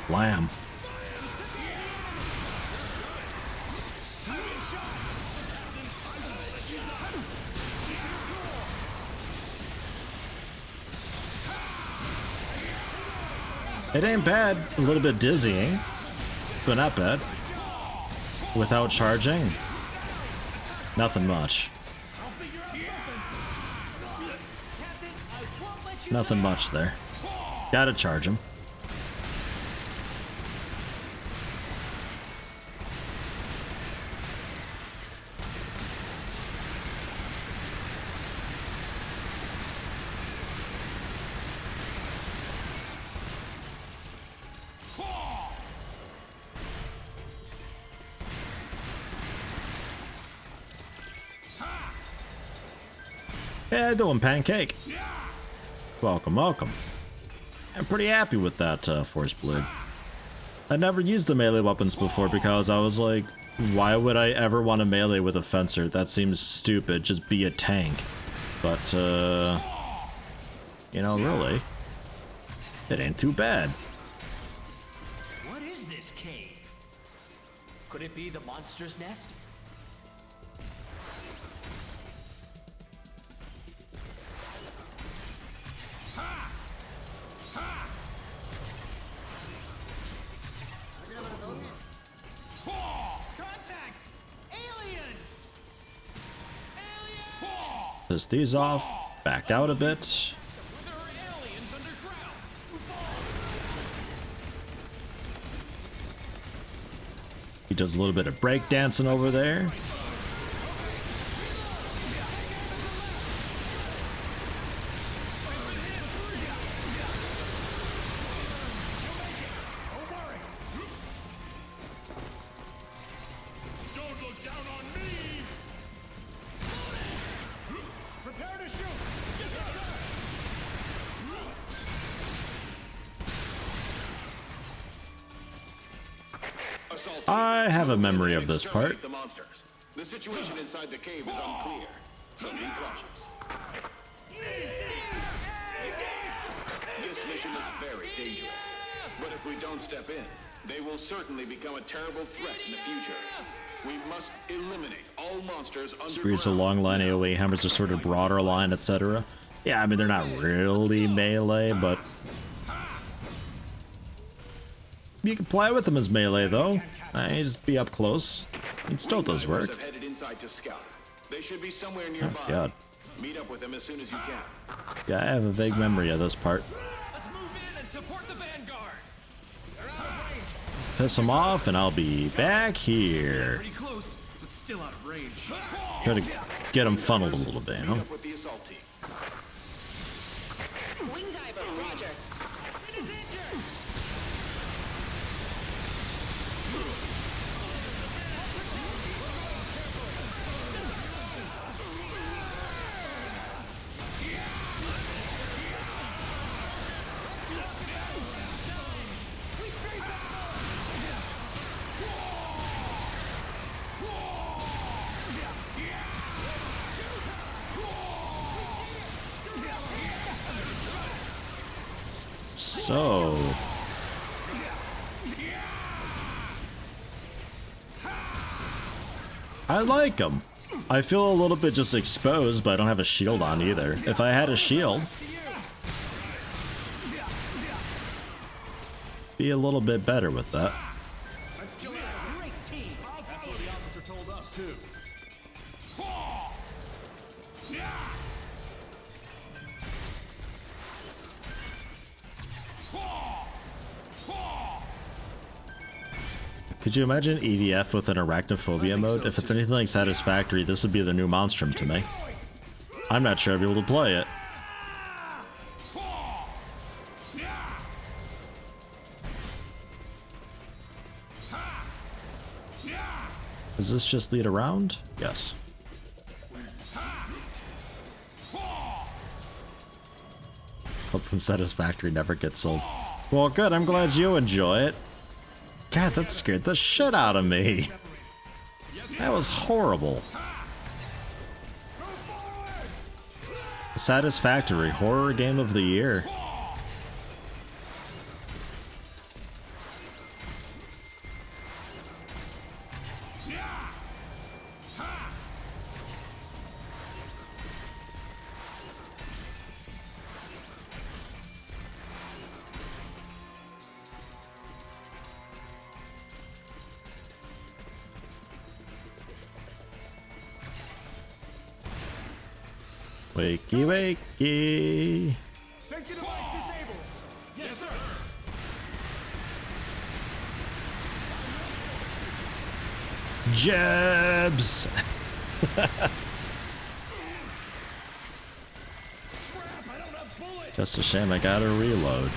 [SPEAKER 1] Lamb. It ain't bad. A little bit dizzying, but not bad. Without charging, nothing much. Nothing much there. Gotta charge him. How you doing, Pancake? Welcome, welcome. I'm pretty happy with that Force Blade. I never used the melee weapons before because I was like, why would I ever want to melee with a fencer? That seems stupid, just be a tank. But, you know, really, it ain't too bad.
[SPEAKER 13] What is this cave? Could it be the monster's nest?
[SPEAKER 2] Contact! Aliens!
[SPEAKER 1] Piss these off, back out a bit.
[SPEAKER 2] There are aliens underground!
[SPEAKER 1] He does a little bit of breakdancing over there.
[SPEAKER 2] Don't look down on me! Prepare to shoot! Yes, sir!
[SPEAKER 1] I have a memory of this part.
[SPEAKER 5] The monsters. The situation inside the cave is unclear, so be cautious. This mission is very dangerous, but if we don't step in, they will certainly become a terrible threat in the future. We must eliminate all monsters
[SPEAKER 1] Spears are
[SPEAKER 5] underground.
[SPEAKER 1] long line AoE, hammers are sort of broader line, etc. Yeah, I mean, they're not really melee, but you can play with them as melee, though. Just be up close. It still does work.
[SPEAKER 5] Have headed inside to scout. They should be somewhere nearby.
[SPEAKER 1] Oh, God.
[SPEAKER 5] Meet up with them as soon as you can.
[SPEAKER 1] Yeah, I have a vague memory of this part.
[SPEAKER 2] Let's move in and support the vanguard! They're out of range!
[SPEAKER 1] Piss them off, and I'll be back here.
[SPEAKER 2] Pretty close, but still out of range.
[SPEAKER 1] Try to get them funneled a little bit, you know?
[SPEAKER 5] With the assault team.
[SPEAKER 8] Wing diver, roger.
[SPEAKER 2] It is injured!
[SPEAKER 1] So... I like them. I feel a little bit just exposed, but I don't have a shield on either. If I had a shield, be a little bit better with that.
[SPEAKER 2] That's still a great team! That's what the officer told us, too.
[SPEAKER 1] Could you imagine EDF with an arachnophobia mode? If it's anything like Satisfactory, this would be the new monstrum to me. I'm not sure I'd be able to play it. Does this just lead around? Yes. Hope from Satisfactory never gets sold. Well, good. I'm glad you enjoy it. God, that scared the shit out of me. That was horrible. Satisfactory horror game of the year. Wakey, wakey.
[SPEAKER 2] Safety device disabled! Yes, sir!
[SPEAKER 1] Jabs! Just a shame I gotta reload.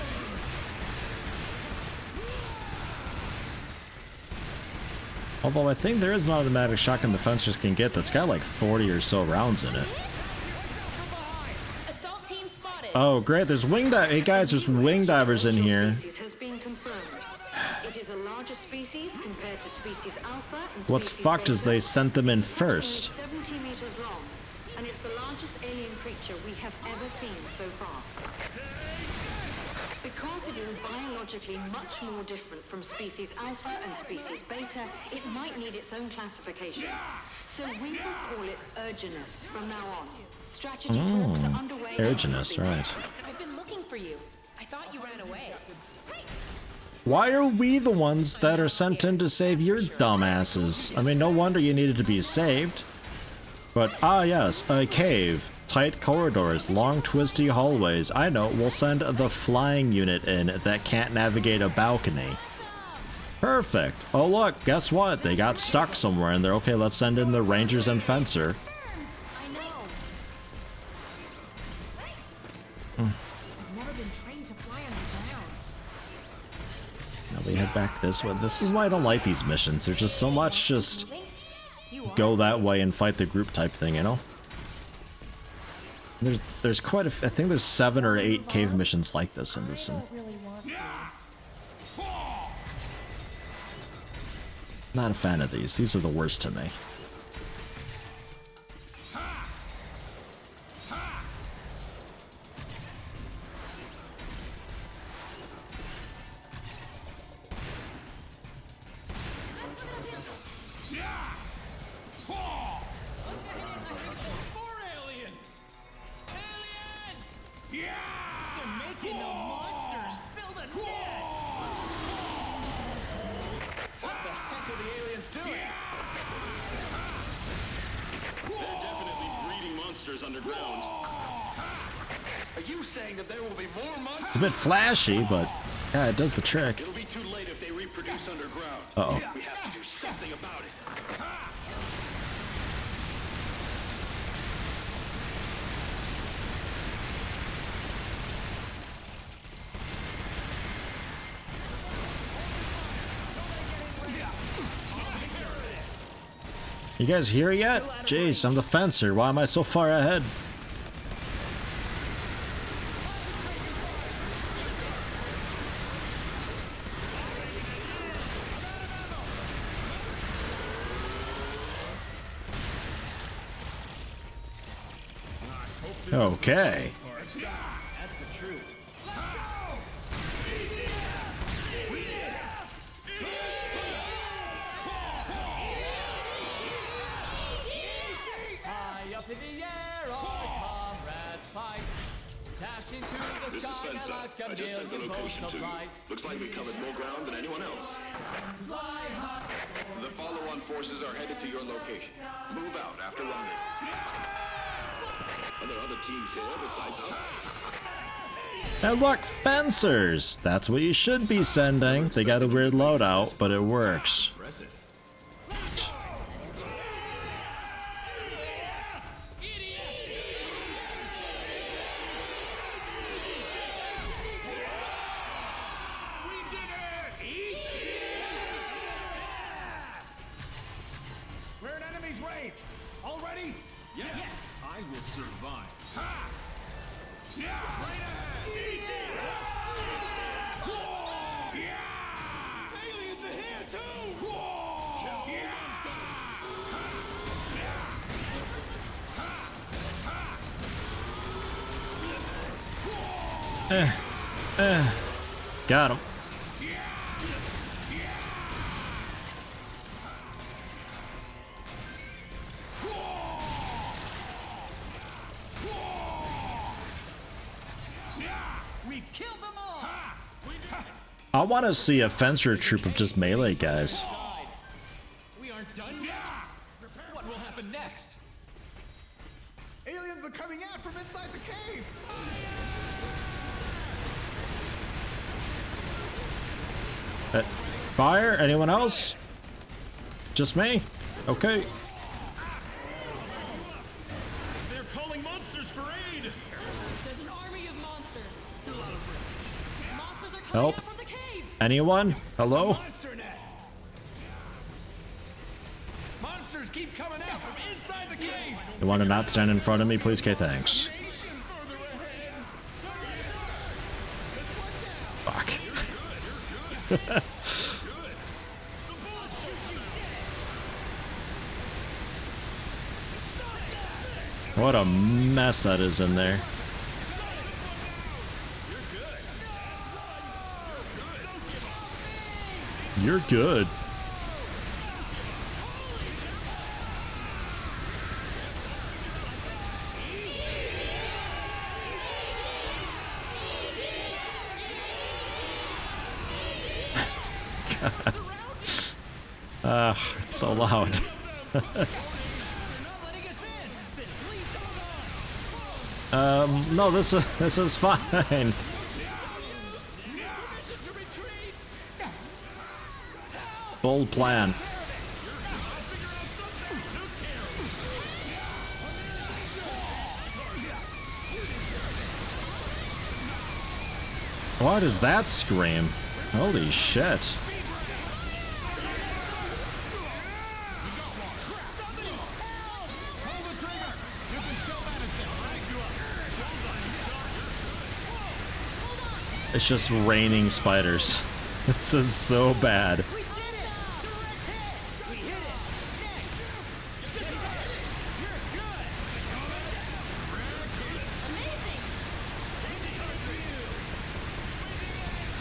[SPEAKER 1] Although I think there is an automatic shotgun the fencers can get that's got like 40 or so rounds in it. Oh, great. There's wing dive. Hey, guys, there's wing divers in here.
[SPEAKER 7] Has been confirmed. It is a larger species compared to species Alpha and
[SPEAKER 1] What's
[SPEAKER 7] species
[SPEAKER 1] fucked is
[SPEAKER 7] Beta.
[SPEAKER 1] they sent them in
[SPEAKER 7] It's
[SPEAKER 1] first.
[SPEAKER 7] approximately 70 meters long, and it's the largest alien creature we have ever seen so far. Because it is biologically much more different from species Alpha and species Beta, it might need its own classification. So we will call it urgentness from now on. Strategy talks are underway.
[SPEAKER 1] Urgentness, right.
[SPEAKER 10] I've been looking for you. I thought you ran away.
[SPEAKER 1] Why are we the ones that are sent in to save your dumbasses? I mean, no wonder you needed to be saved. But, ah yes, a cave. Tight corridors, long twisty hallways. I know, we'll send the flying unit in that can't navigate a balcony. Perfect. Oh look, guess what? They got stuck somewhere in there. Okay, let's send in the rangers and fencer. Now we head back this way. This is why I don't like these missions. There's just so much just go that way and fight the group type thing, you know? There's quite a I think there's 7 or 8 cave missions like this in this one. Not a fan of these. These are the worst to me.
[SPEAKER 5] Underground. Are you saying that there will be more monsters?
[SPEAKER 1] It's a bit flashy, but yeah, it does the trick.
[SPEAKER 5] It'll be too late if they reproduce underground.
[SPEAKER 1] Uh-oh.
[SPEAKER 5] We have to do something about it.
[SPEAKER 1] You guys here yet? Jeez, I'm the fencer. Why am I so far ahead? Okay.
[SPEAKER 2] That's the truth.
[SPEAKER 13] High up in the air, our comrades fight. Dashing through the
[SPEAKER 4] This is
[SPEAKER 13] sky
[SPEAKER 4] Spencer.
[SPEAKER 13] like a
[SPEAKER 4] I just sent the
[SPEAKER 13] million
[SPEAKER 4] location
[SPEAKER 13] bolts
[SPEAKER 4] to
[SPEAKER 13] of
[SPEAKER 4] you.
[SPEAKER 13] light.
[SPEAKER 4] Looks like we covered more ground than anyone else. The follow-on forces are headed to your location. Move out after rounding. Are there other teams here besides us?
[SPEAKER 1] And look, fencers! That's what you should be sending. They got a weird loadout, but it works.
[SPEAKER 2] We're in enemy's range. All ready? Yes. I will survive. Ha! Yeah. Straight ahead. Yeah. Aliens are here too. Kill the monsters.
[SPEAKER 1] Got him. I want to see a fencer troop of just melee guys.
[SPEAKER 13] We aren't done yet. What will happen next?
[SPEAKER 2] Aliens are coming out from inside the cave.
[SPEAKER 1] Fire? Anyone else? Just me? Okay.
[SPEAKER 9] They're calling monsters for aid!
[SPEAKER 10] There's an army of monsters. Monsters are coming
[SPEAKER 1] Help.
[SPEAKER 10] out from the cave.
[SPEAKER 1] Anyone? Hello?
[SPEAKER 2] Monster nest. Monsters keep coming out from inside the cave.
[SPEAKER 1] You want to not stand in front of me, please? Okay, thanks. What a mess that is in there. You're good. God. It's so loud. No, this is fine. Bold plan. What is that scream? Holy shit. It's just raining spiders. This is so bad.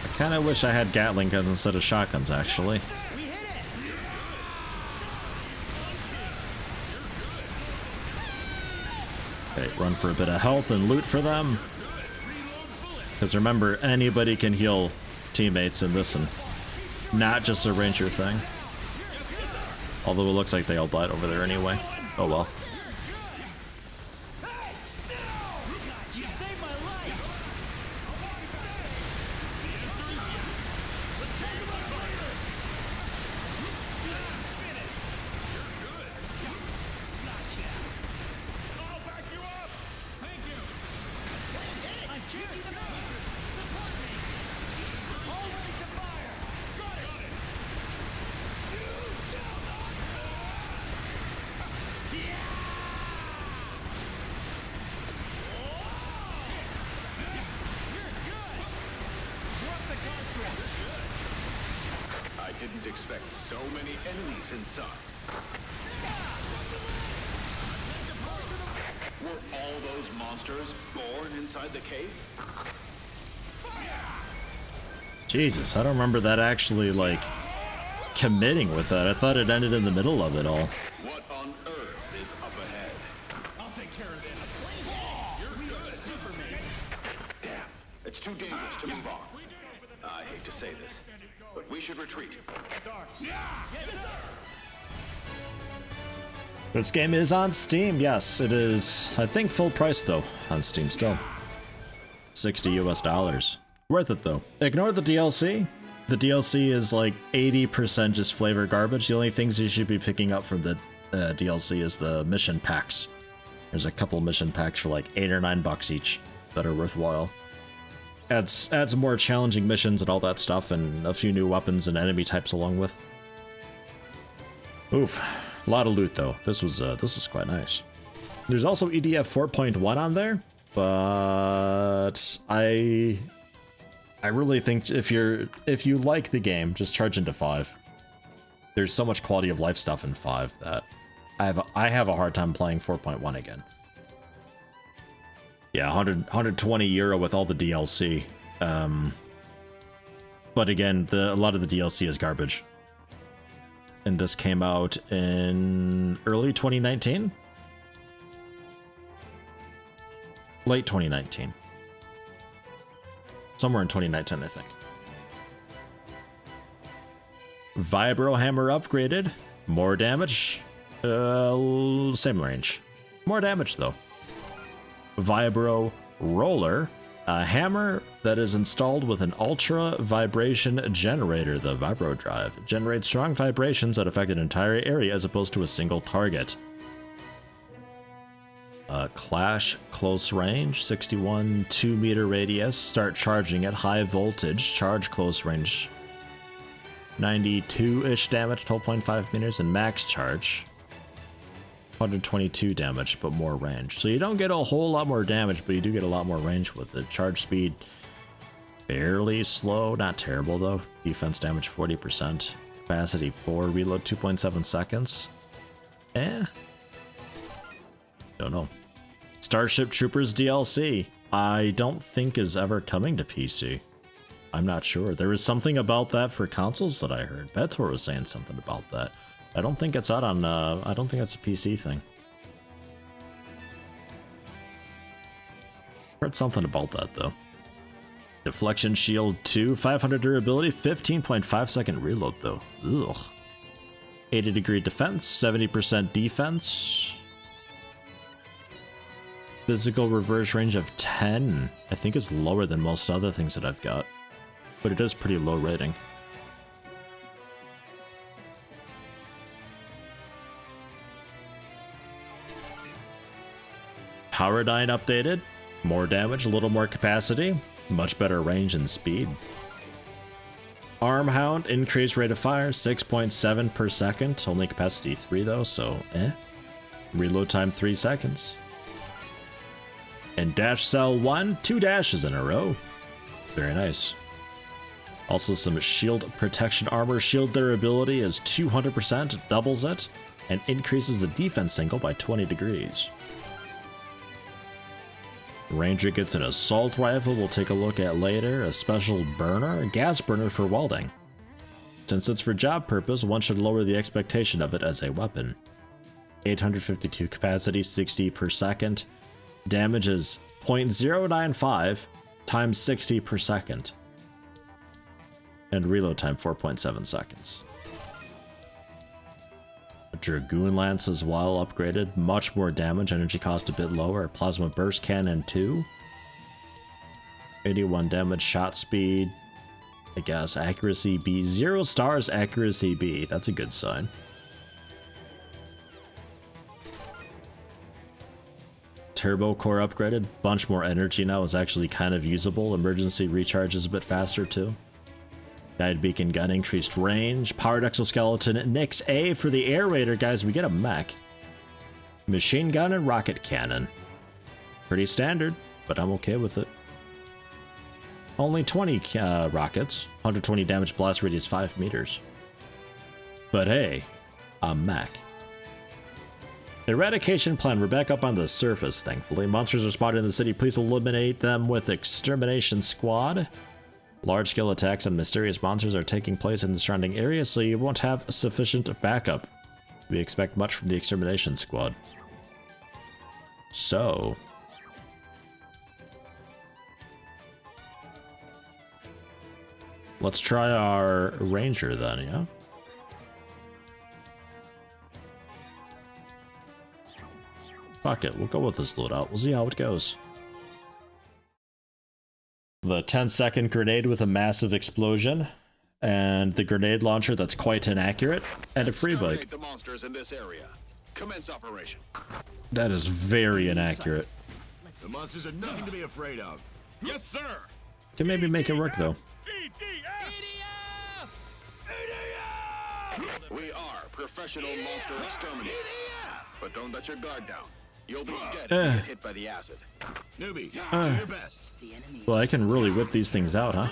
[SPEAKER 1] I kinda wish I had Gatling guns instead of shotguns, actually. Okay, run for a bit of health and loot for them. Because remember, anybody can heal teammates in this, and not just a ranger thing. Although it looks like they all died over there anyway. Oh well.
[SPEAKER 5] I didn't expect so many enemies inside. Were all those monsters born inside the cave?
[SPEAKER 1] Jesus, I don't remember that actually, like, committing with that. I thought it ended in the middle of it all.
[SPEAKER 5] What on earth is up ahead? I'll take care of it. You're good, Superman. Damn, it's too dangerous to move on. I hate to say this, but we should retreat.
[SPEAKER 1] This game is on Steam. Yes, it is. I think full price though on Steam still. $60 US. Worth it though. Ignore the DLC. The DLC is like 80% just flavor garbage. The only things you should be picking up from the DLC is the mission packs. There's a couple mission packs for like $8 or $9 each that are worthwhile. Adds more challenging missions and all that stuff, and a few new weapons and enemy types along with. Oof, a lot of loot though. This was quite nice. There's also EDF 4.1 on there, but I really think if you like the game, just charge into 5. There's so much quality of life stuff in 5 that I have a hard time playing 4.1 again. Yeah, 120 euro with all the DLC. But again, a lot of the DLC is garbage. And this came out in early 2019? Late 2019. Somewhere in 2019, I think. Vibro hammer upgraded. More damage. Same range. More damage, though. Vibro roller, a hammer that is installed with an ultra vibration generator. The vibro drive generates strong vibrations that affect an entire area as opposed to a single target. Clash close range, 61 2-meter radius. Start charging at high voltage. Charge close range, 92-ish damage, 12.5 meters, and max charge. 122 damage, but more range. So you don't get a whole lot more damage, but you do get a lot more range with it. Charge speed Fairly slow, not terrible though. Defense damage 40%. Capacity 4, reload 2.7 seconds. Don't know. Starship Troopers DLC. I don't think is ever coming to PC. I'm not sure. There was something about that for consoles that I heard. Betor was saying something about that. I don't think it's out on, I don't think it's a PC thing. Heard something about that though. Deflection Shield 2, 500 durability, 15.5 second reload though. Ugh. 80 degree defense, 70% defense. Physical reverse range of 10. I think is lower than most other things that I've got. But it is pretty low rating. Powerdyne updated. More damage, a little more capacity. Much better range and speed. Armhound, increased rate of fire, 6.7 per second. Only capacity 3 though, so Reload time 3 seconds. And Dash Cell 1, 2 dashes in a row. Very nice. Also some shield protection armor. Shield durability is 200%, doubles it, and increases the defense angle by 20 degrees. Ranger gets an assault rifle we'll take a look at later, a special burner, a gas burner for welding. Since it's for job purpose, one should lower the expectation of it as a weapon. 852 capacity, 60 per second. Damage is 0.095 times 60 per second. And reload time 4.7 seconds. A Dragoon Lance as well upgraded, much more damage, energy cost a bit lower. Plasma Burst Cannon 2. 81 damage, shot speed, I guess, accuracy B. 0 stars, accuracy B. That's a good sign. Turbo core upgraded, bunch more energy now, is actually kind of usable. Emergency recharge is a bit faster too. Guide beacon gun, increased range. Powered exoskeleton, Nix A for the air raider, guys. We get a mech. Machine gun and rocket cannon. Pretty standard, but I'm okay with it. Only 20 rockets, 120 damage, blast radius 5 meters. But hey, a mech. Eradication plan, we're back up on the surface, thankfully. Monsters are spotted in the city, please eliminate them with Extermination Squad. Large-scale attacks on mysterious monsters are taking place in the surrounding area, so you won't have sufficient backup. We expect much from the Extermination Squad. So... let's try our Ranger then, yeah? Fuck it, we'll go with this loadout. We'll see how it goes. The 10-second grenade with a massive explosion, and the grenade launcher that's quite inaccurate, and a free bike.
[SPEAKER 5] The monsters in this area. Commence operation.
[SPEAKER 1] That is very inaccurate.
[SPEAKER 5] The monsters are nothing to be afraid of.
[SPEAKER 9] Yes, sir.
[SPEAKER 1] Can maybe make it work though.
[SPEAKER 5] We are professional monster exterminators. But don't let your guard down. You'll be dead if you get hit by the acid. Newbie, do your best.
[SPEAKER 1] Well, I can really whip these things out, huh?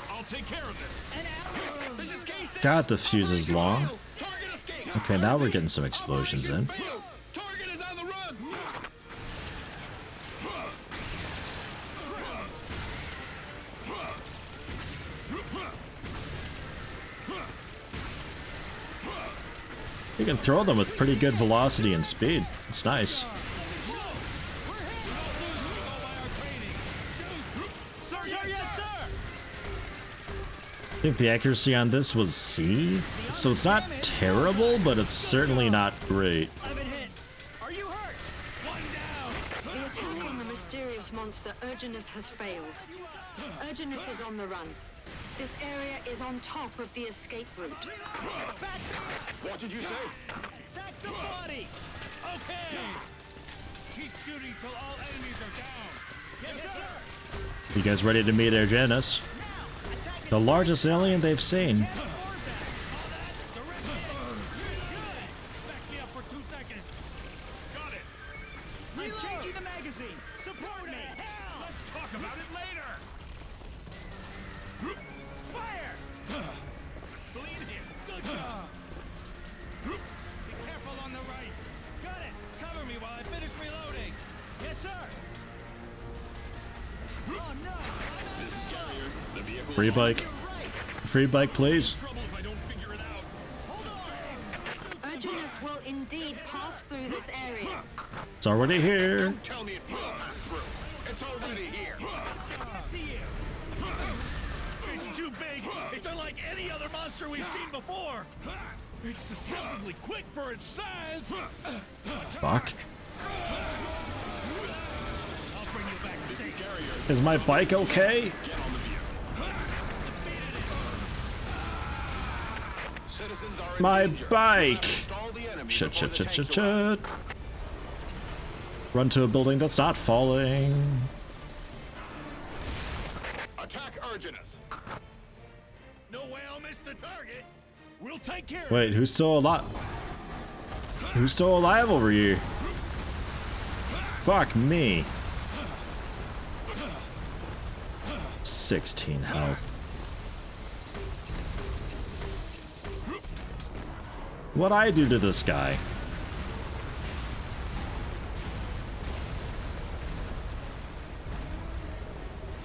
[SPEAKER 9] I'll take care of this.
[SPEAKER 1] God, the fuse is long. Okay, now we're getting some explosions in.
[SPEAKER 5] Target is on the run.
[SPEAKER 1] You can throw them with pretty good velocity and speed. It's nice. I think the accuracy on this was C, so it's not terrible, but it's certainly not great.
[SPEAKER 7] The attack on the mysterious monster Urgentness has failed. Urgentness is on the run. This area is on top of the escape route.
[SPEAKER 5] What did you say?
[SPEAKER 2] Attack the body! Okay! Keep shooting till all enemies are down. Yes, sir!
[SPEAKER 1] You guys ready to meet urgentness? The largest alien they've seen.
[SPEAKER 2] Back me up for 2 seconds. Got it.
[SPEAKER 11] Changing the magazine. Support me.
[SPEAKER 6] Let's talk about it later.
[SPEAKER 11] Fire!
[SPEAKER 6] Clean here.
[SPEAKER 11] Good job. Be careful on the right. Got it.
[SPEAKER 2] Cover me while I finish reloading.
[SPEAKER 11] Yes, sir.
[SPEAKER 2] Oh no!
[SPEAKER 4] This is Carrier. The vehicle.
[SPEAKER 1] Free bike. Free bike, please.
[SPEAKER 6] Trouble if I don't figure it out.
[SPEAKER 7] Urgentness will indeed pass through this area.
[SPEAKER 1] It's already here.
[SPEAKER 4] Don't tell me it will pass through. It's already here.
[SPEAKER 11] To you.
[SPEAKER 6] It's too big. It's unlike any other monster we've seen before. It's deceptively quick for its size.
[SPEAKER 1] Fuck.
[SPEAKER 6] I'll bring you back.
[SPEAKER 4] This is Carrier.
[SPEAKER 1] Is my bike okay?
[SPEAKER 4] Get on the view. Citizens are in
[SPEAKER 1] My
[SPEAKER 4] danger.
[SPEAKER 1] bike.
[SPEAKER 4] Stall the enemy
[SPEAKER 1] Shit,
[SPEAKER 4] before
[SPEAKER 1] shit,
[SPEAKER 4] the
[SPEAKER 1] shit,
[SPEAKER 4] tanks
[SPEAKER 1] shit,
[SPEAKER 4] arrive.
[SPEAKER 1] shit. Run to a building that's not falling.
[SPEAKER 4] Attack Urgentness.
[SPEAKER 6] No way I'll miss the target. We'll take care of
[SPEAKER 1] Wait, who's still alive? Who's still alive over here? Fuck me. 16 health. What'd I do to this guy?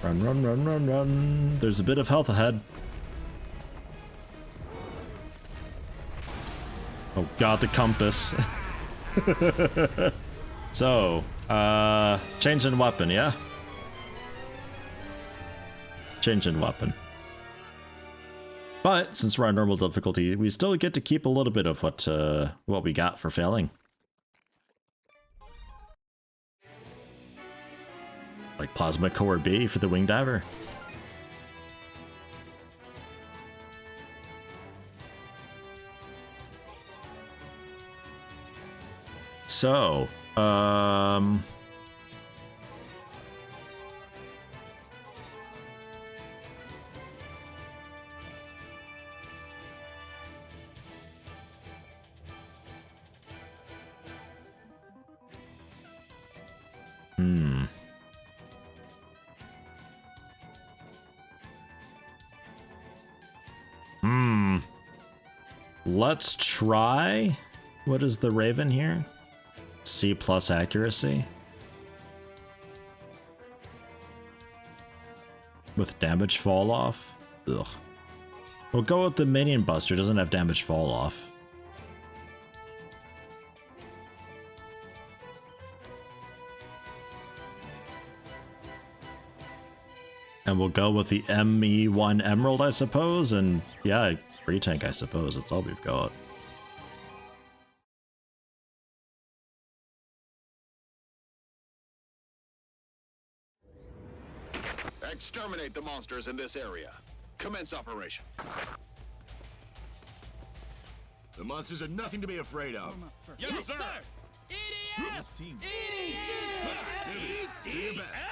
[SPEAKER 1] Run, run, run, run, run. There's a bit of health ahead. Oh god, the compass. So, change in weapon, yeah? Change in weapon. But since we're on normal difficulty, we still get to keep a little bit of what we got for failing. Like Plasma Core B for the Wing Diver. So, let's try. What is the Raven here? C plus accuracy. With damage fall off. Ugh. We'll go with the Minion Buster, doesn't have damage fall off. And we'll go with the ME1 Emerald, I suppose, and yeah, free tank, I suppose. That's all we've got.
[SPEAKER 4] Exterminate the monsters in this area. Commence operation.
[SPEAKER 5] The monsters are nothing to be afraid of.
[SPEAKER 6] Yes, sir.
[SPEAKER 13] EDF!
[SPEAKER 5] Team.
[SPEAKER 13] EDF!
[SPEAKER 5] Do your best.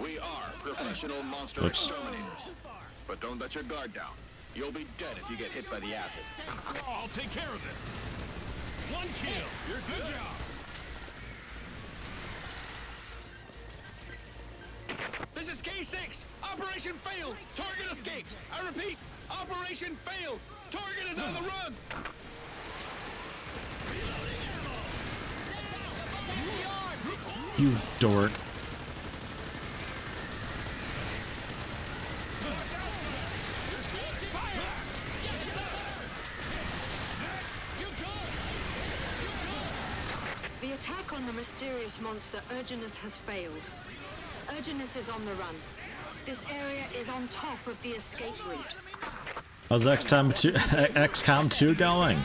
[SPEAKER 4] We are professional monster exterminators. But don't let your guard down. You'll be dead if you get hit by the acid.
[SPEAKER 6] I'll take care of this. One kill. You're good job.
[SPEAKER 2] This is K6! Operation failed! Target escaped! I repeat, operation failed! Target is on the run!
[SPEAKER 1] You dork.
[SPEAKER 7] The attack on the mysterious monster Urgentness has failed. Urgentness is on the run. This area is on top of the escape route.
[SPEAKER 1] How's XCOM 2 going?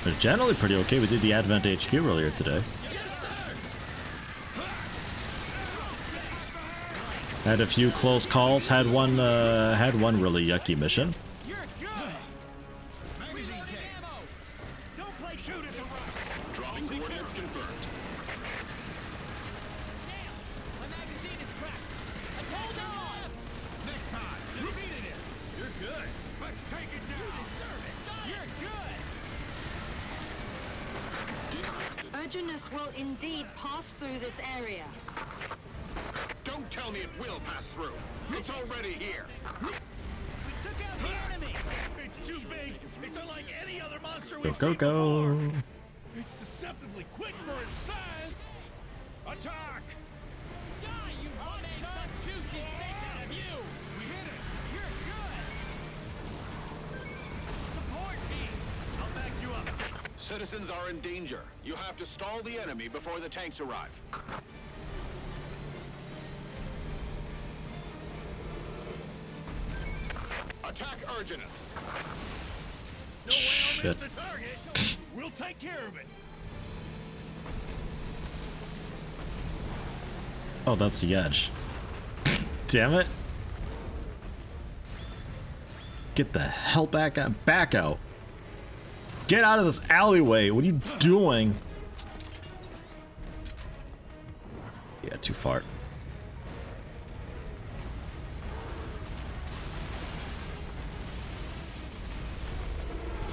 [SPEAKER 1] It's generally pretty okay. We did the Advent HQ earlier today. Had a few close calls. Had one really yucky mission.
[SPEAKER 11] You're good. Magazine ammo. Don't play shoot at the rock.
[SPEAKER 4] Dropping coordinates confirmed.
[SPEAKER 13] My magazine is cracked. I told you on!
[SPEAKER 6] Next time. Defeated it. You're good. Let's take it down.
[SPEAKER 11] You're good.
[SPEAKER 7] Urgentness will indeed pass through this area.
[SPEAKER 5] Don't tell me it will pass through. It's already here.
[SPEAKER 2] We took out the enemy. It's too big. It's unlike any other monster
[SPEAKER 1] Go,
[SPEAKER 2] we've
[SPEAKER 1] go,
[SPEAKER 2] seen
[SPEAKER 1] go.
[SPEAKER 2] before. It's deceptively quick for its size. Attack!
[SPEAKER 13] Die, you bum made some juicy steak out of you!
[SPEAKER 2] We hit it. You're good. Support me. I'll back you up.
[SPEAKER 5] Citizens are in danger. You have to stall the enemy before the tanks arrive. Attack Urgentness.
[SPEAKER 2] No way I'll
[SPEAKER 1] Shit.
[SPEAKER 2] miss the target. We'll take care of it.
[SPEAKER 1] Oh, that's the edge. Damn it. Get the hell back out. Back out. Get out of this alleyway. What are you doing? Yeah, too far.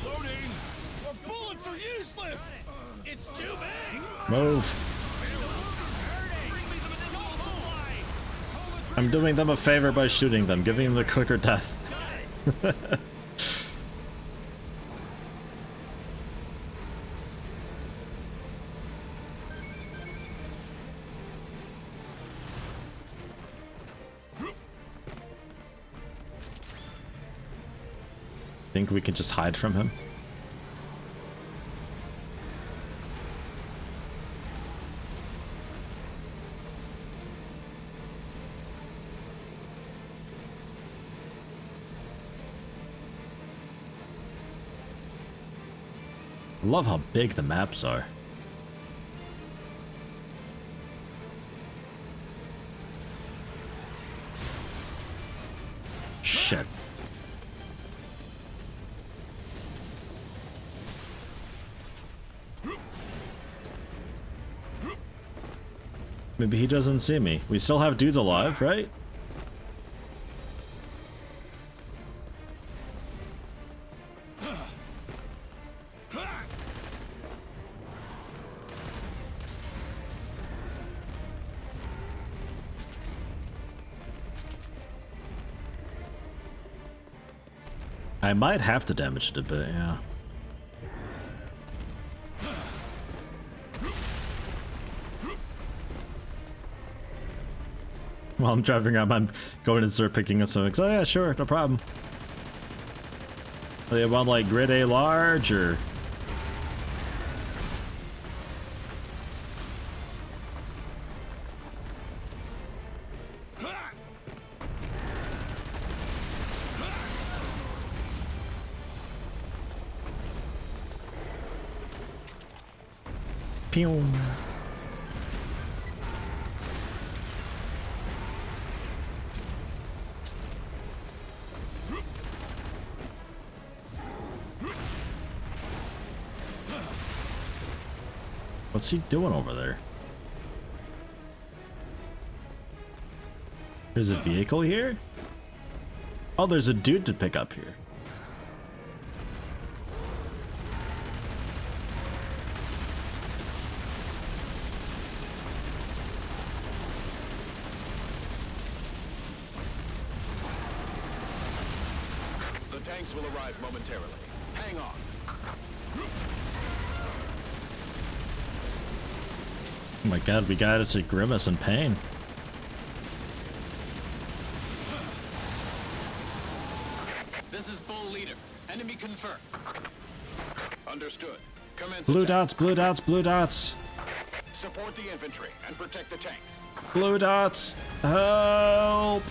[SPEAKER 2] Loading. Our bullets are useless. It's too big.
[SPEAKER 1] Move. I'm doing them a favor by shooting them, giving them a quicker death. Think we can just hide from him? I love how big the maps are. Shit. Maybe he doesn't see me. We still have dudes alive, right? I might have to damage it a bit, yeah. While I'm driving around, I'm going to start picking up something. Oh yeah, sure, no problem. They want like grid A large or... Pew. What's he doing over there? There's a vehicle here? Oh, there's a dude to pick up here.
[SPEAKER 5] The tanks will arrive momentarily. Hang on.
[SPEAKER 1] Oh my god, we got it to grimace in pain.
[SPEAKER 5] This is Bull Leader. Enemy confirmed. Understood. Commence
[SPEAKER 1] Blue
[SPEAKER 5] attack.
[SPEAKER 1] dots, blue dots, blue dots.
[SPEAKER 5] Support the infantry and protect the tanks.
[SPEAKER 1] Blue dots, help!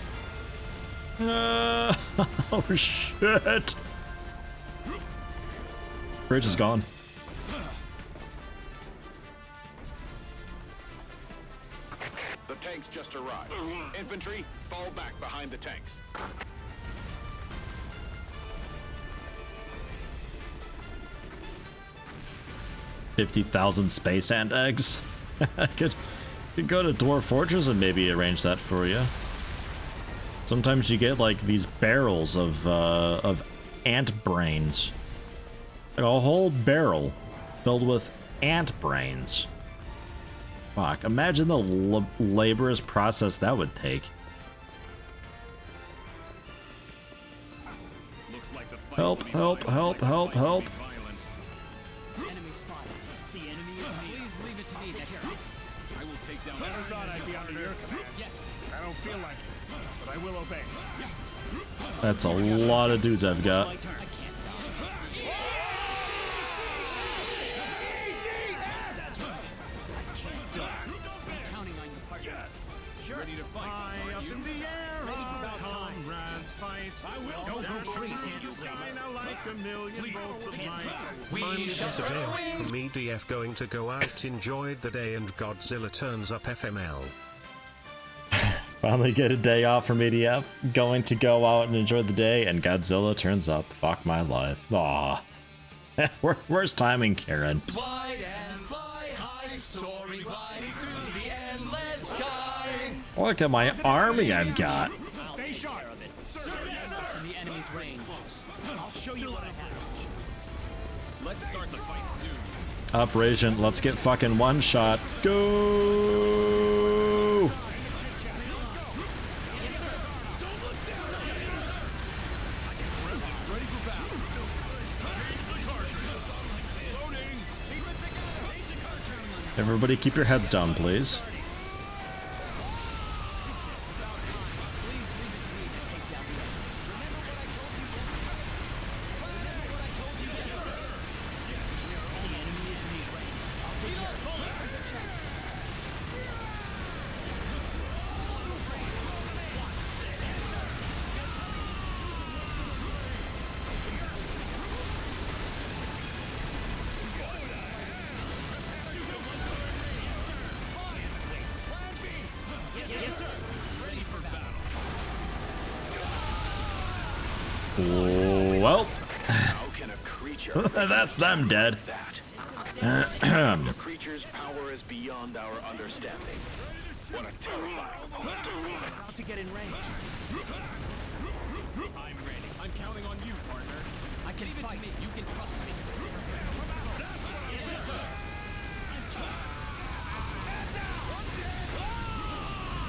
[SPEAKER 1] Oh shit! Bridge is gone.
[SPEAKER 5] The tanks just arrived. Infantry, fall back behind the tanks.
[SPEAKER 1] $50,000 space ant eggs. could go to Dwarf Fortress and maybe arrange that for you. Sometimes you get like these barrels of ant brains, like a whole barrel filled with ant brains. Fuck, imagine the laborious process that would take. Help, help, help, help, help.
[SPEAKER 2] Enemy spotted. The enemy is near. Please leave it to me next time. I will take down. Never thought I'd be under your command. Yes. I don't feel like it, but I will obey.
[SPEAKER 1] That's a lot of dudes I've got.
[SPEAKER 2] My turn. I can't die. That's right. I can't die. I'm counting on you, partner. Sure. Ready to fight?
[SPEAKER 9] High up in the air,
[SPEAKER 2] Maybe it's about time.
[SPEAKER 9] comrades fight.
[SPEAKER 2] I will.
[SPEAKER 9] Go
[SPEAKER 2] Dash
[SPEAKER 9] for
[SPEAKER 2] trees,
[SPEAKER 9] through
[SPEAKER 2] handle
[SPEAKER 9] the sky
[SPEAKER 2] things.
[SPEAKER 9] now like a million bolts of light.
[SPEAKER 14] Finally today, from EDF going to go out, enjoyed the day, and Godzilla turns up FML.
[SPEAKER 1] Finally get a day off from EDF. Going to go out and enjoy the day, and Godzilla turns up. Fuck my life. Aw. Where's timing, Karen?
[SPEAKER 2] Glide and fly high, soaring, gliding through the endless sky.
[SPEAKER 1] Look at my army I've got.
[SPEAKER 2] Stay sharp. In the enemy's range. I'll show you what I have. Let's start the fight soon.
[SPEAKER 1] Up, Ragent. Let's get fucking one shot. Go! Everybody keep your heads down, please. Well, that's them dead.
[SPEAKER 4] The creature's power is beyond our understanding. What a terrifying opponent.
[SPEAKER 2] How to get in range. I'm ready. I'm counting on you, partner. I can fight. Leave it to me. You can trust me. Yes, sir.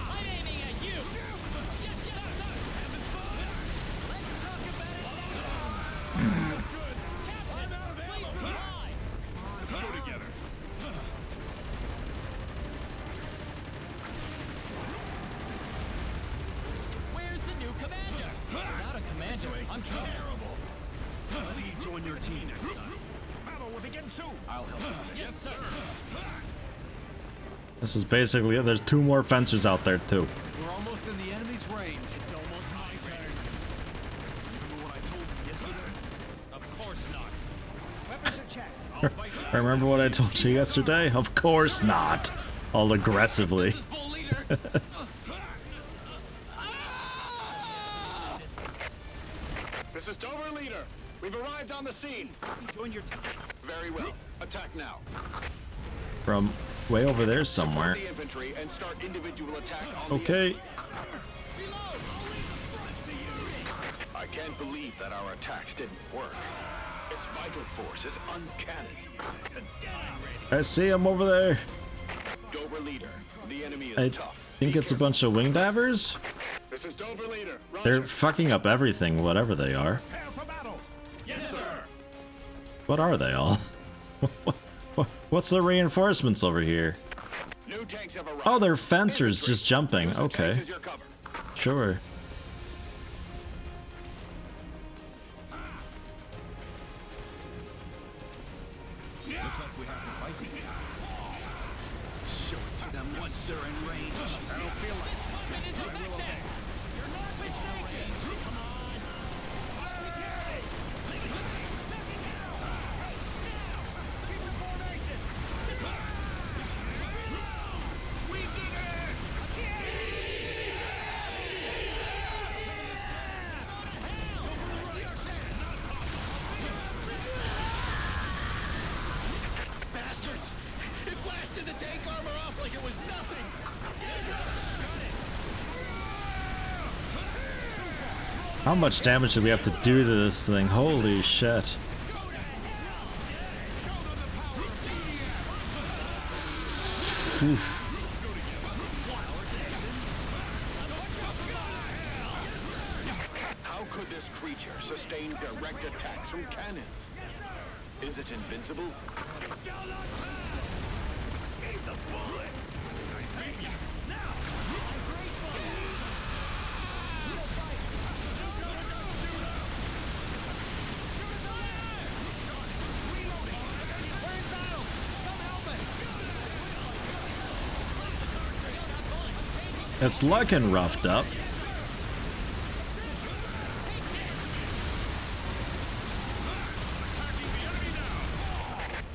[SPEAKER 2] I'm aiming at you. Yes, sir. Let's talk about it. Good. Captain, please reply. Let's go together. Where's the new commander? Not a commander. I'm terrible. Lee, join your team next time. Battle will begin soon. I'll help you. Yes, sir.
[SPEAKER 1] This is basically it. There's two more fencers out there, too.
[SPEAKER 2] We're almost in the enemy's range. It's almost my turn. Remember what I told you yesterday? Of course not. Weapons are checked. I'll fight you.
[SPEAKER 1] Remember what I told you yesterday? Of course not. All aggressively.
[SPEAKER 5] This is Dover Leader. We've arrived on the scene.
[SPEAKER 2] Join your team.
[SPEAKER 5] Very well. Attack now.
[SPEAKER 1] From way over there somewhere.
[SPEAKER 5] The infantry and start individual attack on
[SPEAKER 1] Okay.
[SPEAKER 5] I can't believe that our attacks didn't work. Its vital force is uncanny.
[SPEAKER 1] I see him over there.
[SPEAKER 5] Dover Leader. The enemy is
[SPEAKER 1] I
[SPEAKER 5] tough.
[SPEAKER 1] think it's a bunch of wing divers.
[SPEAKER 5] This is Dover Leader.
[SPEAKER 1] They're fucking up everything, whatever they are.
[SPEAKER 2] Prepare for battle. Yes, sir.
[SPEAKER 1] What are they all? What's the reinforcements over here?
[SPEAKER 5] New tanks have arrived.
[SPEAKER 1] Oh, they're fencers just jumping. Okay. Sure.
[SPEAKER 2] Looks like we have to fight me. Show it to them once they're in range. I don't feel like it. I will obey. You're not mistaken. Come on. Keep your formation.
[SPEAKER 5] Bastards! It blasted the tank armor off like it was nothing!
[SPEAKER 1] How much damage do we have to do to this thing? Holy shit.
[SPEAKER 5] How could this creature sustain direct attacks from cannons? Is it invincible? Eat the bullet!
[SPEAKER 1] It's looking roughed up.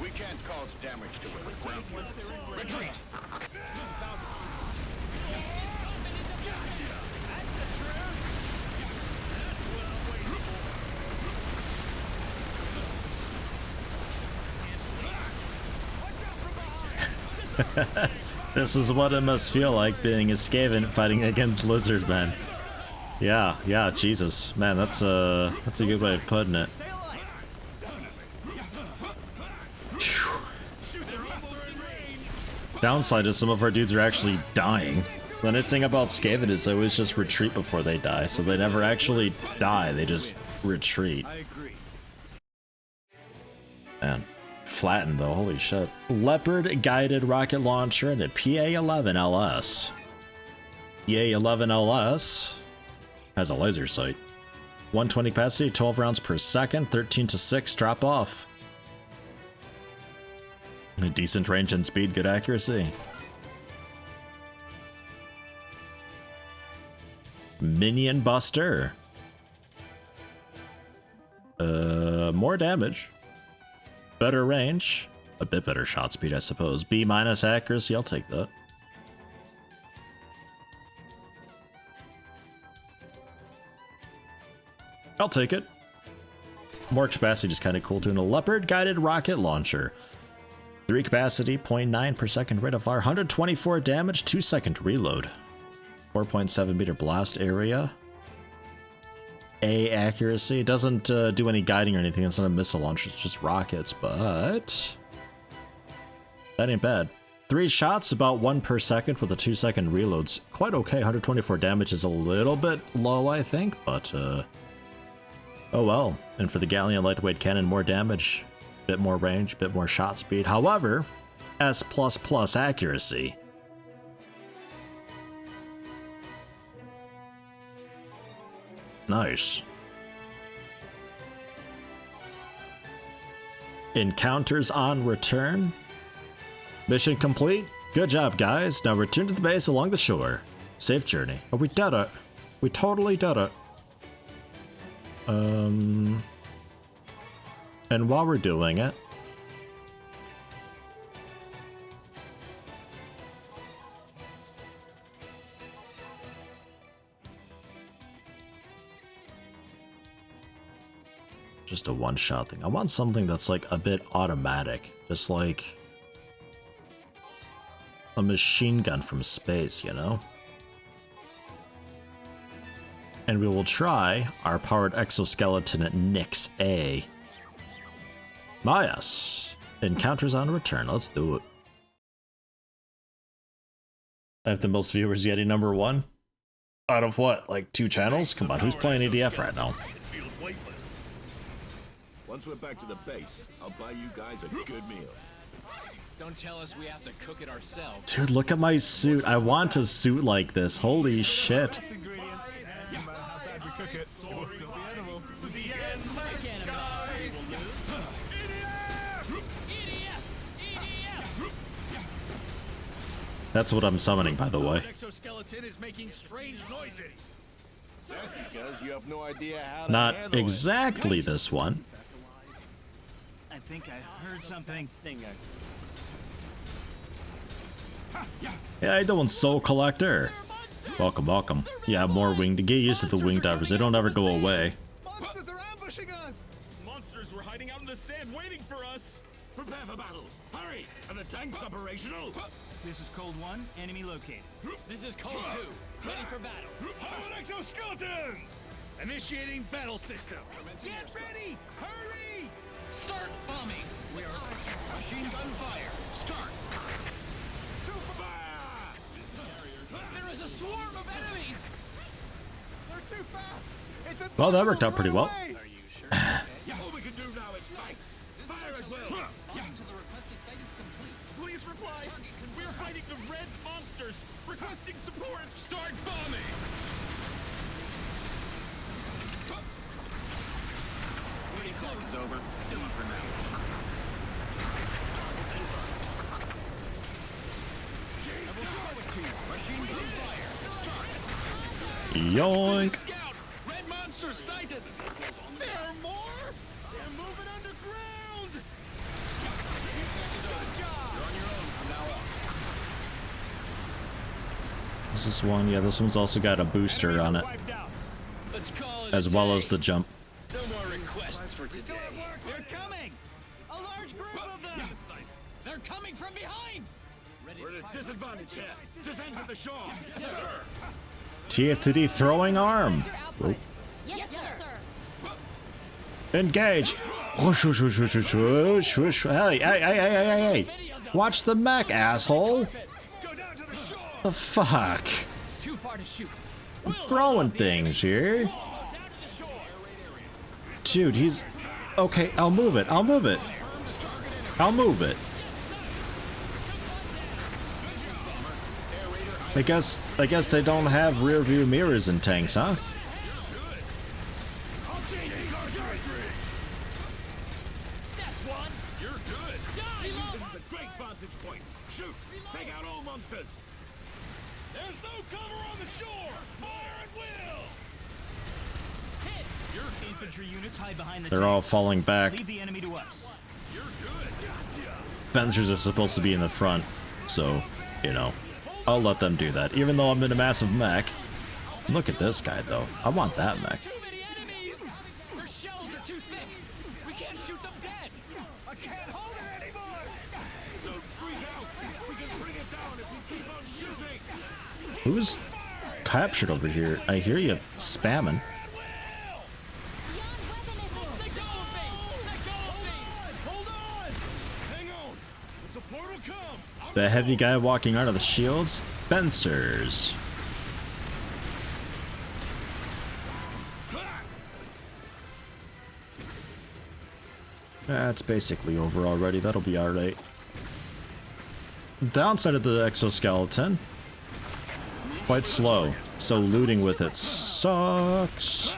[SPEAKER 5] We can't cause damage to it with ground units. Retreat!
[SPEAKER 1] This is what it must feel like being a Skaven fighting against lizard men. Yeah, Jesus, man, that's a good way of putting it. Whew. Downside is some of our dudes are actually dying. The nice thing about Skaven is they always just retreat before they die, so they never actually die, they just retreat. Man. Flattened though, holy shit. Leopard guided rocket launcher and a PA-11 LS. PA-11 LS has a laser sight. 120 capacity, 12 rounds per second, 13 to 6 drop off. A decent range and speed, good accuracy. Minion Buster. More damage. Better range. A bit better shot speed, I suppose. B- accuracy, I'll take that. I'll take it. More capacity is kind of cool too. And a Leopard guided rocket launcher. 3 capacity, 0.9 per second rate of fire, 124 damage, 2-second reload. 4.7 meter blast area. A accuracy. It doesn't do any guiding or anything. It's not a missile launcher, it's just rockets, but that ain't bad. 3 shots, about 1 per second with a 2-second reload's quite okay. 124 damage is a little bit low, I think, but oh well. And for the Galleon lightweight cannon, more damage, bit more range, bit more shot speed. However, S++ accuracy. Nice. Encounters on return. Mission complete. Good job, guys. Now return to the base along the shore. Safe journey. Oh, we did it. We totally did it. And while we're doing it, just a one-shot thing. I want something that's like a bit automatic, just like a machine gun from space, you know? And we will try our powered exoskeleton at Nyx A. Mayas. Encounters on return. Let's do it. I have the most viewers Yeti #1. Out of what? Like 2 channels? Come on, who's playing EDF right now?
[SPEAKER 5] Once we're back to the base, I'll buy you guys a good meal.
[SPEAKER 13] Don't tell us we have to cook it ourselves.
[SPEAKER 1] Dude, look at my suit. I want a suit like this. Holy shit. That's what I'm summoning, by the way.
[SPEAKER 5] Exoskeleton is making strange noises. That's because you have no idea how to
[SPEAKER 1] Not
[SPEAKER 5] handle
[SPEAKER 1] exactly this one.
[SPEAKER 2] I think I heard something.
[SPEAKER 1] Yeah, how you doing, Soul Collector? Welcome, welcome. Yeah, more winged. Get used to the wing divers. They don't ever go away.
[SPEAKER 2] Monsters are ambushing us!
[SPEAKER 9] Monsters were hiding out in the sand waiting for us.
[SPEAKER 5] Prepare for battle. Hurry! Are the tanks operational?
[SPEAKER 2] This is Cold 1, enemy located.
[SPEAKER 13] This is Cold 2, ready for battle.
[SPEAKER 5] Powered exoskeletons! Initiating battle system.
[SPEAKER 2] Get ready! Hurry!
[SPEAKER 3] Start bombing. We are machine gun fire. Start.
[SPEAKER 2] a swarm of enemies. They're too fast. It's
[SPEAKER 1] Well, that worked out pretty well.
[SPEAKER 2] Are you sure? All we can do now is fight. Fire at will. To the requested site is complete. Please reply. We're fighting the red monsters. Requesting support. Start bombing. Attack is over. Still for now. I will show it to you. Machine gun fire. Start.
[SPEAKER 1] Yoink.
[SPEAKER 2] Scout. Red monsters sighted. There are more. They're moving underground. Good job. You're on your own from now on.
[SPEAKER 1] This is one. Yeah, this one's also got a booster on it,
[SPEAKER 2] Let's call it
[SPEAKER 1] as well as the jump.
[SPEAKER 2] No more requests for today. They're coming! A large group of them! They're coming from behind! We're at a disadvantage here. Descend to the shore. Yes, sir.
[SPEAKER 1] TFTD throwing arm. Oh.
[SPEAKER 10] Yes, sir.
[SPEAKER 1] Engage. Whoosh, whoosh, whoosh, whoosh, whoosh, whoosh. Hey, hey, hey, hey, hey, hey. Watch the mech, asshole. The fuck?
[SPEAKER 2] It's too far to shoot.
[SPEAKER 1] I'm throwing things here. Dude, he's... Okay, I'll move it. I'll move it. I'll move it. I guess they don't have rear view mirrors in tanks, huh?
[SPEAKER 2] That's one. You're good. This is a great vantage point. Shoot. Take out all monsters. There's no cover on the shore. Fire at will. Hit. Your infantry units hide behind the
[SPEAKER 1] They're all falling back.
[SPEAKER 2] Leave the enemy to us. You're good. Gotcha.
[SPEAKER 1] Fencers are supposed to be in the front, so, you know, I'll let them do that, even though I'm in a massive mech. Look at this guy, though. I want that mech.
[SPEAKER 2] Too many enemies. Their shells are too thick. We can't shoot them dead. I can't hold it anymore. Don't freak out. We can bring it down if we keep on shooting.
[SPEAKER 1] Who's captured over here? I hear you spamming. The heavy guy walking out of the shields? Fencers. That's basically over already. That'll be alright. Downside of the exoskeleton. Quite slow. So looting with it sucks.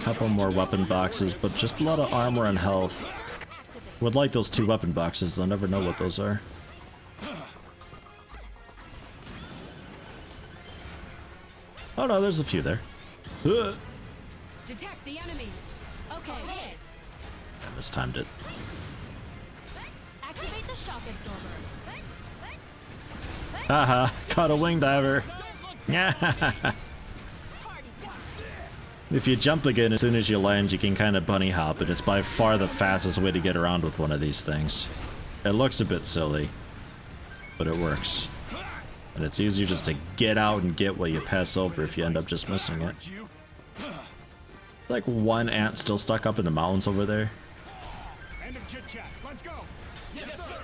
[SPEAKER 1] Couple more weapon boxes, but just a lot of armor and health. Would like those 2 weapon boxes, they'll never know what those are. Oh no, there's a few there.
[SPEAKER 10] Detect the enemies. Okay.
[SPEAKER 1] I mistimed it.
[SPEAKER 10] Activate the shock absorber.
[SPEAKER 1] Haha, caught a wing diver. Yeah. If you jump again as soon as you land, you can kind of bunny hop, and it's by far the fastest way to get around with one of these things. It looks a bit silly, but it works. And it's easier just to get out and get what you pass over if you end up just missing it. Like one ant still stuck up in the mountains over there.
[SPEAKER 2] End of chit chat. Let's go. Yes, sir.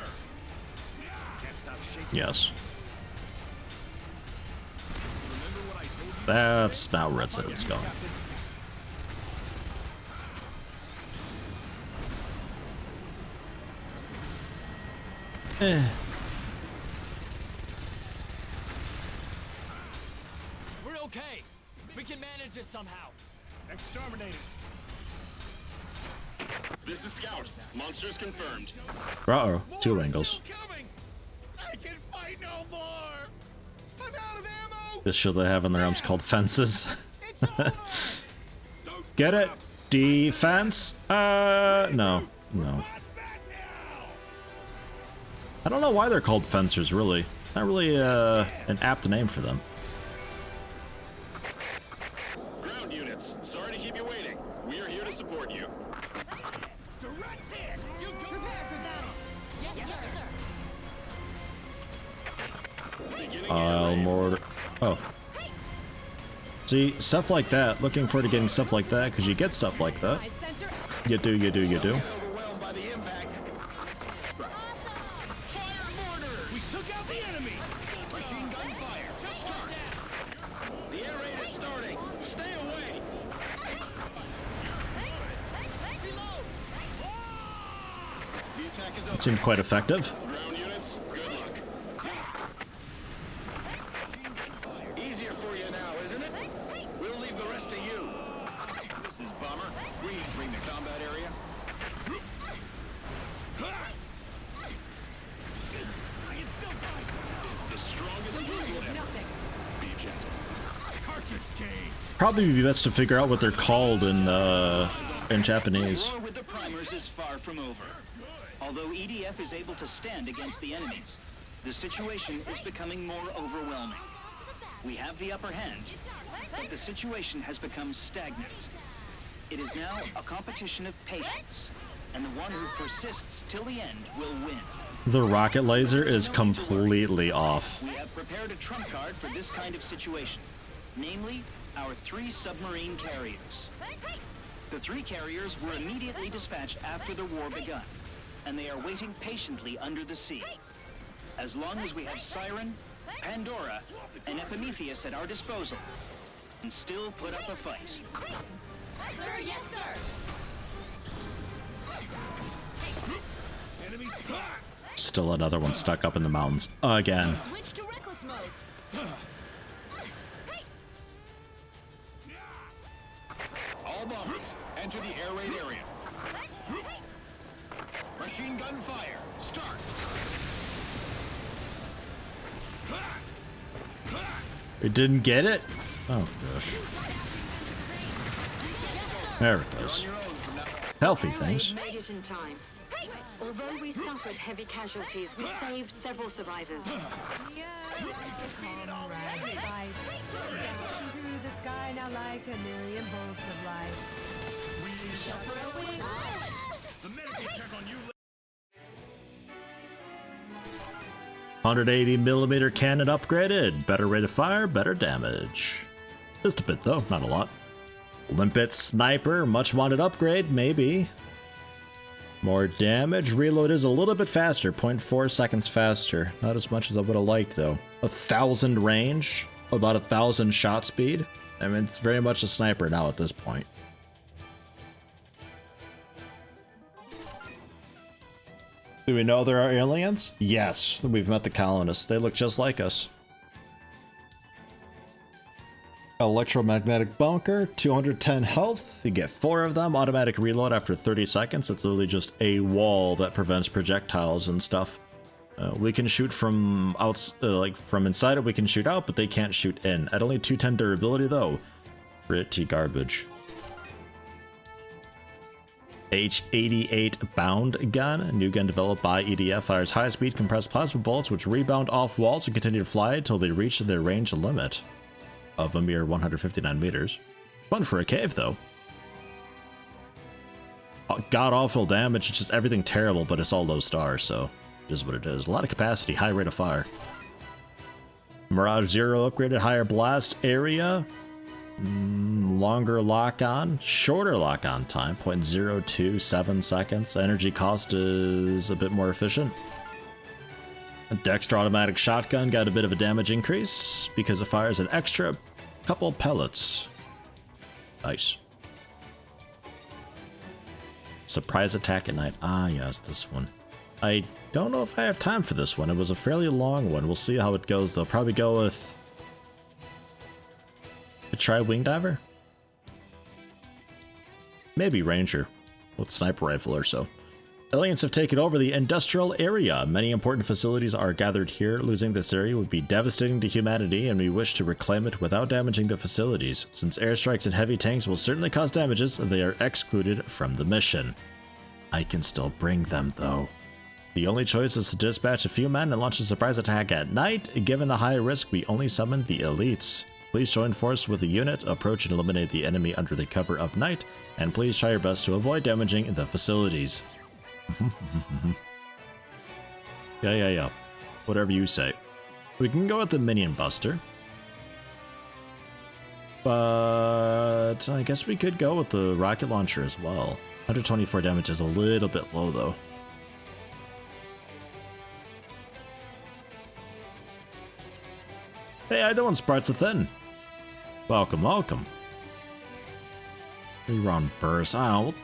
[SPEAKER 2] Can't stop shaking.
[SPEAKER 1] Yes. That's not where it said it was going.
[SPEAKER 2] We're okay. We can manage it somehow. Exterminated.
[SPEAKER 4] This is Scout. Monsters confirmed.
[SPEAKER 1] Uh-oh, 2 angles.
[SPEAKER 2] I can fight no more. I'm out of ammo.
[SPEAKER 1] This shield they have on their arms called fences. Get it? Defense? No. No. I don't know why they're called fencers, really. Not really an apt name for them.
[SPEAKER 4] Ground units, sorry to keep you waiting. We are here to support you.
[SPEAKER 2] Direct hit. You go. Prepare for battle.
[SPEAKER 1] Mortar. Oh. See, stuff like that. Looking forward to getting stuff like that, because you get stuff like that. You do, you do, you do.
[SPEAKER 5] Overwhelmed by the impact. Fire mortar! We took out the enemy! Machine gun fire. Start. The air raid is starting. Stay away! The attack is over.
[SPEAKER 1] It seemed quite effective.
[SPEAKER 5] Ground units, good luck. Easier for you now, isn't it? We'll leave the rest to you. This is Bomber. We entering the combat area. It's the strongest unit ever. Be gentle. Cartridge change.
[SPEAKER 1] Probably be best to figure out what they're called in Japanese.
[SPEAKER 3] War with the primers is far from over. Although EDF is able to stand against the enemies, the situation is becoming more overwhelming. We have the upper hand, but the situation has become stagnant. It is now a competition of patience, and the one who persists till the end will win.
[SPEAKER 1] The rocket laser is completely off.
[SPEAKER 3] We have prepared a trump card for this kind of situation, namely our 3 submarine carriers. The 3 carriers were immediately dispatched after the war begun, and they are waiting patiently under the sea. As long as we have Siren, Pandora, and Epimetheus at our disposal, and still put up a fight.
[SPEAKER 10] Sir, yes, sir.
[SPEAKER 5] Enemy spot.
[SPEAKER 1] Still another one stuck up in the mountains. Again.
[SPEAKER 10] Switch to reckless mode.
[SPEAKER 5] All bombers, enter the air raid area. Machine gun fire. Start.
[SPEAKER 1] It didn't get it? Oh gosh. There it goes. Healthy things.
[SPEAKER 7] We made it in time. Although we suffered heavy casualties, we saved several survivors.
[SPEAKER 15] Through the sky now like a million bolts of light.
[SPEAKER 9] The medical check on you.
[SPEAKER 1] 180mm cannon upgraded. Better rate of fire, better damage. Just a bit though, not a lot. Limpet sniper, much wanted upgrade, maybe. More damage. Reload is a little bit faster, 0.4 seconds faster. Not as much as I would have liked though. 1,000 range, about 1,000 shot speed. I mean, it's very much a sniper now at this point. Do we know there are aliens? Yes, we've met the colonists. They look just like us. Electromagnetic bunker, 210 health. You get 4 of them. Automatic reload after 30 seconds. It's literally just a wall that prevents projectiles and stuff. We can shoot from from inside it. We can shoot out, but they can't shoot in. At only 210 durability though. Pretty garbage. H-88 bound gun. A new gun developed by EDF fires high-speed compressed plasma bullets which rebound off walls and continue to fly until they reach their range limit of a mere 159 meters. Fun for a cave, though. God-awful damage. It's just everything terrible, but it's all low stars, so it is what it is. A lot of capacity, high rate of fire. Mirage Zero upgraded, higher blast area. Longer lock-on, shorter lock-on time, 0.027 seconds. Energy cost is a bit more efficient. Dexter automatic shotgun got a bit of a damage increase because it fires an extra couple pellets. Nice. Surprise attack at night. Ah, yes, this one. I don't know if I have time for this one. It was a fairly long one. We'll see how it goes, though. Probably go with... Try wing diver? Maybe ranger with sniper rifle or so. Aliens have taken over the industrial area. Many important facilities are gathered here. Losing this area would be devastating to humanity, and we wish to reclaim it without damaging the facilities. Since airstrikes and heavy tanks will certainly cause damages, they are excluded from the mission. I can still bring them, though. The only choice is to dispatch a few men and launch a surprise attack at night. Given the high risk, we only summon the elites. Please join force with the unit, approach and eliminate the enemy under the cover of night, and please try your best to avoid damaging the facilities. Yeah. Whatever you say. We can go with the Minion Buster. But I guess we could go with the rocket launcher as well. 124 damage is a little bit low though. Hey, I don't Sparts Thin. Welcome, welcome. 3-round burst. We'll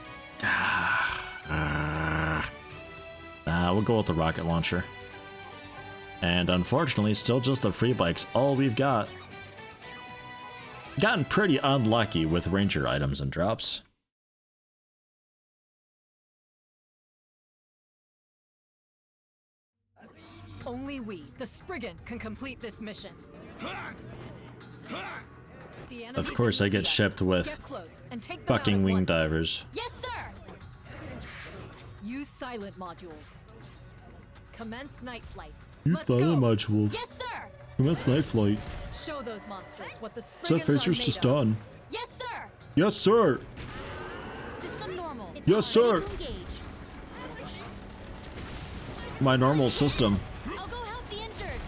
[SPEAKER 1] go with the rocket launcher. And unfortunately, still just the free bikes, all we've got. Gotten pretty unlucky with ranger items and drops.
[SPEAKER 16] Only we, the Spriggan, can complete this mission.
[SPEAKER 1] Of course, I get shipped with fucking wing divers.
[SPEAKER 16] Yes, sir! Use silent modules. Commence night flight.
[SPEAKER 1] Use silent modules.
[SPEAKER 16] Yes, sir!
[SPEAKER 1] Commence night flight.
[SPEAKER 16] Show those monsters what the Spriggans
[SPEAKER 1] Set phasers to stun.
[SPEAKER 16] Yes, sir!
[SPEAKER 1] Yes, sir!
[SPEAKER 10] System normal. It's
[SPEAKER 1] Yes, sir!
[SPEAKER 10] ready to engage.
[SPEAKER 1] My normal system.
[SPEAKER 10] I'll go help the injured.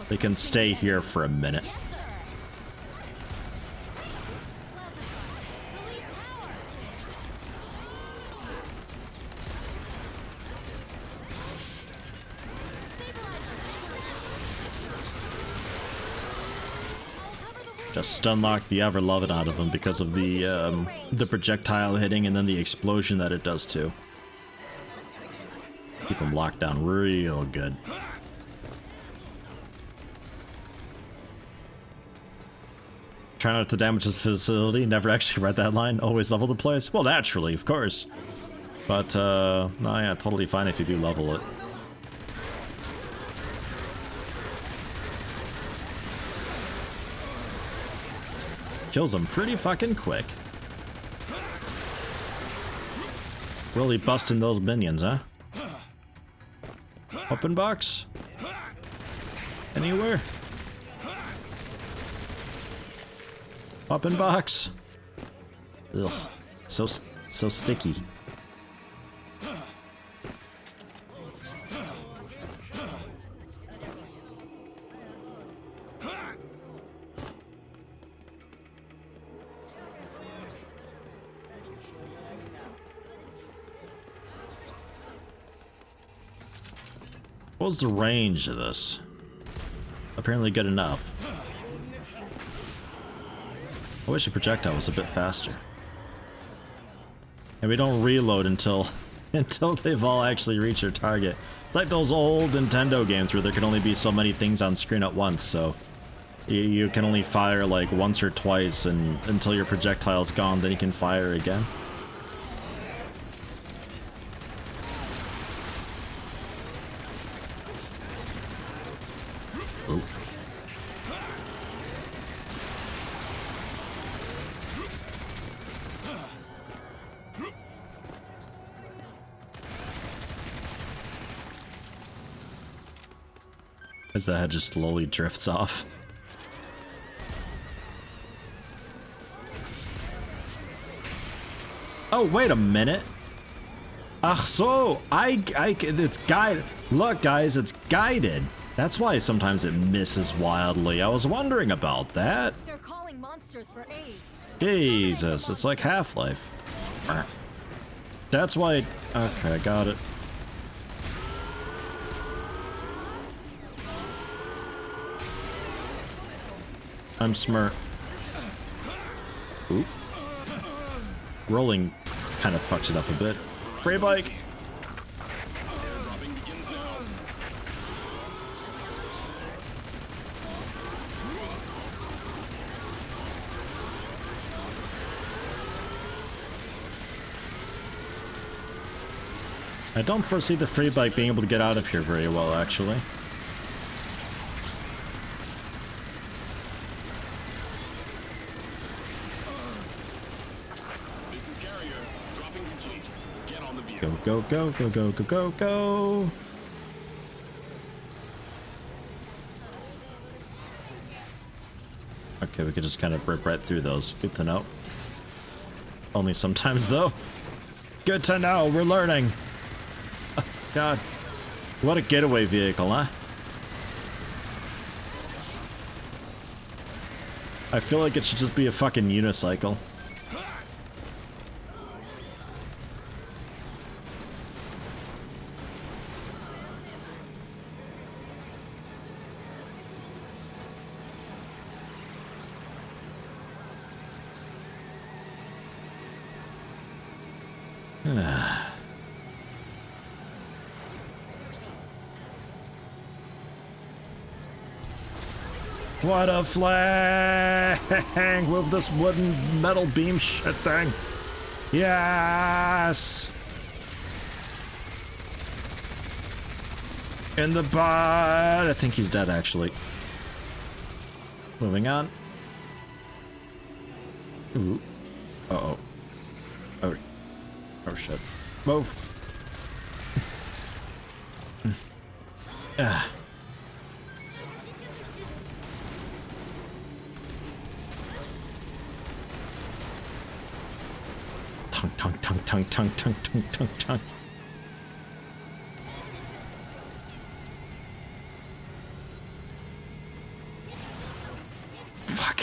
[SPEAKER 1] They can stay here for a minute.
[SPEAKER 10] Yes, sir. Release power.
[SPEAKER 1] Just stunlock the ever-loving out of them because of the projectile hitting and then the explosion that it does too. Keep them locked down real good. Try not to damage the facility. Never actually read that line. Always level the place. Well, naturally, of course. But, no, yeah, totally fine if you do level it. Kills them pretty fucking quick. Really busting those minions, huh? Open box? Anywhere? Open box? Ugh. So sticky. What was the range of this? Apparently good enough. I wish the projectile was a bit faster. And we don't reload until they've all actually reached their target. It's like those old Nintendo games where there can only be so many things on screen at once, so you can only fire like once or twice and until your projectile's gone, then you can fire again. Ooh. As the head just slowly drifts off. Oh, wait a minute. Ach so, it's guided. Look, guys, it's guided. That's why sometimes it misses wildly. I was wondering about that.
[SPEAKER 16] They're calling monsters for aid.
[SPEAKER 1] Jesus, it's like Half-Life. That's why. Okay, I got it. I'm smart. Oop. Rolling kind of fucks it up a bit. Free bike! I don't foresee the free bike being able to get out of here very well, actually. Go, go, go, go, go, go, go. Okay, we could just kind of rip right through those. Good to know. Only sometimes, though. Good to know. We're learning. God. What a getaway vehicle, huh? I feel like it should just be a fucking unicycle. What a flang with this wooden metal beam shit thing. Yes. In the butt. I think he's dead actually. Moving on. Ooh. Uh-oh. Oh. Oh shit. Move. Ah. Tongue. Fuck.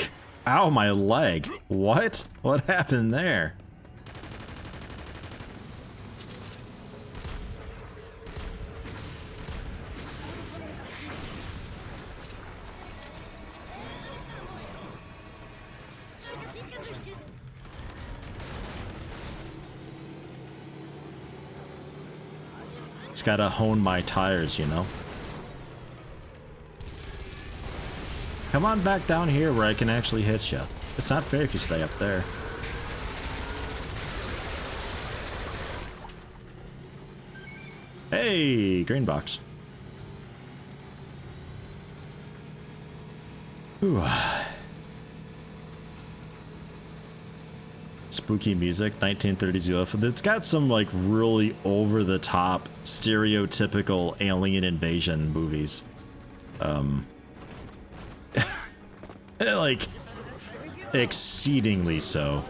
[SPEAKER 1] Ow, my leg. What? What happened there? Just gotta hone my tires, you know? Come on back down here where I can actually hit you. It's not fair if you stay up there. Hey, green box. Ooh. Spooky music, 1930s UFO. It's got some like really over-the-top, stereotypical alien invasion movies. Like exceedingly so.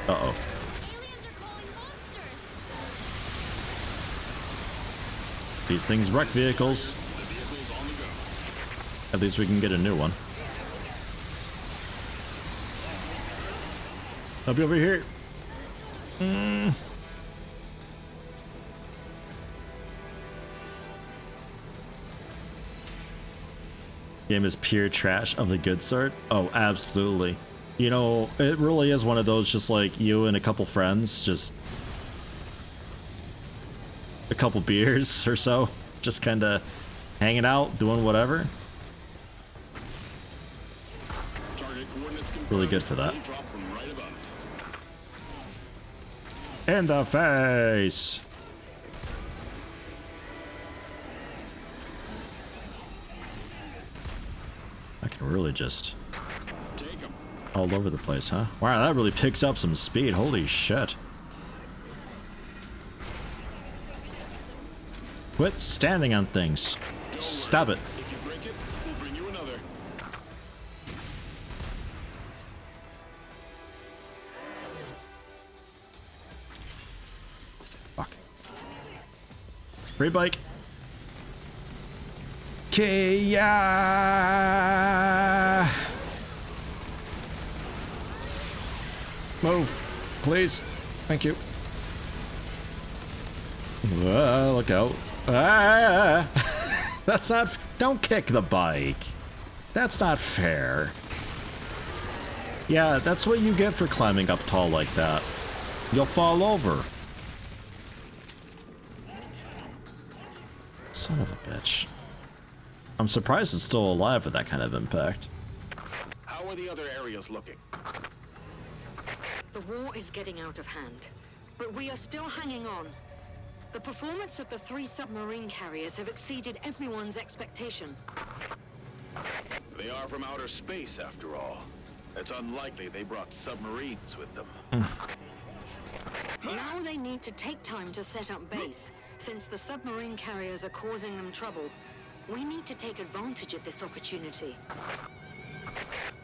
[SPEAKER 1] Uh-oh. These things wreck vehicles. At least we can get a new one. I'll be over here. Game is pure trash of the good sort. Oh, absolutely. You know, it really is one of those just like you and a couple friends, just a couple beers or so, just kind of hanging out, doing whatever. Really good for that. In the face. I can really just all over the place, huh? Wow, that really picks up some speed. Holy shit. Quit standing on things. Stop it.
[SPEAKER 5] If you break it, we'll bring you another.
[SPEAKER 1] Fuck. Free bike. Kia. Move, please. Thank you. Look out. Ah! That's not. Don't kick the bike. That's not fair. Yeah, that's what you get for climbing up tall like that. You'll fall over. Son of a bitch. I'm surprised it's still alive with that kind of impact.
[SPEAKER 5] How are the other areas looking?
[SPEAKER 7] The war is getting out of hand, but we are still hanging on. The performance of the 3 submarine carriers have exceeded everyone's expectation.
[SPEAKER 5] They are from outer space, after all. It's unlikely they brought submarines with them.
[SPEAKER 7] Now they need to take time to set up base, since the submarine carriers are causing them trouble. We need to take advantage of this opportunity.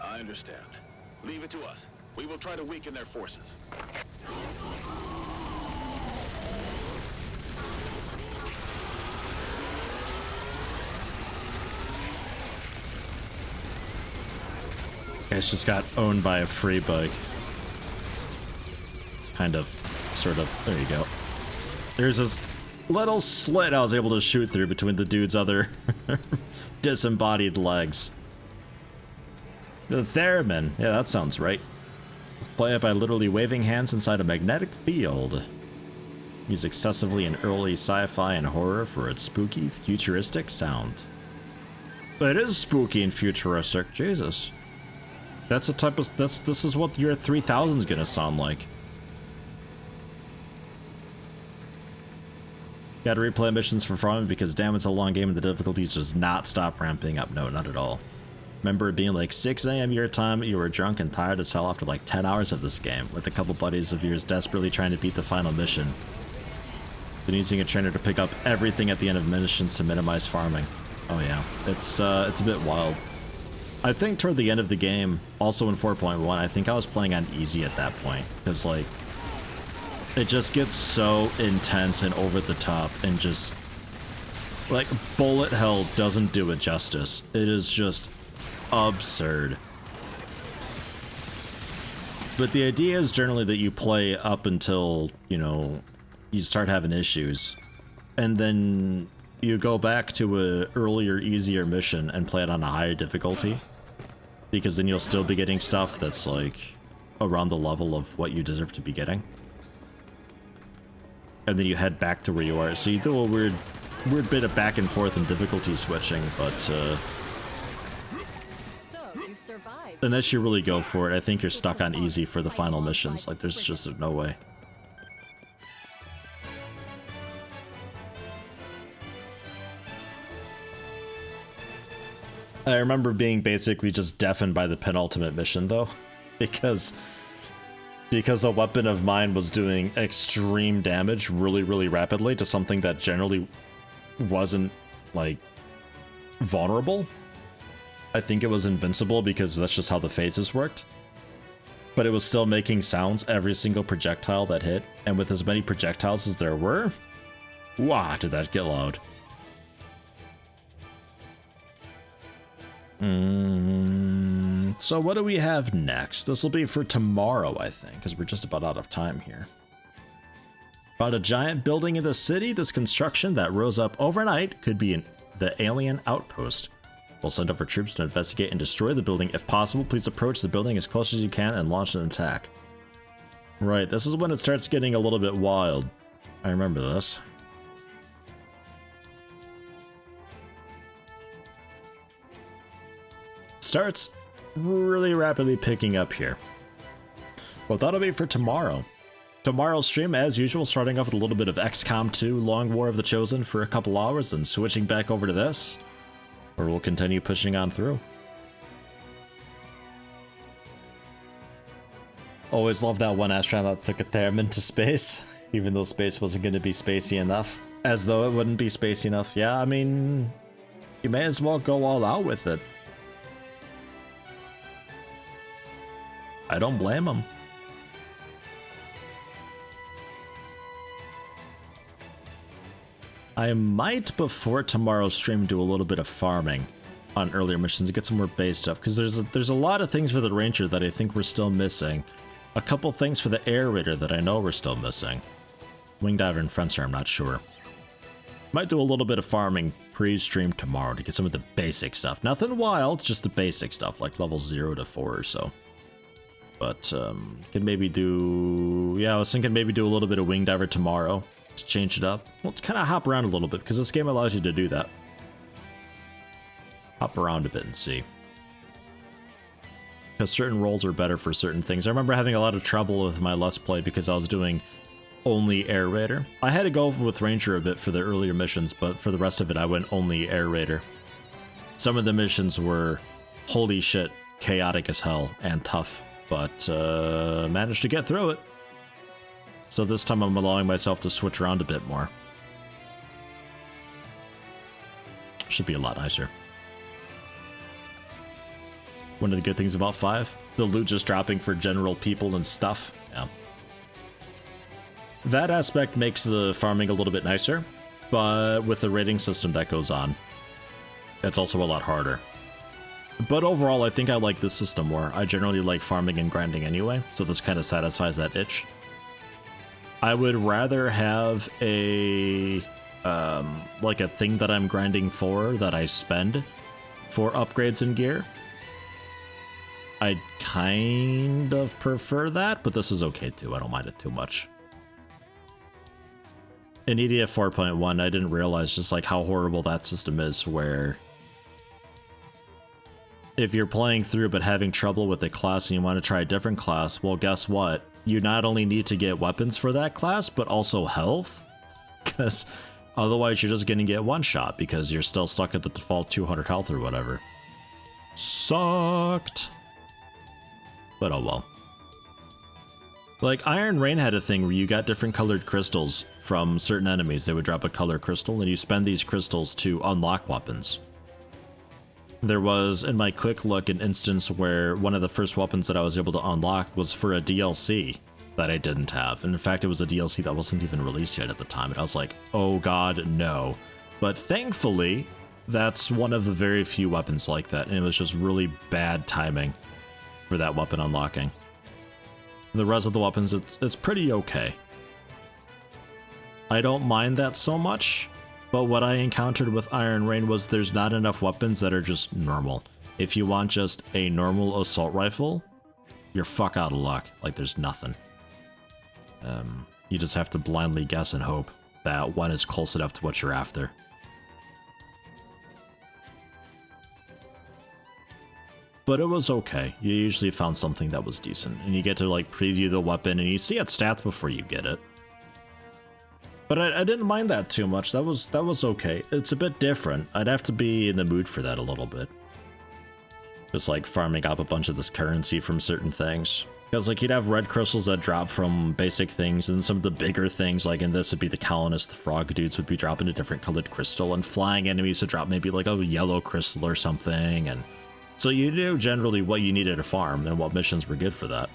[SPEAKER 5] I understand.
[SPEAKER 4] Leave it to us. We will try to weaken their forces.
[SPEAKER 1] Guys just got owned by a free bug. Kind of, sort of. There you go. There's this little slit I was able to shoot through between the dude's other disembodied legs. The theremin. Yeah, that sounds right. Play it by literally waving hands inside a magnetic field. Used excessively in early sci-fi and horror for its spooky, futuristic sound. It is spooky and futuristic. Jesus. That's the type of... This is what your 3000 is gonna sound like. Gotta replay missions for farming because damn, it's a long game and the difficulties does not stop ramping up. No, not at all. Remember it being like 6 AM your time, you were drunk and tired as hell after like 10 hours of this game, with a couple buddies of yours desperately trying to beat the final mission. Been using a trainer to pick up everything at the end of missions to minimize farming. Oh yeah, it's a bit wild. I think toward the end of the game, also in 4.1, I think I was playing on easy at that point, because like, it just gets so intense and over the top and just, like, bullet hell doesn't do it justice. It is just absurd. But the idea is generally that you play up until, you know, you start having issues, and then you go back to a earlier, easier mission and play it on a higher difficulty, because then you'll still be getting stuff that's like around the level of what you deserve to be getting. And then you head back to where you are. So you do a weird bit of back and forth and difficulty switching, but
[SPEAKER 16] So, you survived.
[SPEAKER 1] unless you really go for it, I think you're stuck on easy for the final missions. Like, there's just no way. I remember being basically just deafened by the penultimate mission, though, because a weapon of mine was doing extreme damage really, really rapidly to something that generally wasn't, like, vulnerable. I think it was invincible because that's just how the phases worked. But it was still making sounds every single projectile that hit, and with as many projectiles as there were, wow, did that get loud. So what do we have next? This will be for tomorrow, I think, because we're just about out of time here. Found a giant building in the city. This construction that rose up overnight could be the alien outpost. We'll send over troops to investigate and destroy the building. If possible, please approach the building as close as you can and launch an attack. Right, this is when it starts getting a little bit wild. I remember this. Starts really rapidly picking up here. Well, that'll be for tomorrow. Tomorrow's stream, as usual, starting off with a little bit of XCOM 2 Long War of the Chosen for a couple hours, and switching back over to this, or we'll continue pushing on through. Always love that one astronaut that took a theremin to space, even though space wasn't going to be spacey enough. As though it wouldn't be spacey enough. Yeah, I mean, you may as well go all out with it. I don't blame him. I might, before tomorrow's stream, do a little bit of farming on earlier missions to get some more base stuff, because there's a lot of things for the Ranger that I think we're still missing. A couple things for the Air Raider that I know we're still missing. Wing Diver and Fencer, I'm not sure. Might do a little bit of farming pre-stream tomorrow to get some of the basic stuff. Nothing wild, just the basic stuff, like level 0 to 4 or so. But, can maybe do... Yeah, I was thinking maybe do a little bit of Wing Diver tomorrow to change it up. Well, let's kind of hop around a little bit, because this game allows you to do that. Hop around a bit and see. Because certain roles are better for certain things. I remember having a lot of trouble with my Let's Play because I was doing only Air Raider. I had to go with Ranger a bit for the earlier missions, but for the rest of it, I went only Air Raider. Some of the missions were, holy shit, chaotic as hell and tough. But managed to get through it. So this time I'm allowing myself to switch around a bit more. Should be a lot nicer. One of the good things about 5. The loot just dropping for general people and stuff. Yeah. That aspect makes the farming a little bit nicer, but with the rating system that goes on, it's also a lot harder. But overall, I think I like this system more. I generally like farming and grinding anyway, so this kind of satisfies that itch. I would rather have a like a thing that I'm grinding for that I spend for upgrades and gear. I kind of prefer that, but this is okay too. I don't mind it too much. In EDF 4.1, I didn't realize just like how horrible that system is, where if you're playing through but having trouble with a class and you want to try a different class, well, guess what? You not only need to get weapons for that class, but also health, because otherwise you're just going to get one shot because you're still stuck at the default 200 health or whatever. Sucked. But oh well. Like, Iron Rain had a thing where you got different colored crystals from certain enemies. They would drop a color crystal, and you spend these crystals to unlock weapons. There was, in my quick look, an instance where one of the first weapons that I was able to unlock was for a DLC that I didn't have. And in fact, it was a DLC that wasn't even released yet at the time. And I was like, oh god, no. But thankfully, that's one of the very few weapons like that. And it was just really bad timing for that weapon unlocking. The rest of the weapons, it's pretty okay. I don't mind that so much. But what I encountered with Iron Rain was there's not enough weapons that are just normal. If you want just a normal assault rifle, you're fuck out of luck. Like, there's nothing. You just have to blindly guess and hope that one is close enough to what you're after. But it was okay. You usually found something that was decent. And you get to, like, preview the weapon and you see its stats before you get it. But I didn't mind that too much. That was okay. It's a bit different. I'd have to be in the mood for that a little bit. Just like farming up a bunch of this currency from certain things. Because like you'd have red crystals that drop from basic things, and some of the bigger things, like in this would be the colonists, the frog dudes would be dropping a different colored crystal, and flying enemies would drop maybe like a yellow crystal or something. And so you knew generally what you needed to farm and what missions were good for that.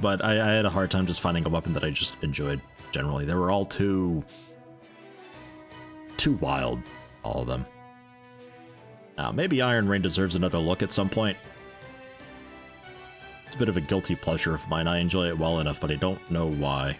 [SPEAKER 1] But I had a hard time just finding a weapon that I just enjoyed. Generally, they were all too wild, all of them. Now, maybe Iron Rain deserves another look at some point. It's a bit of a guilty pleasure of mine. I enjoy it well enough, but I don't know why.